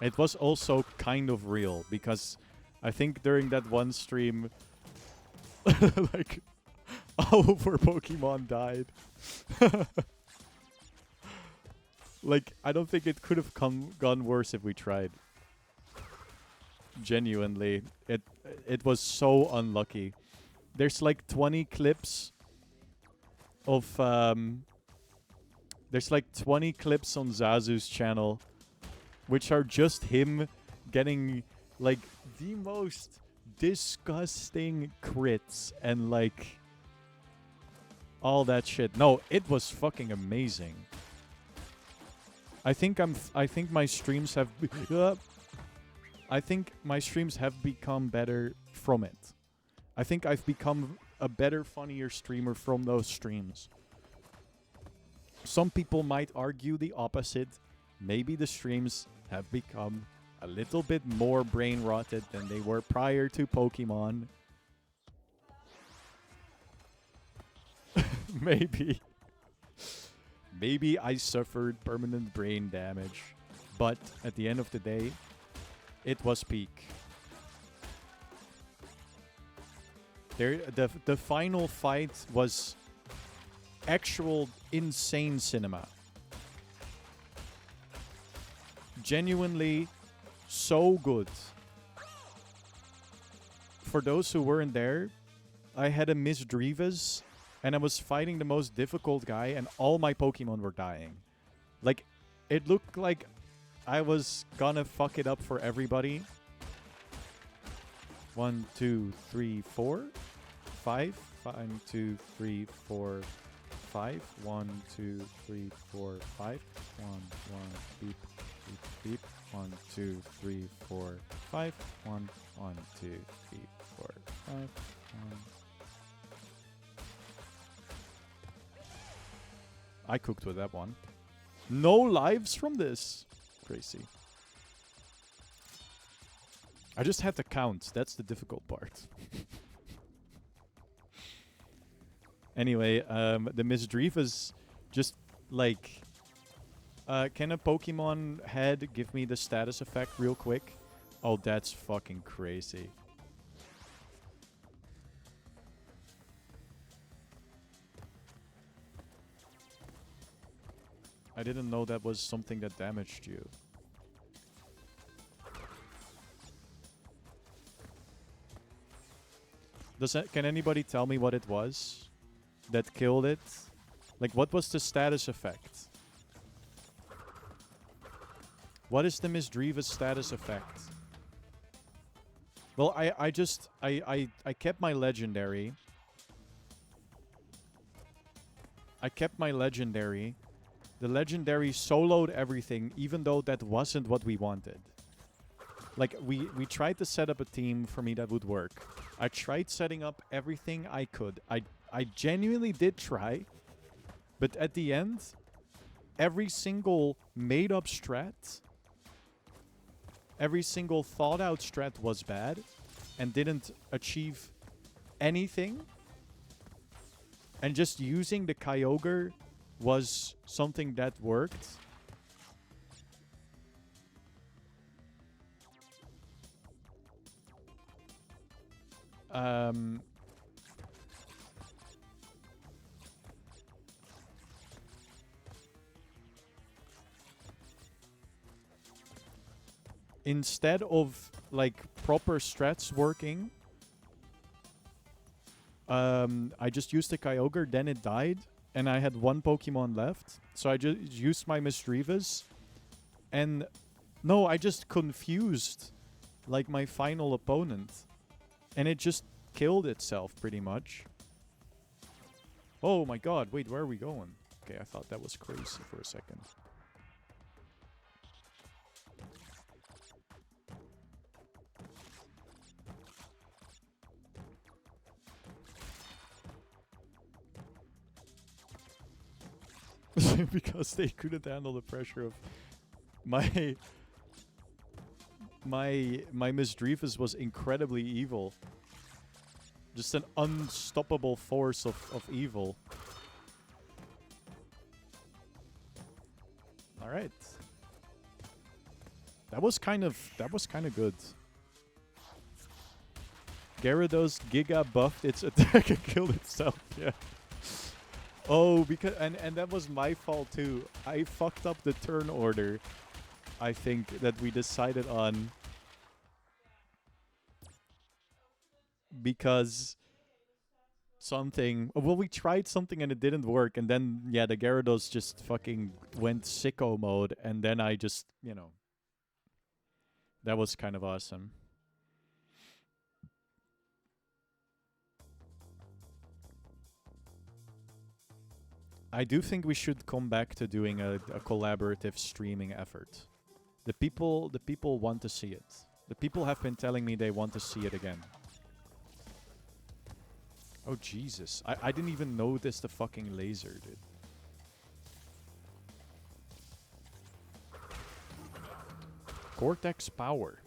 [SPEAKER 2] It was also kind of real because I think during that one stream, like, all of our Pokemon died. Like, I don't think it could have gone worse if we tried. Genuinely, it was so unlucky. There's like 20 clips of there's like 20 clips on Zazu's channel, which are just him getting like the most disgusting crits and like all that shit. No, it was fucking amazing. I think my streams have I think my streams have become better from it. I think I've become a better, funnier streamer from those streams. Some people might argue the opposite. Maybe the streams have become a little bit more brain rotted than they were prior to Pokemon. Maybe. Maybe I suffered permanent brain damage. But at the end of the day, it was peak. The final fight was actual insane cinema. Genuinely so good. For those who weren't there, I had a Miss Drivas and I was fighting the most difficult guy and all my Pokemon were dying. Like, it looked like I was gonna fuck it up for everybody. 1, 2, 3, 4, 5. 1, 2, 3, 4, 5. 1, 2, 3, 4, 5. 1, 1, beep, beep, beep. 1, 2, 3, 4, 5. 1, 1, 2, 3, 4, 5. 1. I cooked with that one. No lives from this. Crazy. I just had to count. That's the difficult part. Anyway, the Miss Drivas just like... can a Pokemon head give me the status effect real quick? Oh, that's fucking crazy. I didn't know that was something that damaged you. Can anybody tell me what it was that killed it? Like, what was the status effect? What is the Miss Drivas status effect? Well, I kept my legendary. I kept my legendary. The legendary soloed everything, even though that wasn't what we wanted. Like, we tried to set up a team for me that would work. I tried setting up everything I could. I genuinely did try. But at the end, every single made-up strat, every single thought-out strat was bad and didn't achieve anything. And just using the Kyogre was something that worked. Instead of like proper strats working, I just used the Kyogre, then it died, and I had one Pokemon left. So I just used my Misdreavus, and no, I just confused like my final opponent, and it just killed itself pretty much. Oh my god, wait, where are we going? Okay, I thought that was crazy for a second. Because they couldn't handle the pressure of my Misdreavus was incredibly evil. Just an unstoppable force of evil. Alright. That was kind of good. Gyarados Giga buffed its attack and killed itself, yeah. Oh, because and that was my fault too. I fucked up the turn order, I think, that we decided on. Because something... Well, we tried something and it didn't work. And then, yeah, the Gyarados just fucking went sicko mode. And then I just, you know... That was kind of awesome. I do think we should come back to doing a collaborative streaming effort. The people want to see it. The people have been telling me they want to see it again. Oh, Jesus. I didn't even notice the fucking laser, dude. Cortex power.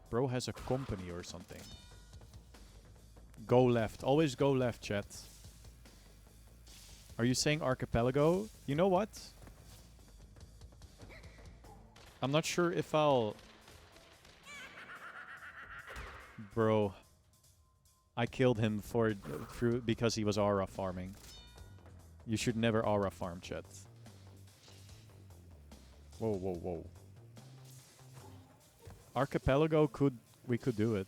[SPEAKER 2] Bro has a company or something. Go left. Always go left, chat. Are you saying archipelago? You know what? I'm not sure if I'll... Bro. I killed him because he was aura farming. You should never aura farm, chat. Whoa, whoa, whoa. Archipelago we could do it.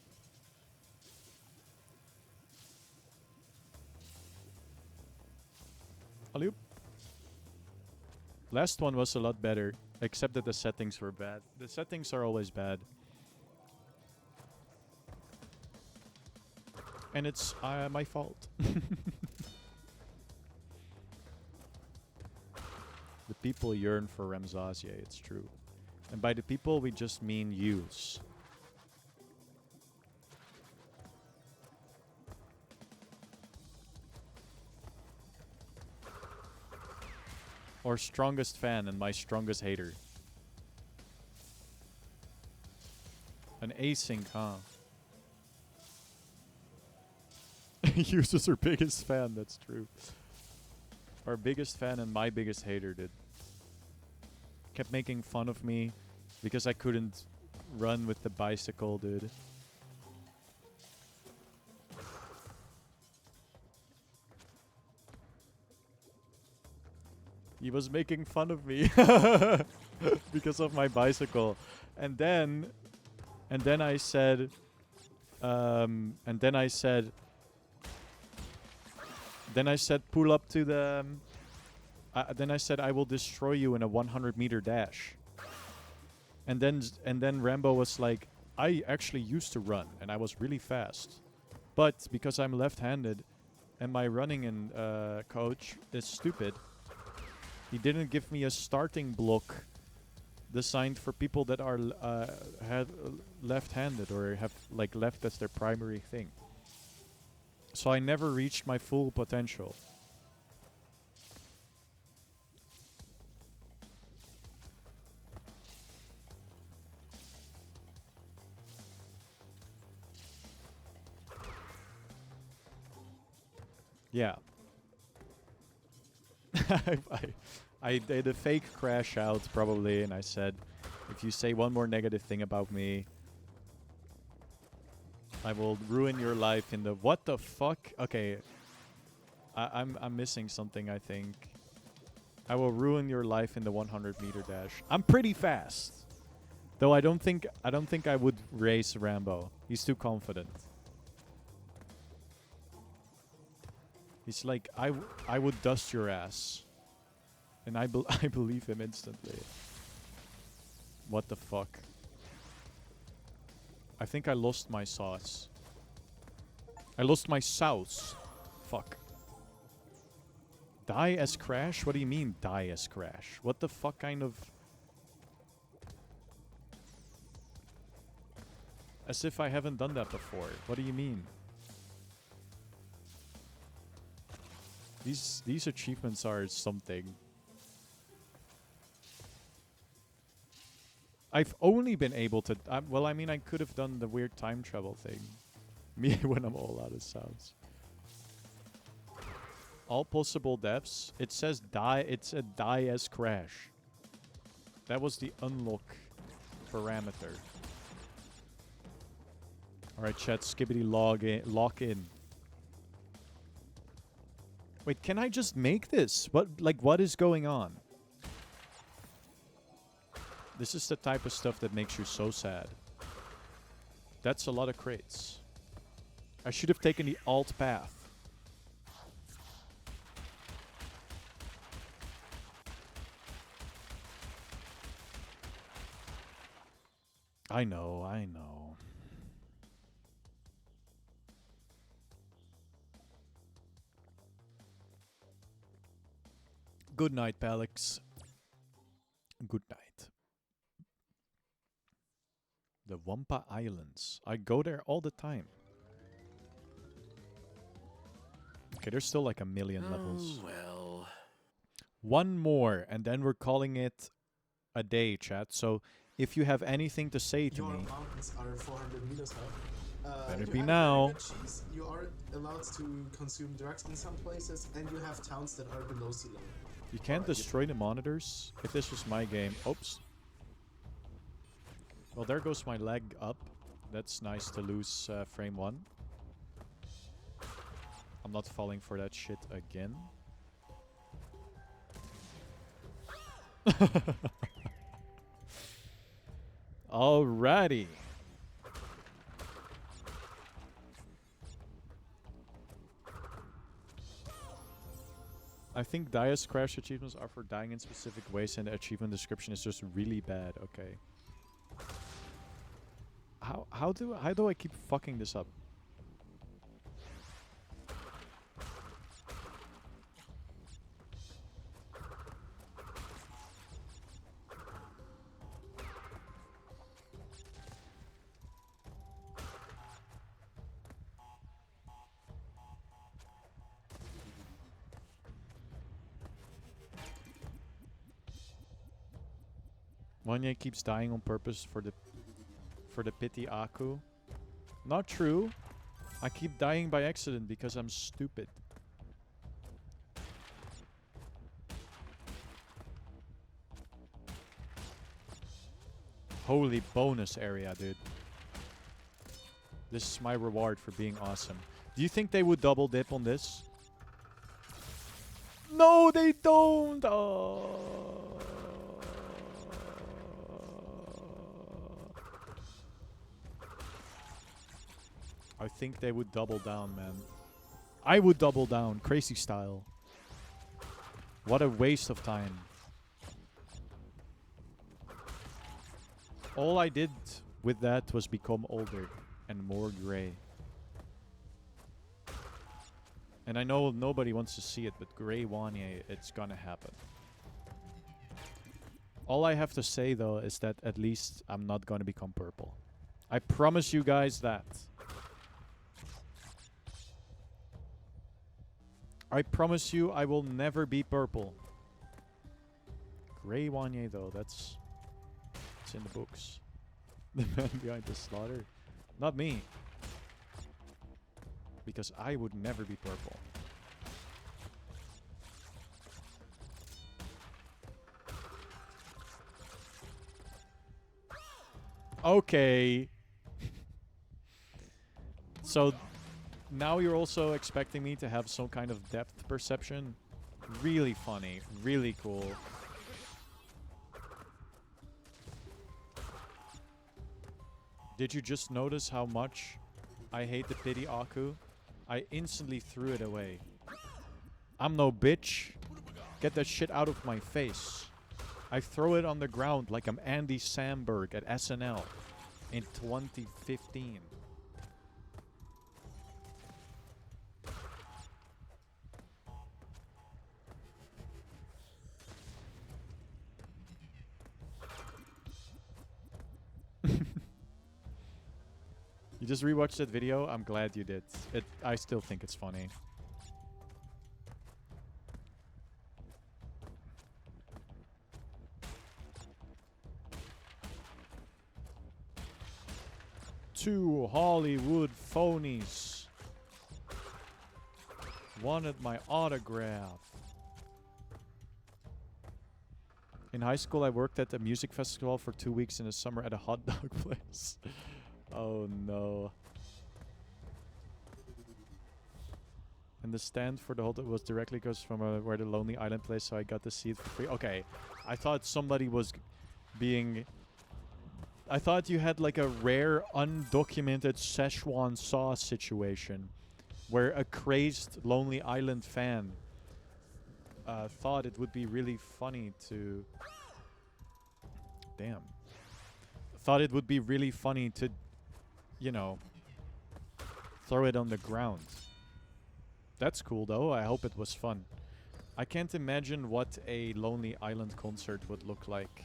[SPEAKER 2] Alley-oop. Last one was a lot better, except that the settings were bad. The settings are always bad. And it's my fault. The people yearn for Ramzazie, it's true. And by the people, we just mean yous. Or strongest fan and my strongest hater. An async, huh? Yous is our biggest fan, that's true. Our biggest fan and my biggest hater did. Kept making fun of me because I couldn't run with the bicycle, dude. He was making fun of me because of my bicycle. And then I said pull up to the then I said I will destroy you in a 100-meter dash. And then Rambo was like, I actually used to run and I was really fast. But because I'm left-handed and my running coach is stupid, he didn't give me a starting block designed for people that are left-handed or have like left as their primary thing. So I never reached my full potential. Yeah. I did a fake crash out probably, and I said, if you say one more negative thing about me, I will ruin your life in the... What the fuck? Okay. I'm missing something, I think. I will ruin your life in the 100-meter dash. I'm pretty fast. Though I don't think I would race Rambo. He's too confident. He's like, I would dust your ass. And I believe him instantly. What the fuck? I think I lost my sauce. I lost my sauce. Fuck. Die as Crash? What do you mean, die as Crash? What the fuck kind of... As if I haven't done that before. What do you mean? These achievements are something. I've only been able to... well, I mean, I could have done the weird time travel thing. Me when I'm all out of sounds. All possible deaths. It says die. It's a die as Crash. That was the unlock parameter. Alright, chat. Skibbity lock in. Wait, can I just make this? What is going on? This is the type of stuff that makes you so sad. That's a lot of crates. I should have taken the alt path. I know. Good night, Palix. Good night. The Wampa Islands. I go there all the time. Okay, there's still like 1 million levels.
[SPEAKER 3] Well.
[SPEAKER 2] One more, and then we're calling it a day, chat. So if you have anything to say to
[SPEAKER 1] Your
[SPEAKER 2] me,
[SPEAKER 1] mountains are 400 meters high.
[SPEAKER 2] better
[SPEAKER 1] You
[SPEAKER 2] be
[SPEAKER 1] have
[SPEAKER 2] now.
[SPEAKER 1] very good cheese. You are allowed to consume drugs in some places, and you have towns that are below sea level.
[SPEAKER 2] You can't destroy the monitors. If this was my game, oops. Well, there goes my leg up. That's nice to lose frame 1. I'm not falling for that shit again. Alrighty. I think Dias Crash achievements are for dying in specific ways and the achievement description is just really bad. Okay. How do I keep fucking this up? Wanya keeps dying on purpose for the pity Aku. Not true. I keep dying by accident because I'm stupid. Holy bonus area, dude. This is my reward for being awesome. Do you think they would double dip on this? No, they don't! Oh. I think they would double down, man. I would double down, crazy style. What a waste of time. All I did with that was become older and more gray. And I know nobody wants to see it, but Grey Wanye, it's gonna happen. All I have to say, though, is that at least I'm not gonna become purple. I promise you guys that. I promise you I will never be purple. Grey Wanye, though, it's in the books. The man behind the slaughter. Not me. Because I would never be purple. Okay. So now you're also expecting me to have some kind of depth perception. Really funny. Really cool. Did you just notice how much I hate the pity Aku? I instantly threw it away. I'm no bitch. Get that shit out of my face. I throw it on the ground like I'm Andy Samberg at SNL in 2015. You just rewatched that video? I'm glad you did. I still think it's funny. Two Hollywood phonies wanted my autograph. In high school, I worked at a music festival for 2 weeks in the summer at a hot dog place. Oh no. And the stand for the hot dog was directly across from where the Lonely Island plays, so I got to see it for free. Okay, I thought somebody was being... I thought you had like a rare, undocumented Szechuan sauce situation where a crazed Lonely Island fan thought it would be really funny to... Damn. Thought it would be really funny to, you know, throw it on the ground. That's cool though. I hope it was fun. I can't imagine what a Lonely Island concert would look like.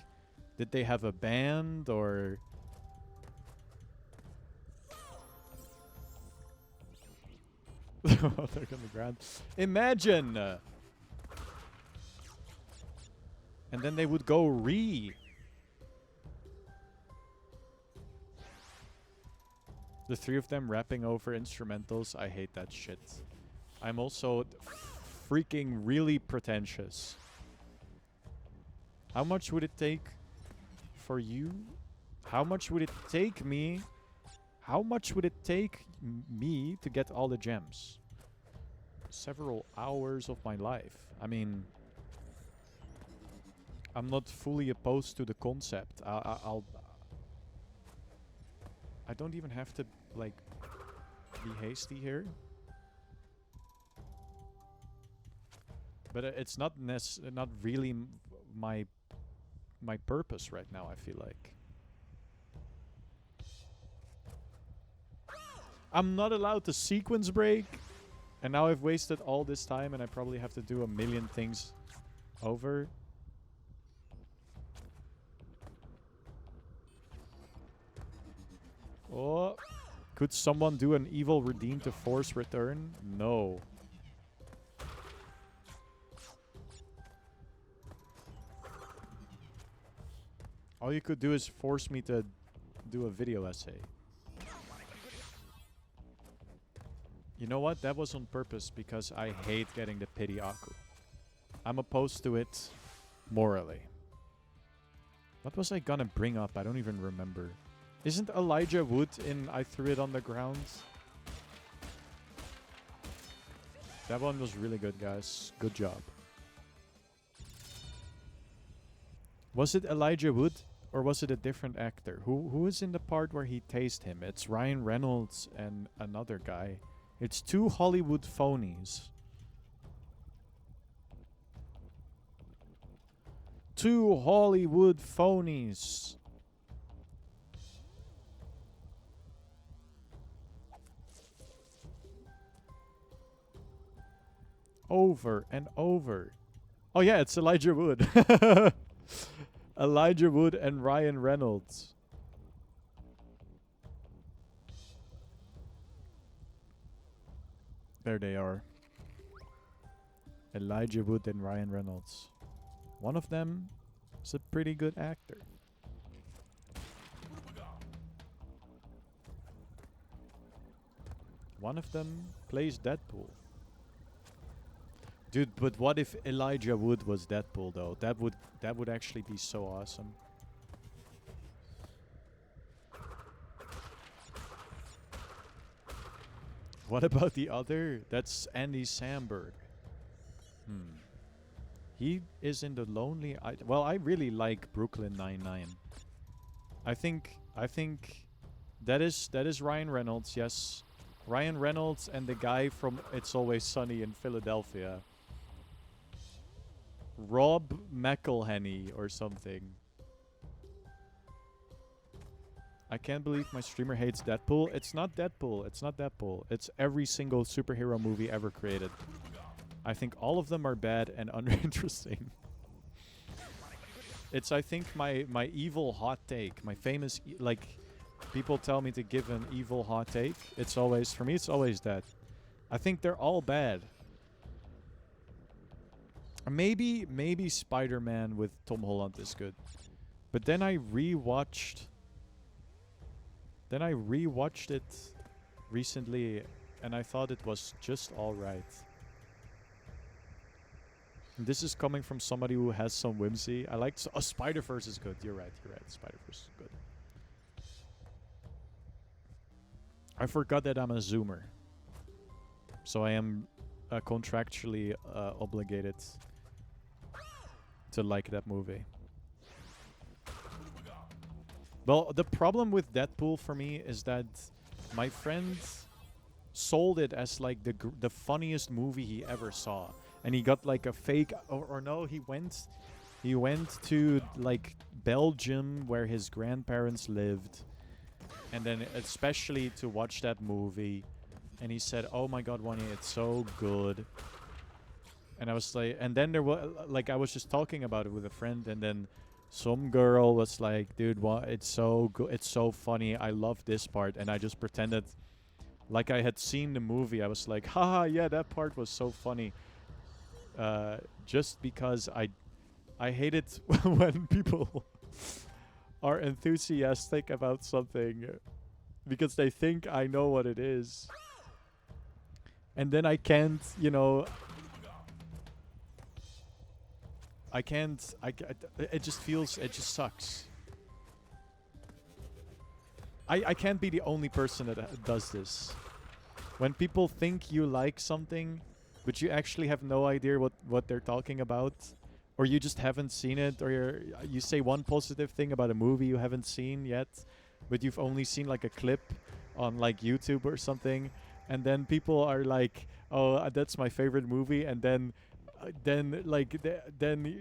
[SPEAKER 2] Did they have a band or... They're on the ground. Imagine! And then they would go re. The three of them rapping over instrumentals. I hate that shit. I'm also freaking really pretentious. How much would it take for you? How much would it take me? How much would it take me to get all the gems? Several hours of my life. I mean, I'm not fully opposed to the concept. I don't even have to, like, be hasty here. But it's not not really my purpose right now, I feel like. I'm not allowed to sequence break. And now I've wasted all this time and I probably have to do a million things over. Oh. Could someone do an evil redeem to force return? No. All you could do is force me to do a video essay. You know what? That was on purpose because I hate getting the pity Aku. I'm opposed to it morally. What was I gonna bring up? I don't even remember. Isn't Elijah Wood in I Threw It on the Ground? That one was really good, guys. Good job. Was it Elijah Wood or was it a different actor? Who is in the part where he tased him? It's Ryan Reynolds and another guy. It's two Hollywood phonies. Two Hollywood phonies. Over and over. Oh yeah, it's Elijah Wood. Elijah Wood and Ryan Reynolds. There they are. Elijah Wood and Ryan Reynolds. One of them is a pretty good actor. One of them plays Deadpool. Dude, but what if Elijah Wood was Deadpool though? That would actually be so awesome. What about the other? That's Andy Samberg. He is in the Lonely Island. Well, I really like Brooklyn Nine-Nine. I think That is Ryan Reynolds, yes. Ryan Reynolds and the guy from It's Always Sunny in Philadelphia. Rob McElhenney or something. I can't believe my streamer hates Deadpool. It's not Deadpool. It's not Deadpool. It's every single superhero movie ever created. I think all of them are bad and uninteresting. It's, I think, my evil hot take. My famous, like, people tell me to give an evil hot take. It's always, for me, it's always that. I think they're all bad. Maybe Spider-Man with Tom Holland is good. But then I rewatched it recently and I thought it was just alright. This is coming from somebody who has some whimsy. I like Spider-Verse is good. You're right. Spider-Verse is good. I forgot that I'm a Zoomer. So I am contractually obligated to like that movie. Well, the problem with Deadpool for me is that my friend sold it as like the funniest movie he ever saw, and he got like a fake or no, he went to like Belgium where his grandparents lived, and then especially to watch that movie, and he said, "Oh my God, Wani, it's so good." And I was like, and then there was like I was just talking about it with a friend, and then some girl was like, "Dude, what? It's so good. It's so funny. I love this part." And I just pretended like I had seen the movie. I was like, "Haha, yeah, that part was so funny." Just because I hate it when people are enthusiastic about something because they think I know what it is, and then I can't, you know. It just sucks. I can't be the only person that does this. When people think you like something, but you actually have no idea what they're talking about, or you just haven't seen it, or you say one positive thing about a movie you haven't seen yet, but you've only seen like a clip on like YouTube or something, and then people are like, "Oh, that's my favorite movie," and then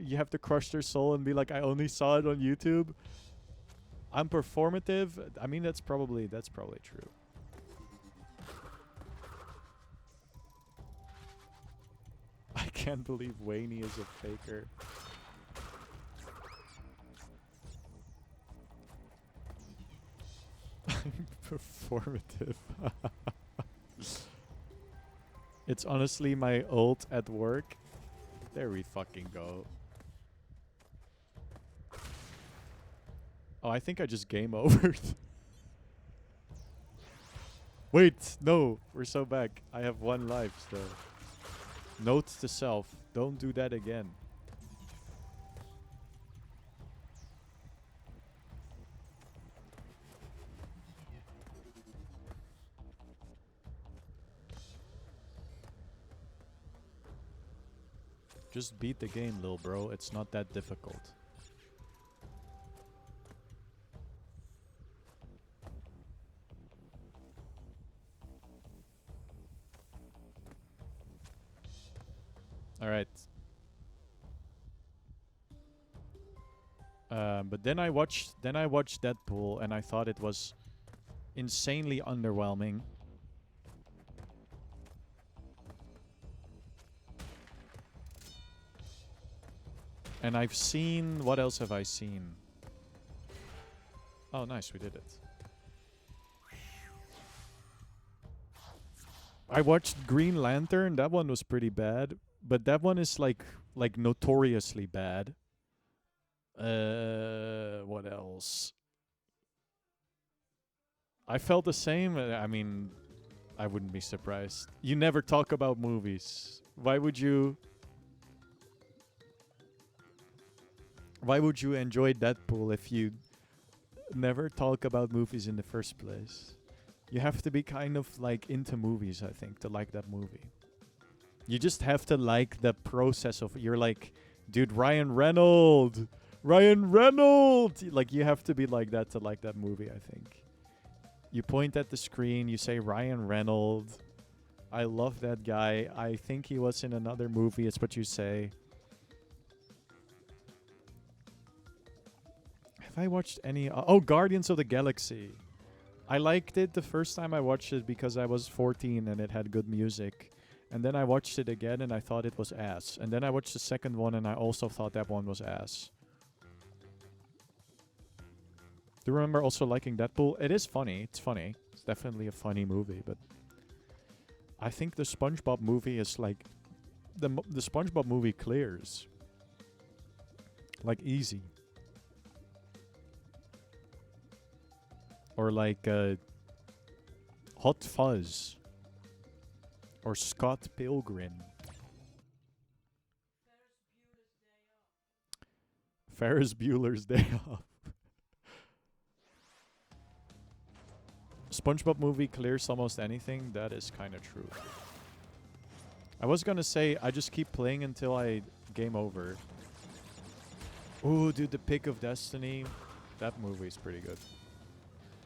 [SPEAKER 2] you have to crush their soul and be like, "I only saw it on YouTube." I'm performative. I mean, that's probably true. I can't believe Wayne is a faker. I'm performative. It's honestly my ult at work. There we fucking go. Oh, I think I just game overed. Wait, no, we're so back. I have one life still. Note to self, don't do that again. Just beat the game, lil bro. It's not that difficult. Alright. But then I watched Deadpool and I thought it was insanely underwhelming. And I've seen... What else have I seen? Oh, nice. We did it. I watched Green Lantern. That one was pretty bad. But that one is like notoriously bad. What else? I felt the same. I mean, I wouldn't be surprised. You never talk about movies. Why would you... Why would you enjoy Deadpool if you never talk about movies in the first place? You have to be kind of like into movies, I think, to like that movie. You just have to like the process of... You're like, dude, Ryan Reynolds! Like, you have to be like that to like that movie, I think. You point at the screen, you say Ryan Reynolds. I love that guy. I think he was in another movie, it's what you say. Have I watched any... oh, Guardians of the Galaxy. I liked it the first time I watched it because I was 14 and it had good music. And then I watched it again and I thought it was ass. And then I watched the second one and I also thought that one was ass. Do you remember also liking Deadpool? It is funny. It's funny. It's definitely a funny movie, but I think the SpongeBob movie is like the SpongeBob movie clears. Like easy. Or like Hot Fuzz. Or Scott Pilgrim. Ferris Bueller's Day Off. SpongeBob movie clears almost anything. That is kind of true. I was gonna say I just keep playing until I game over. Ooh, dude, the Pick of Destiny. That movie is pretty good.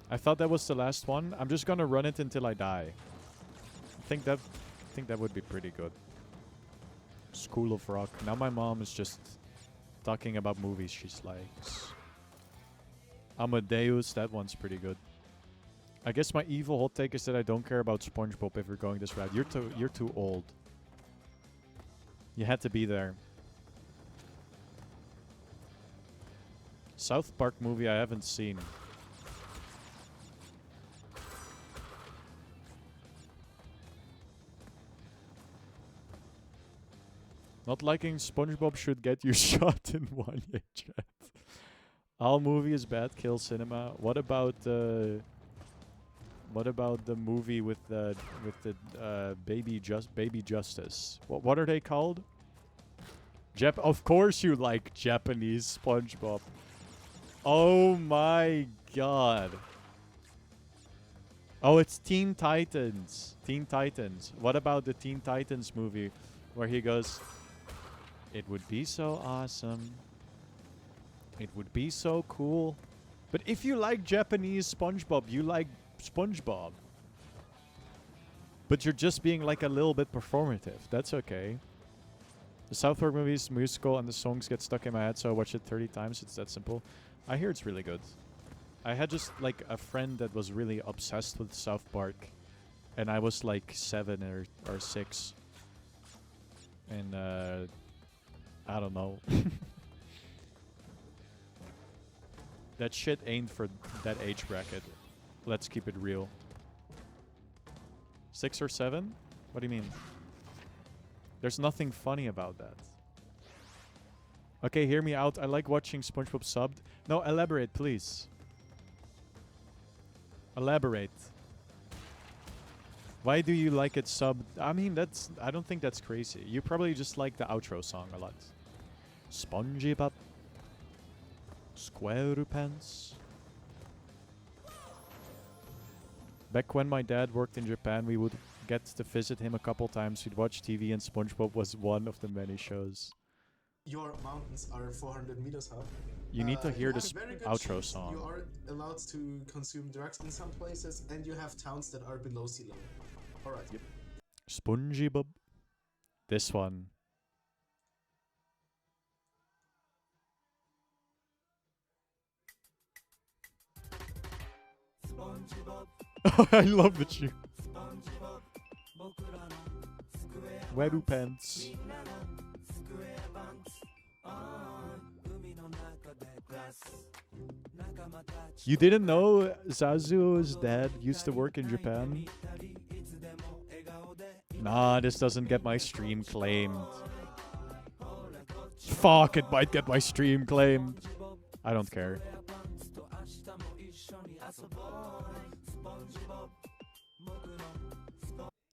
[SPEAKER 2] I thought that was the last one. I'm just gonna run it until I die. I think that would be pretty good. School of Rock. Now my mom is just talking about movies she likes. Amadeus, that one's pretty good. I guess my evil hot take is that I don't care about SpongeBob if we're going this route. You're too old. You had to be there. South Park movie I haven't seen. Not liking SpongeBob should get you shot in one year, chat. All movie is bad, kill cinema. What about the movie with the Baby Justice? What are they called? Of course you like Japanese SpongeBob. Oh my god. Oh, it's Teen Titans. Teen Titans. What about the Teen Titans movie where he goes, "It would be so awesome. It would be so cool." But if you like Japanese SpongeBob, you like SpongeBob. But you're just being like a little bit performative. That's okay. The South Park movie is musical and the songs get stuck in my head, so I watch it 30 times. It's that simple. I hear it's really good. I had just like a friend that was really obsessed with South Park. And I was like 7 or 6. And I don't know. That shit ain't for that age bracket. Let's keep it real. 6 or 7? What do you mean? There's nothing funny about that. Okay, hear me out. I like watching SpongeBob subbed. No, elaborate, please. Elaborate. Why do you like it subbed? I mean, I don't think that's crazy. You probably just like the outro song a lot. SpongeBob SquarePants. Back when my dad worked in Japan, we would get to visit him a couple times. We'd watch TV and SpongeBob was one of the many shows.
[SPEAKER 1] Your mountains are 400 meters high.
[SPEAKER 2] You need to hear this
[SPEAKER 1] very good
[SPEAKER 2] outro
[SPEAKER 1] cheese.
[SPEAKER 2] song.
[SPEAKER 1] You are allowed to consume drugs in some places, and you have towns that are below sea level. Alright.
[SPEAKER 2] Yep. SpongeBob. This one. I love the tune. SquarePants. You didn't know Zazu's dad used to work in Japan? Nah, this doesn't get my stream claimed. Fuck, it might get my stream claimed. I don't care.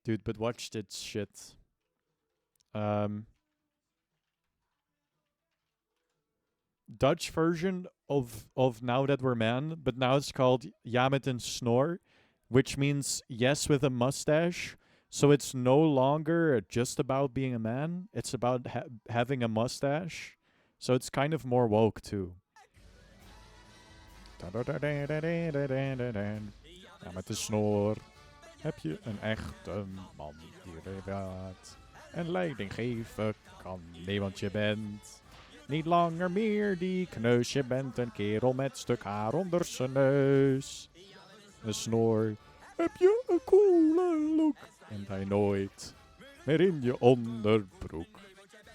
[SPEAKER 2] Dude, but watch this shit. Dutch version of Now That We're Men, but now it's called Ja met een snor, which means yes with a mustache. So it's no longer just about being a man. It's about having a mustache. So it's kind of more woke too. Ja, met de snor heb je een echte man die raad en leiding geven kan. Nee, want je bent niet langer meer die kneus. Je bent een kerel met stuk haar onder zijn neus. Een snor. Heb je een coole look? En hij nooit meer in je onderbroek.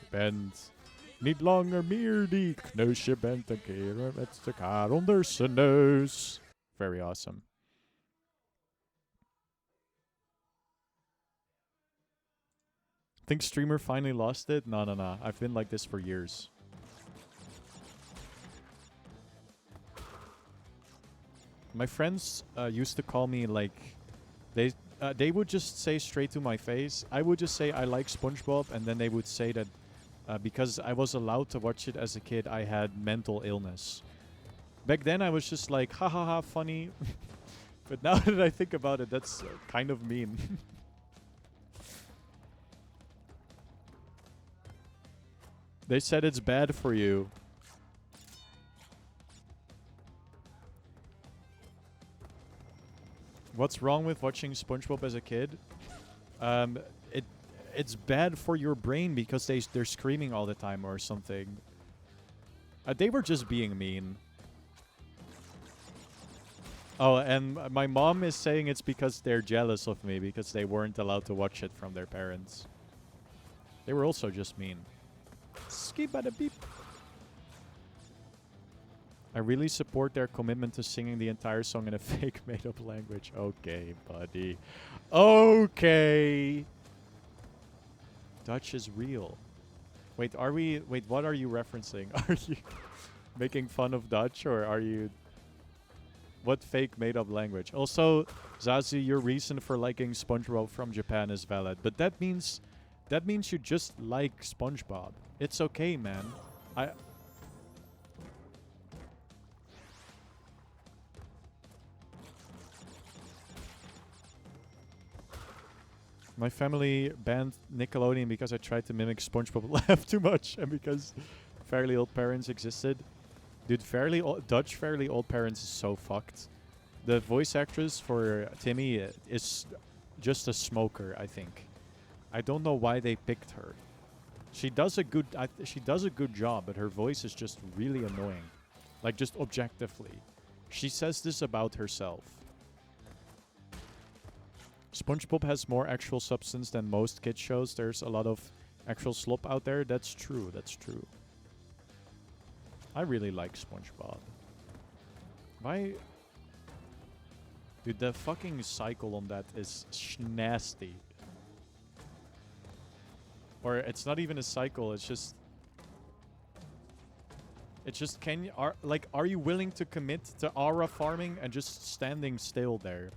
[SPEAKER 2] Je bent niet langer meer die kneus. Je bent een kerel met stuk haar onder zijn neus. Very awesome. Think streamer finally lost it? No. I've been like this for years. My friends used to call me like they would just say straight to my face. I would just say I like SpongeBob, and then they would say that because I was allowed to watch it as a kid, I had mental illness. Back then, I was just like, ha ha ha, funny. But now that I think about it, that's kind of mean. They said it's bad for you. What's wrong with watching SpongeBob as a kid? It's bad for your brain because they're screaming all the time or something. They were just being mean. Oh, and my mom is saying it's because they're jealous of me because they weren't allowed to watch it from their parents. They were also just mean. Skip bada beep. I really support their commitment to singing the entire song in a fake made-up language. Okay, buddy. Okay. Dutch is real. Wait, what are you referencing? Are you making fun of Dutch, or are you... What fake made-up language? Also, Zazu, your reason for liking SpongeBob from Japan is valid. But that means you just like SpongeBob. It's okay, man. My family banned Nickelodeon because I tried to mimic SpongeBob laugh too much and because Fairly Odd Parents existed. Dude, Dutch Fairly Odd Parents is so fucked. The voice actress for Timmy is just a smoker, I think. I don't know why they picked her. She does a good job, but her voice is just really annoying. Like, just objectively. She says this about herself. SpongeBob has more actual substance than most kids shows. There's a lot of actual slop out there. That's true. That's true. I really like SpongeBob. Why? Dude, the fucking cycle on that is nasty. Or it's not even a cycle. It's just are you willing to commit to aura farming and just standing still there?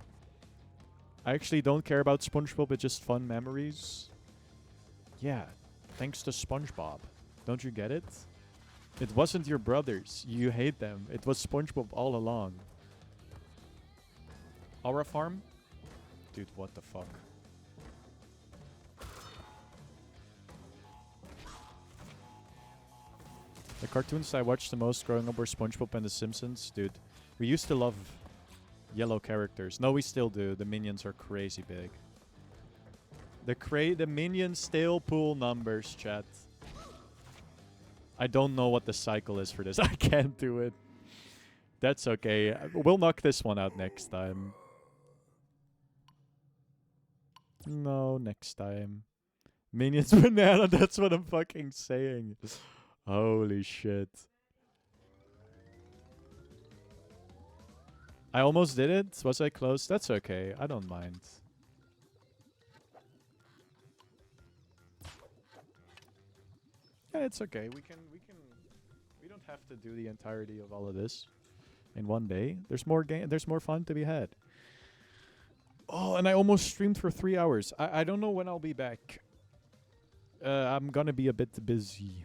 [SPEAKER 2] I actually don't care about SpongeBob, it's just fun memories. Yeah, thanks to SpongeBob. Don't you get it? It wasn't your brothers. You hate them. It was SpongeBob all along. Aura farm? Dude, what the fuck? The cartoons I watched the most growing up were SpongeBob and The Simpsons. Dude, we used to love yellow characters. No, we still do. The minions are crazy big. The minions still pull numbers, chat. I don't know what the cycle is for this. I can't do it. That's okay. We'll knock this one out next time. No, next time. Minions banana, that's what I'm fucking saying. Holy shit. I almost did it. Was I close? That's okay. I don't mind. Yeah, it's okay. We don't have to do the entirety of all of this in one day. There's more fun to be had. Oh, and I almost streamed for 3 hours. I don't know when I'll be back. I'm gonna be a bit busy.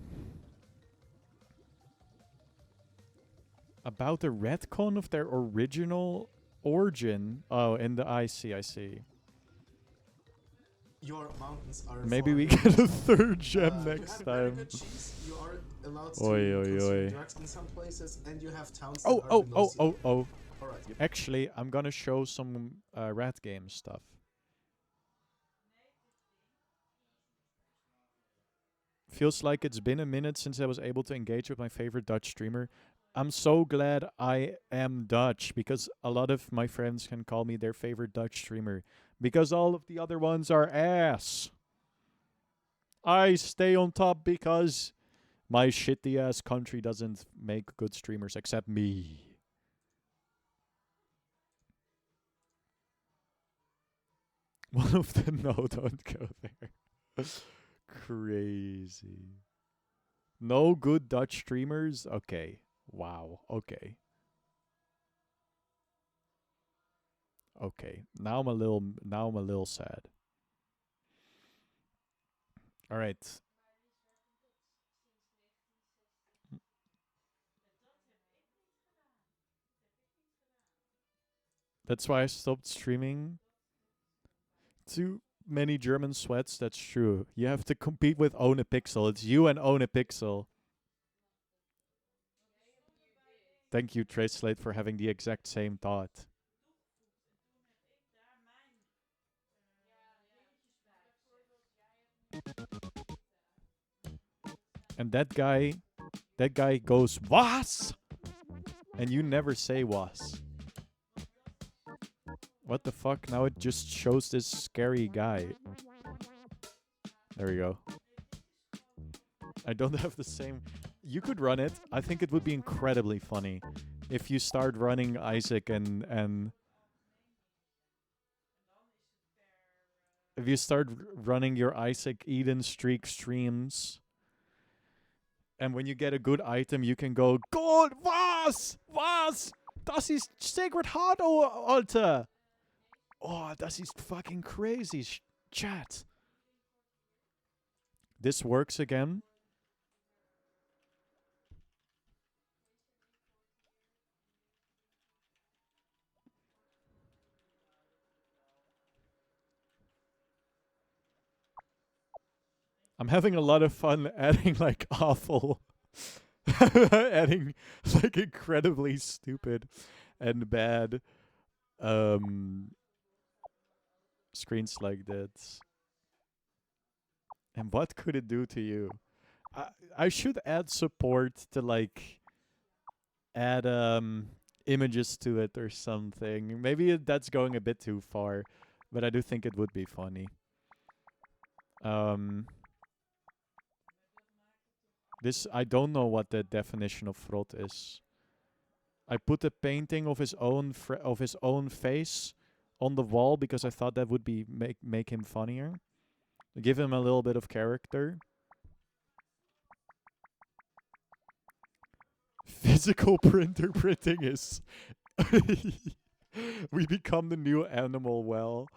[SPEAKER 2] About the retcon of their original origin. Oh, in the I see.
[SPEAKER 1] Your mountains are
[SPEAKER 2] Maybe we get a third gem next
[SPEAKER 1] you had very
[SPEAKER 2] time.
[SPEAKER 1] good cheese. You are allowed to
[SPEAKER 2] Oi, oi,
[SPEAKER 1] consume
[SPEAKER 2] oi.
[SPEAKER 1] drugs in some places, and you have towns that
[SPEAKER 2] Oh,
[SPEAKER 1] are
[SPEAKER 2] oh,
[SPEAKER 1] below
[SPEAKER 2] oh,
[SPEAKER 1] sea
[SPEAKER 2] oh,
[SPEAKER 1] level.
[SPEAKER 2] oh.
[SPEAKER 1] Alright.
[SPEAKER 2] Actually, I'm gonna show some Rat Game stuff. Feels like it's been a minute since I was able to engage with my favorite Dutch streamer. I'm so glad I am Dutch because a lot of my friends can call me their favorite Dutch streamer because all of the other ones are ass. I stay on top because my shitty ass country doesn't make good streamers except me. One of them, no, don't go there. Crazy. No good Dutch streamers? Okay. Wow. Okay. Okay. Now I'm a little sad. All right. That's why I stopped streaming. Too many German sweats, that's true. You have to compete with Own a Pixel. It's you and Own a Pixel. Thank you, Trace Slate, for having the exact same thought. And that guy goes, was! And you never say was. What the fuck? Now it just shows this scary guy. There we go. I don't have the same. You could run it. I think it would be incredibly funny if you start running Isaac and if you start running your Isaac Eden streak streams. And when you get a good item, you can go, Good, was, das ist Sacred Heart, Alter. Oh, das ist fucking crazy, chat. This works again. I'm having a lot of fun adding like awful, adding like incredibly stupid and bad screens like that. And what could it do to you? I should add support to like add images to it or something. Maybe that's going a bit too far, but I do think it would be funny. This I don't know what the definition of frot is. I put a painting of his own face on the wall because I thought that would be make him funnier. Give him a little bit of character. Physical printer printing is we become the new animal well.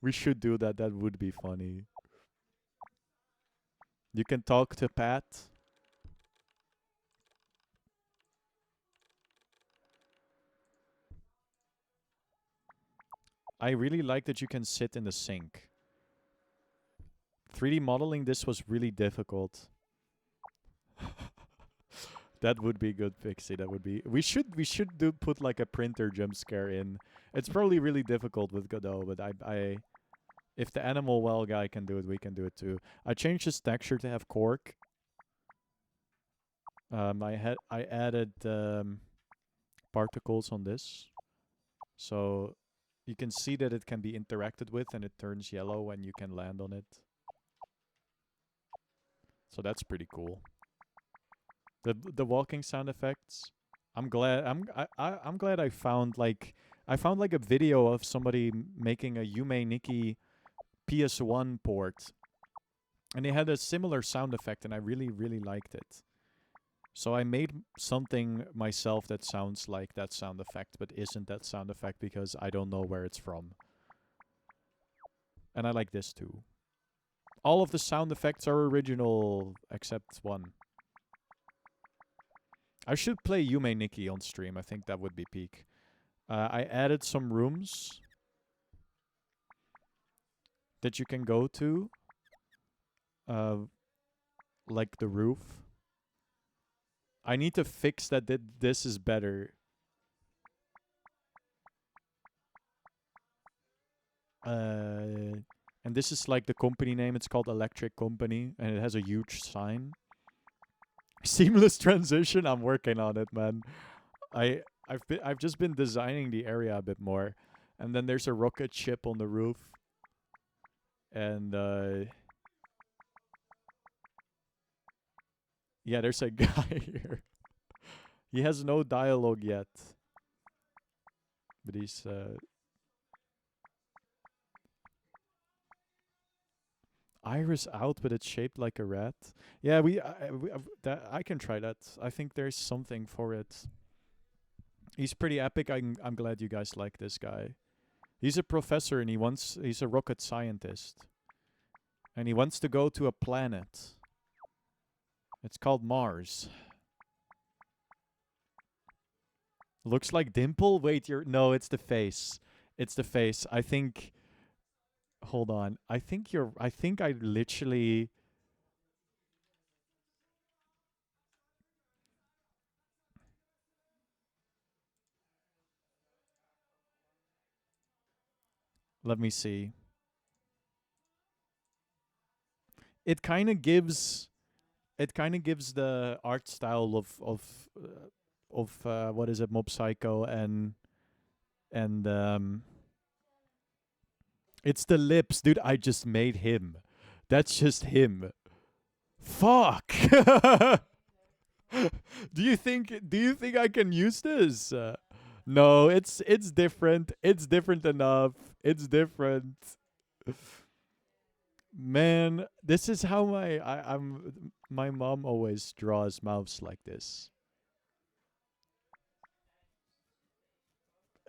[SPEAKER 2] We should do that. That would be funny. You can talk to Pat. I really like that you can sit in the sink. 3D modeling this was really difficult. That would be good, Pixie. That would be. We should put like a printer jump scare in. It's probably really difficult with Godot, but I if the animal well guy can do it, we can do it too. I changed his texture to have cork. I added particles on this, so you can see that it can be interacted with, and it turns yellow when you can land on it. So that's pretty cool. The walking sound effects. I'm glad I found like a video of somebody making a Yume Nikki PS1 port, and they had a similar sound effect, and I really liked it. So I made something myself that sounds like that sound effect, but isn't that sound effect because I don't know where it's from. And I like this too. All of the sound effects are original except one. I should play Yume Nikki on stream. I think that would be peak. I added some rooms. that you can go to, uh, like the roof. I need to fix that. This is better. And this is like the company name. It's called Electric Company, and it has a huge sign. Seamless transition. I'm working on it, man. I've just been designing the area a bit more, and then there's a rocket ship on the roof, and yeah, there's a guy here. He has no dialogue yet, but he's iris out, but it's shaped like a rat. Yeah, I can try that. I think there's something for it. He's pretty epic. I'm glad you guys like this guy. He's a professor and he's a rocket scientist. And he wants to go to a planet. It's called Mars. Looks like Dimple? Wait, no, it's the face. It's the face. I think hold on. I think I literally let me see. It kind of gives the art style of what is it, Mob Psycho, and it's the lips, dude. I just made him. That's just him. Fuck. Do you think I can use this? No, it's different. It's different enough. It's different. Man, this is how my mom always draws mouths like this.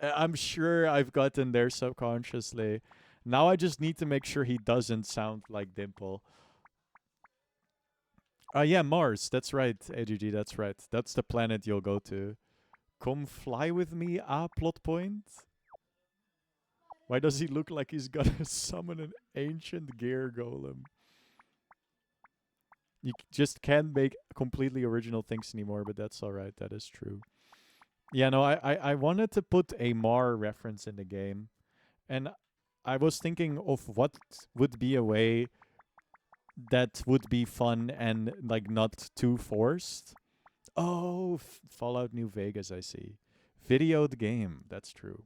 [SPEAKER 2] I'm sure I've gotten there subconsciously. Now I just need to make sure he doesn't sound like Dimple. Yeah, Mars. That's right, AGG. That's right. That's the planet you'll go to. Come fly with me, plot point. Why does he look like he's gonna summon an ancient gear golem? You just can't make completely original things anymore, but that's alright. That is true. Yeah, no, I wanted to put a Mar reference in the game. And I was thinking of what would be a way that would be fun and like not too forced. Oh, Fallout New Vegas, I see. Videoed game, that's true.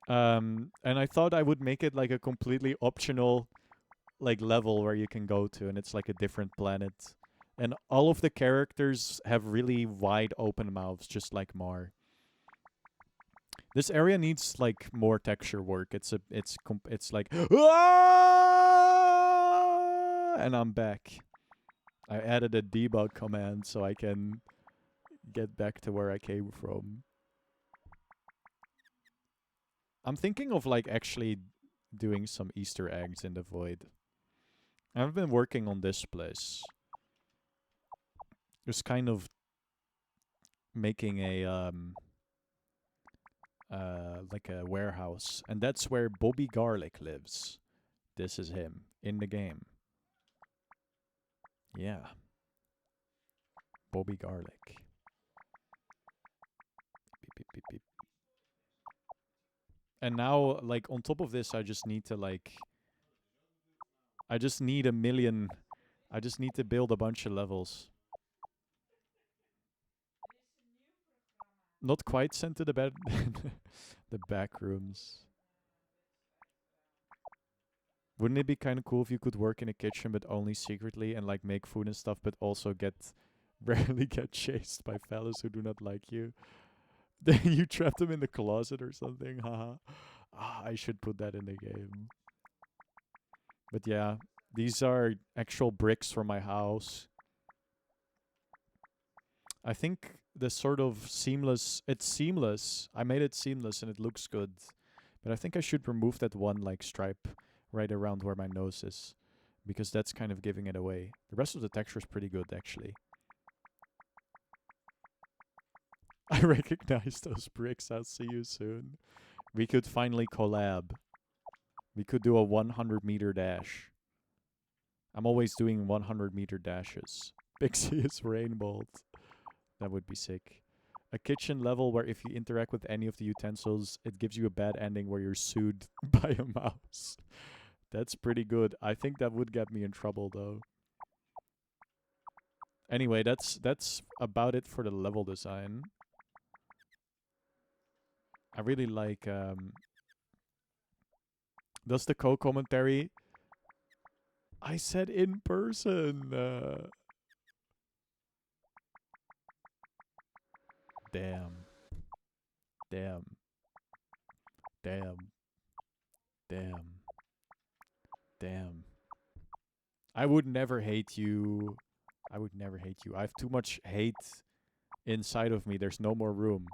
[SPEAKER 2] And I thought I would make it like a completely optional like level where you can go to, and it's like a different planet. And all of the characters have really wide open mouths, just like Mar. This area needs like more texture work. It's like "Ah!" And I'm back. I added a debug command so I can get back to where I came from. I'm thinking of like actually doing some Easter eggs in the void. I've been working on this place. Just kind of making a like a warehouse, and that's where Bobby Garlic lives. This is him in the game. Yeah. Bobby Garlic. Beep, beep, beep, beep. And now, like, on top of this, I just need to, like... I just need a million... I just need to build a bunch of levels. Not quite sent to the bed... the back rooms. Wouldn't it be kind of cool if you could work in a kitchen, but only secretly, and, like, make food and stuff, but also rarely get chased by fellas who do not like you? Then you trap them in the closet or something, haha. I should put that in the game. But yeah, these are actual bricks from my house. I think the sort of seamless... It's seamless. I made it seamless and it looks good. But I think I should remove that one, like, stripe right around where my nose is. Because that's kind of giving it away. The rest of the texture is pretty good, actually. I recognize those bricks. I'll see you soon. We could finally collab. We could do a 100-meter dash. I'm always doing 100-meter dashes. Pixie is rainbow. That would be sick. A kitchen level where if you interact with any of the utensils, it gives you a bad ending where you're sued by a mouse. That's pretty good. I think that would get me in trouble though. Anyway, that's about it for the level design. I really like does the co-commentary I said in person. Damn. Damn. Damn. Damn. Damn. I would never hate you. I would never hate you. I have too much hate inside of me. There's no more room.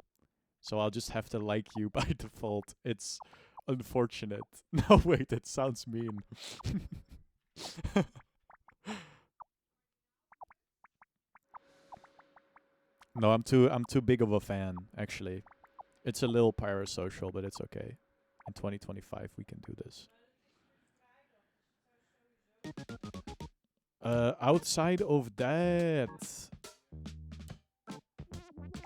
[SPEAKER 2] So I'll just have to like you by default. It's unfortunate. No, wait, that sounds mean. No, I'm too big of a fan, actually. It's a little parasocial, but it's okay. In 2025 we can do this. Outside of that.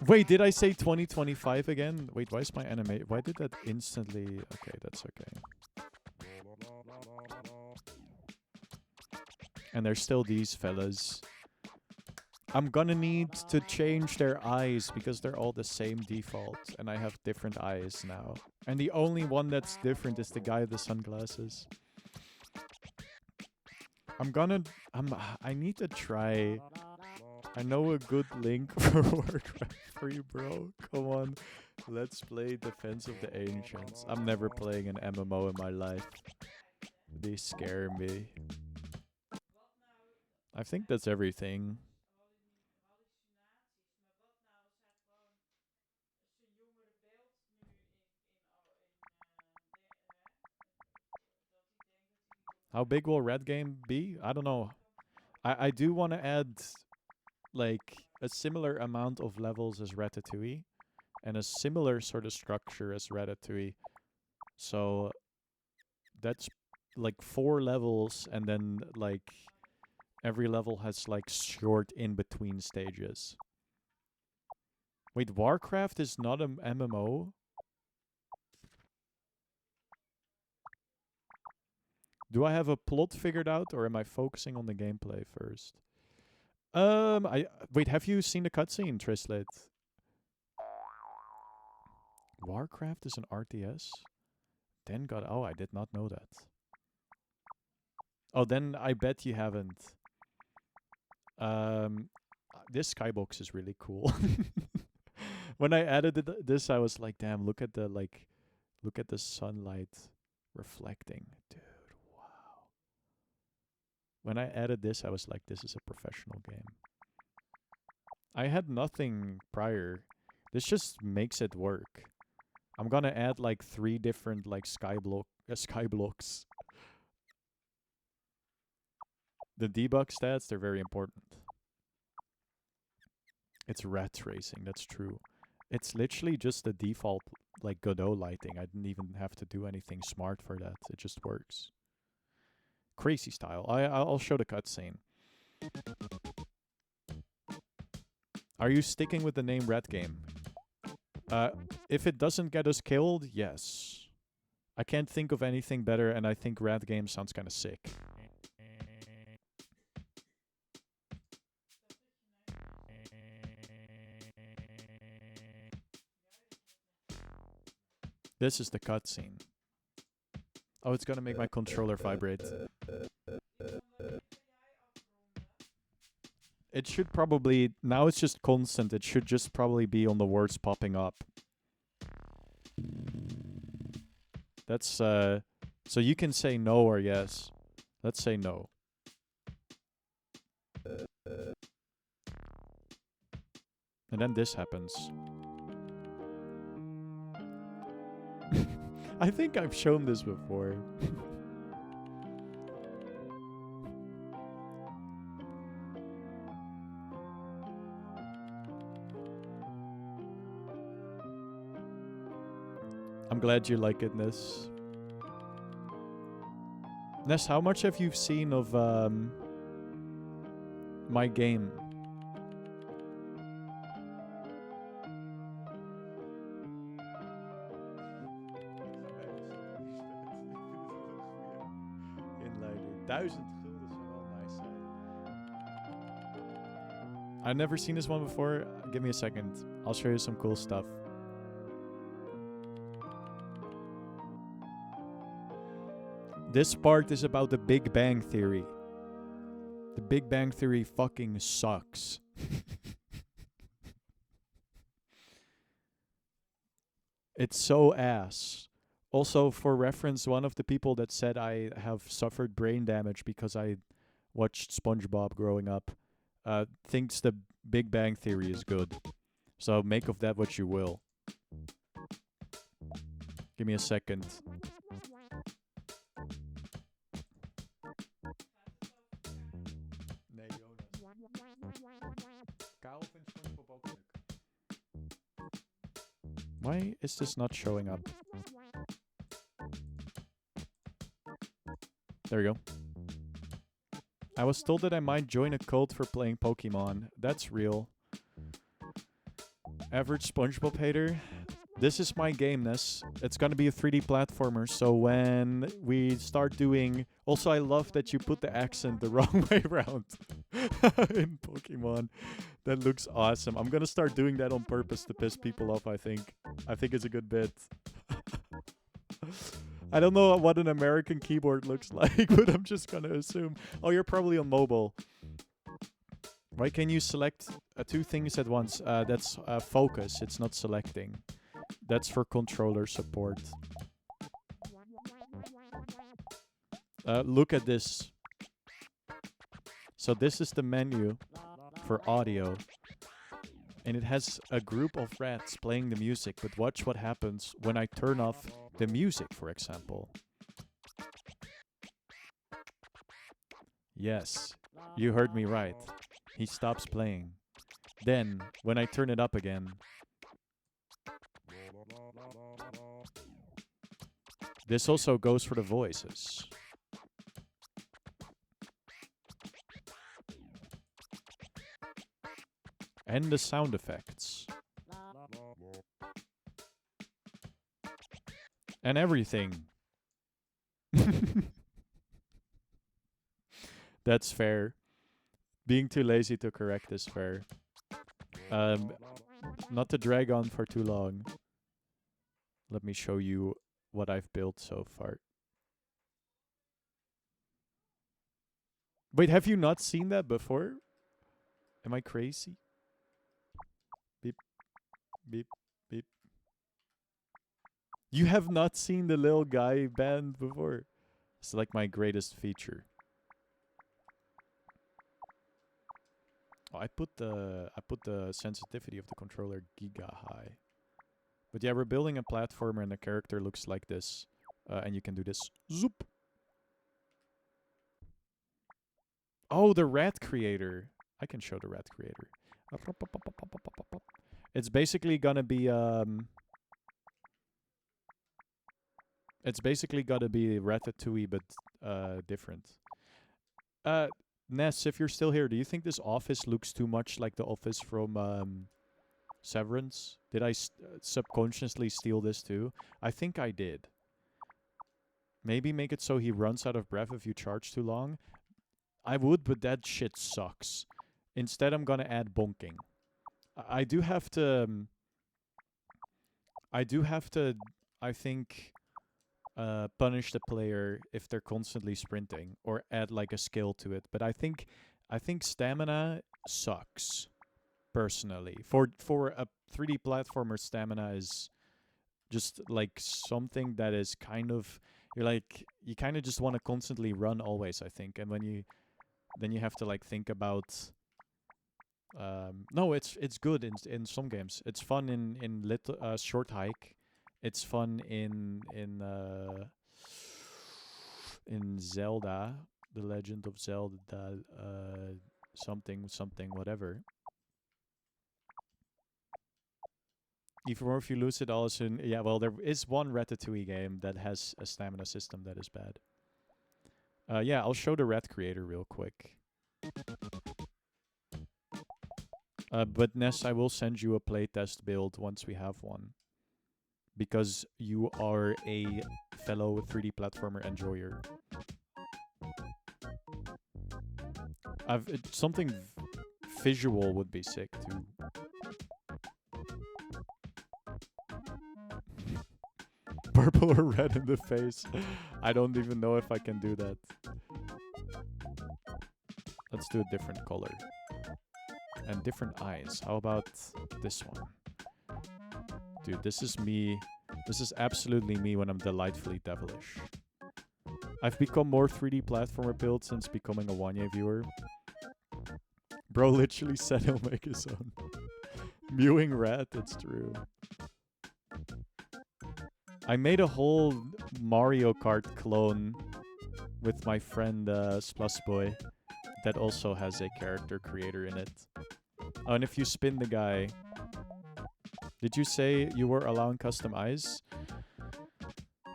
[SPEAKER 2] Wait, did I say 2025 again? Wait, why is my anime? Why did that instantly? Okay, that's okay. And there's still these fellas. I'm gonna need to change their eyes because they're all the same default. And I have different eyes now. And the only one that's different is the guy with the sunglasses. I need to try. I know a good link for Warcraft for you, bro. Come on. Let's play Defense of the Ancients. I'm never playing an MMO in my life. They scare me. I think that's everything. How big will Red Game be? I don't know. I do want to add like a similar amount of levels as Ratatouille and a similar sort of structure as Ratatouille. So that's like 4 levels and then like every level has like short in between stages. Wait, Warcraft is not an MMO? Do I have a plot figured out or am I focusing on the gameplay first? Wait, have you seen the cutscene, Trislet? Warcraft is an RTS? Then God, oh, I did not know that. Oh, then I bet you haven't. This skybox is really cool. When I added this, I was like, damn, look at the sunlight reflecting. Dude, wow. When I added this, I was like, this is a professional game. I had nothing prior. This just makes it work. I'm gonna add like 3 different like sky blocks. The debug stats, they're very important. It's rat tracing, that's true. It's literally just the default like Godot lighting. I didn't even have to do anything smart for that. It just works. Crazy style. I'll show the cutscene. Are you sticking with the name Rat Game? If it doesn't get us killed, yes. I can't think of anything better, and I think Rat Game sounds kind of sick. This is the cutscene. Oh, it's gonna make my controller vibrate. It should probably... Now it's just constant. It should just probably be on the words popping up. That's, so you can say no or yes. Let's say no. And then this happens. I think I've shown this before. I'm I'm glad you like it, Ness. Ness, how much have you seen of my game? Inleider. 1000 gulden zou wel nice zijn. I've never seen this one before. Give me a second. I'll show you some cool stuff. This part is about the Big Bang Theory. The Big Bang Theory fucking sucks. It's so ass. Also, for reference, one of the people that said I have suffered brain damage because I watched SpongeBob growing up thinks the Big Bang Theory is good. So make of that what you will. Give me a second. Nee, Jonas. Karel vindt SpongeBob ook leuk. Why is this not showing up? There you go. I was told that I might join a cult for playing Pokemon. That's real. Average SpongeBob hater. This is my game, Ness. It's gonna be a 3D platformer, so when we start doing... Also, I love that you put the accent the wrong way around in Pokemon. That looks awesome. I'm gonna start doing that on purpose to piss people off, I think. I think it's a good bit. I don't know what an American keyboard looks like, but I'm just gonna assume. Oh, you're probably on mobile. Why can you select two things at once? That's focus. It's not selecting. That's for controller support. Look at this. So this is the menu for audio. And it has a group of rats playing the music. But watch what happens when I turn off the music, for example. Yes, you heard me right. He stops playing. Then, when I turn it up again... This also goes for the voices. And the sound effects. And everything. That's fair. Being too lazy to correct is fair. Not to drag on for too long. Let me show you what I've built so far. Wait, have you not seen that before? Am I crazy? Beep, beep, beep. You have not seen the little guy band before. It's like my greatest feature. Oh, I put the sensitivity of the controller giga high. But yeah, we're building a platformer and the character looks like this. And you can do this. Zoop! Oh, the rat creator. I can show the rat creator. It's basically gonna be it's basically gotta be Ratatouille, but different. Ness, if you're still here, do you think this office looks too much like the office from Severance? Did I subconsciously steal this too? I think I did. Maybe make it so he runs out of breath if you charge too long. I would, but that shit sucks. Instead, I'm gonna add bonking. I do have to, I think, punish the player if they're constantly sprinting or add like a skill to it. But I think stamina sucks. Personally, for a 3D platformer, stamina is just like something that is kind of you kind of just want to constantly run always, I think. And when then you have to like think about no, it's good in some games. It's fun in little Short Hike. It's fun in Zelda, The Legend of Zelda, something whatever. even more if you lose it all soon. Yeah, well, there is one Ratatouille game that has a stamina system that is bad. Yeah, I'll show the rat creator real quick. But Ness, I will send you a playtest build once we have one. Because you are a fellow 3D platformer enjoyer. Something visual would be sick too. Purple or red in the face. I don't even know if I can do that. Let's do a different color. And different eyes. How about this one? Dude, this is me. This is absolutely me when I'm delightfully devilish. I've become more 3D platformer build since becoming a Wanye viewer. Bro literally said he'll make his own. Mewing rat, it's true. I made a whole Mario Kart clone with my friend Splusboy that also has a character creator in it. Oh, and if you spin the guy... Did you say you were allowing custom eyes?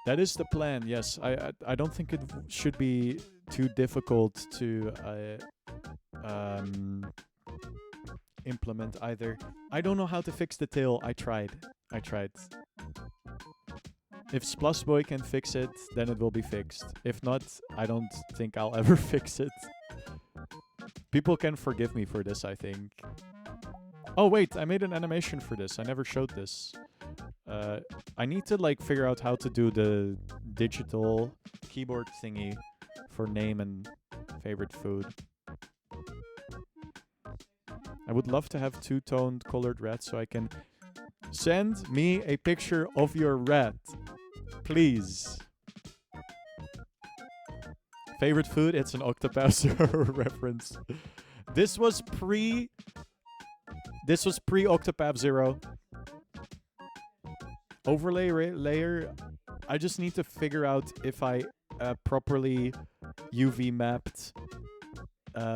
[SPEAKER 2] That is the plan, yes. I don't think it should be too difficult to implement either. I don't know how to fix the tail. I tried. If Splusboy can fix it, then it will be fixed. If not, I don't think I'll ever fix it. People can forgive me for this, I think. Oh wait, I made an animation for this. I never showed this. I need to like figure out how to do the digital keyboard thingy for name and favorite food. I would love to have two-toned colored rats so I can send me a picture of your rat. Please. Favorite food? It's an Octopath Zero reference. This was pre-Octopath Zero. Overlay layer. I just need to figure out if I properly UV mapped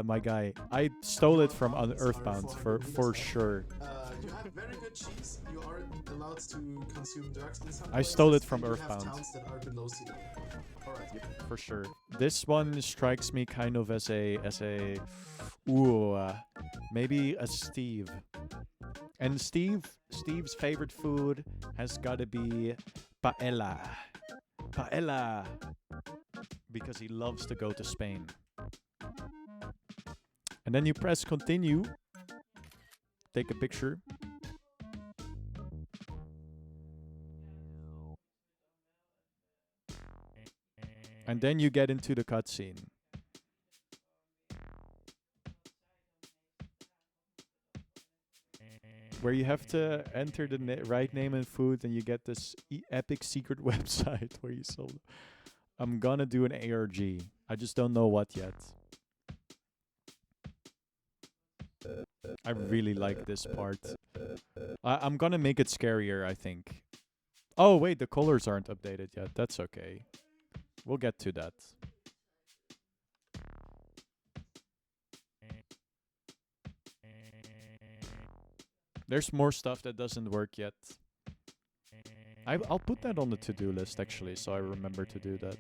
[SPEAKER 2] my guy. I stole it from Earthbound for sure.
[SPEAKER 1] You have very good cheese. You are allowed to consume drugs in some
[SPEAKER 2] I stole it
[SPEAKER 1] places,
[SPEAKER 2] from
[SPEAKER 1] and you have
[SPEAKER 2] Earthbound.
[SPEAKER 1] towns that are below sea level. Alright.
[SPEAKER 2] Yep, for sure. This one strikes me kind of as a maybe a Steve. And Steve's favorite food has got to be paella. Paella. Because he loves to go to Spain. And then you press continue. Take a picture. And then you get into the cutscene. Where you have to enter the right name and food, and you get this epic secret website where you sold. I'm gonna do an ARG. I just don't know what yet. I really like this part. I'm gonna make it scarier, I think. Oh, wait, the colors aren't updated yet. That's okay. We'll get to that. There's more stuff that doesn't work yet. I'll put that on the to-do list, actually, so I remember to do that.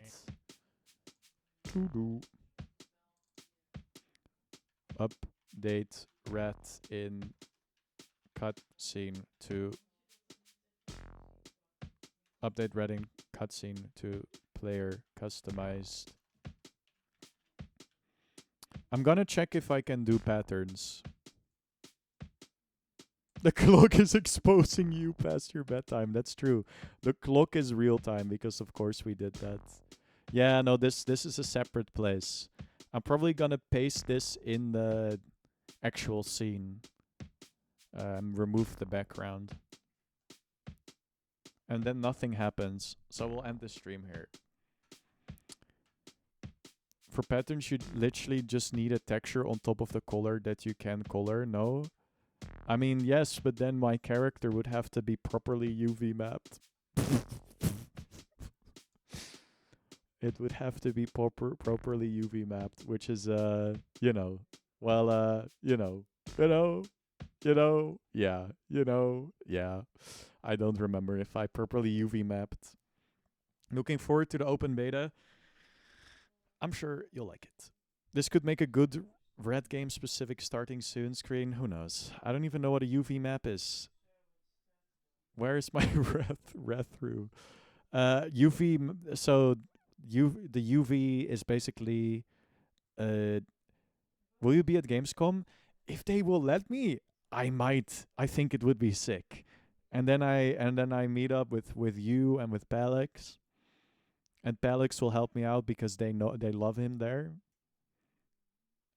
[SPEAKER 2] To-do. Update rat in cutscene to... Update rat in cutscene to player customized. I'm gonna check if I can do patterns. The clock is exposing you past your bedtime. That's true. The clock is real time because of course we did that. Yeah, no, this is a separate place. I'm probably gonna paste this in the actual scene. Remove the background. And then nothing happens. So we'll end the stream here. For patterns, you literally just need a texture on top of the color that you can color. No? I mean, yes, but then my character would have to be properly UV mapped. It would have to be properly UV mapped, which is, you know, well, you know. Yeah, yeah. I don't remember if I properly UV mapped. Looking forward to the open beta. I'm sure you'll like it. This could make a good red game specific starting soon screen. Who knows? I don't even know what a UV map is. Where is my red through? UV. So, the UV is basically. Uh, will you be at Gamescom? If they will let me, I might. I think it would be sick. And then I meet up with you and with Palix. And Palix will help me out because they love him there.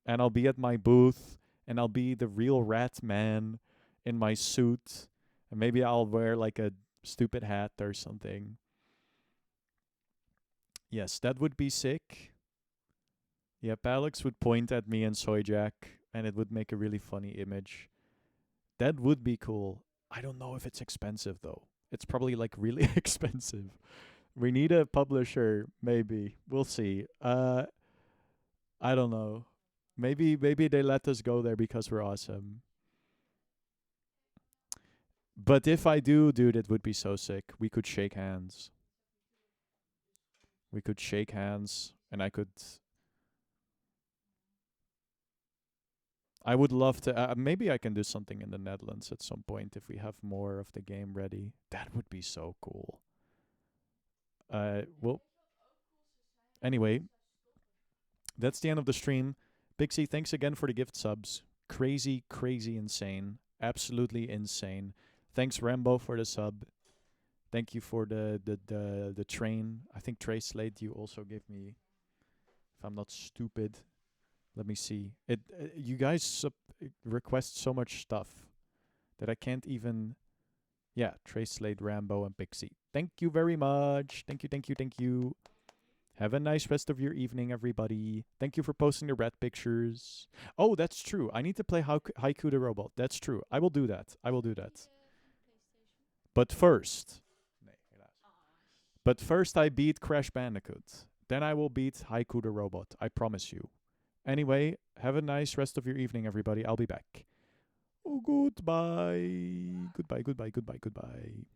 [SPEAKER 2] And I'll be at my booth and I'll be the real rat man in my suit. And maybe I'll wear like a stupid hat or something. Yes, that would be sick. Yeah, Palix would point at me and Soyjack, and it would make a really funny image. That would be cool. I don't know if it's expensive though. It's probably like really expensive. We need a publisher, maybe. We'll see. I don't know. Maybe they let us go there because we're awesome. But if I do, dude, it would be so sick. We could shake hands. We could shake hands, and I would love to. Maybe I can do something in the Netherlands at some point if we have more of the game ready. That would be so cool. Well, anyway, that's the end of the stream. Pixie, thanks again for the gift subs. Crazy, crazy insane. Absolutely insane. Thanks, Rambo, for the sub. Thank you for the train. I think Trey Slade, you also gave me, if I'm not stupid. Let me see. You guys request so much stuff that I can't even. Yeah, Trey Slade, Rambo, and Pixie. Thank you very much. Thank you, thank you, thank you. Have a nice rest of your evening, everybody. Thank you for posting the red pictures. Oh, that's true. I need to play Haiku the Robot. That's true. I will do that. I will do that. But first. But first, I beat Crash Bandicoot. Then I will beat Haiku the Robot. I promise you. Anyway, have a nice rest of your evening, everybody. I'll be back. Oh, goodbye. Goodbye, goodbye, goodbye, goodbye.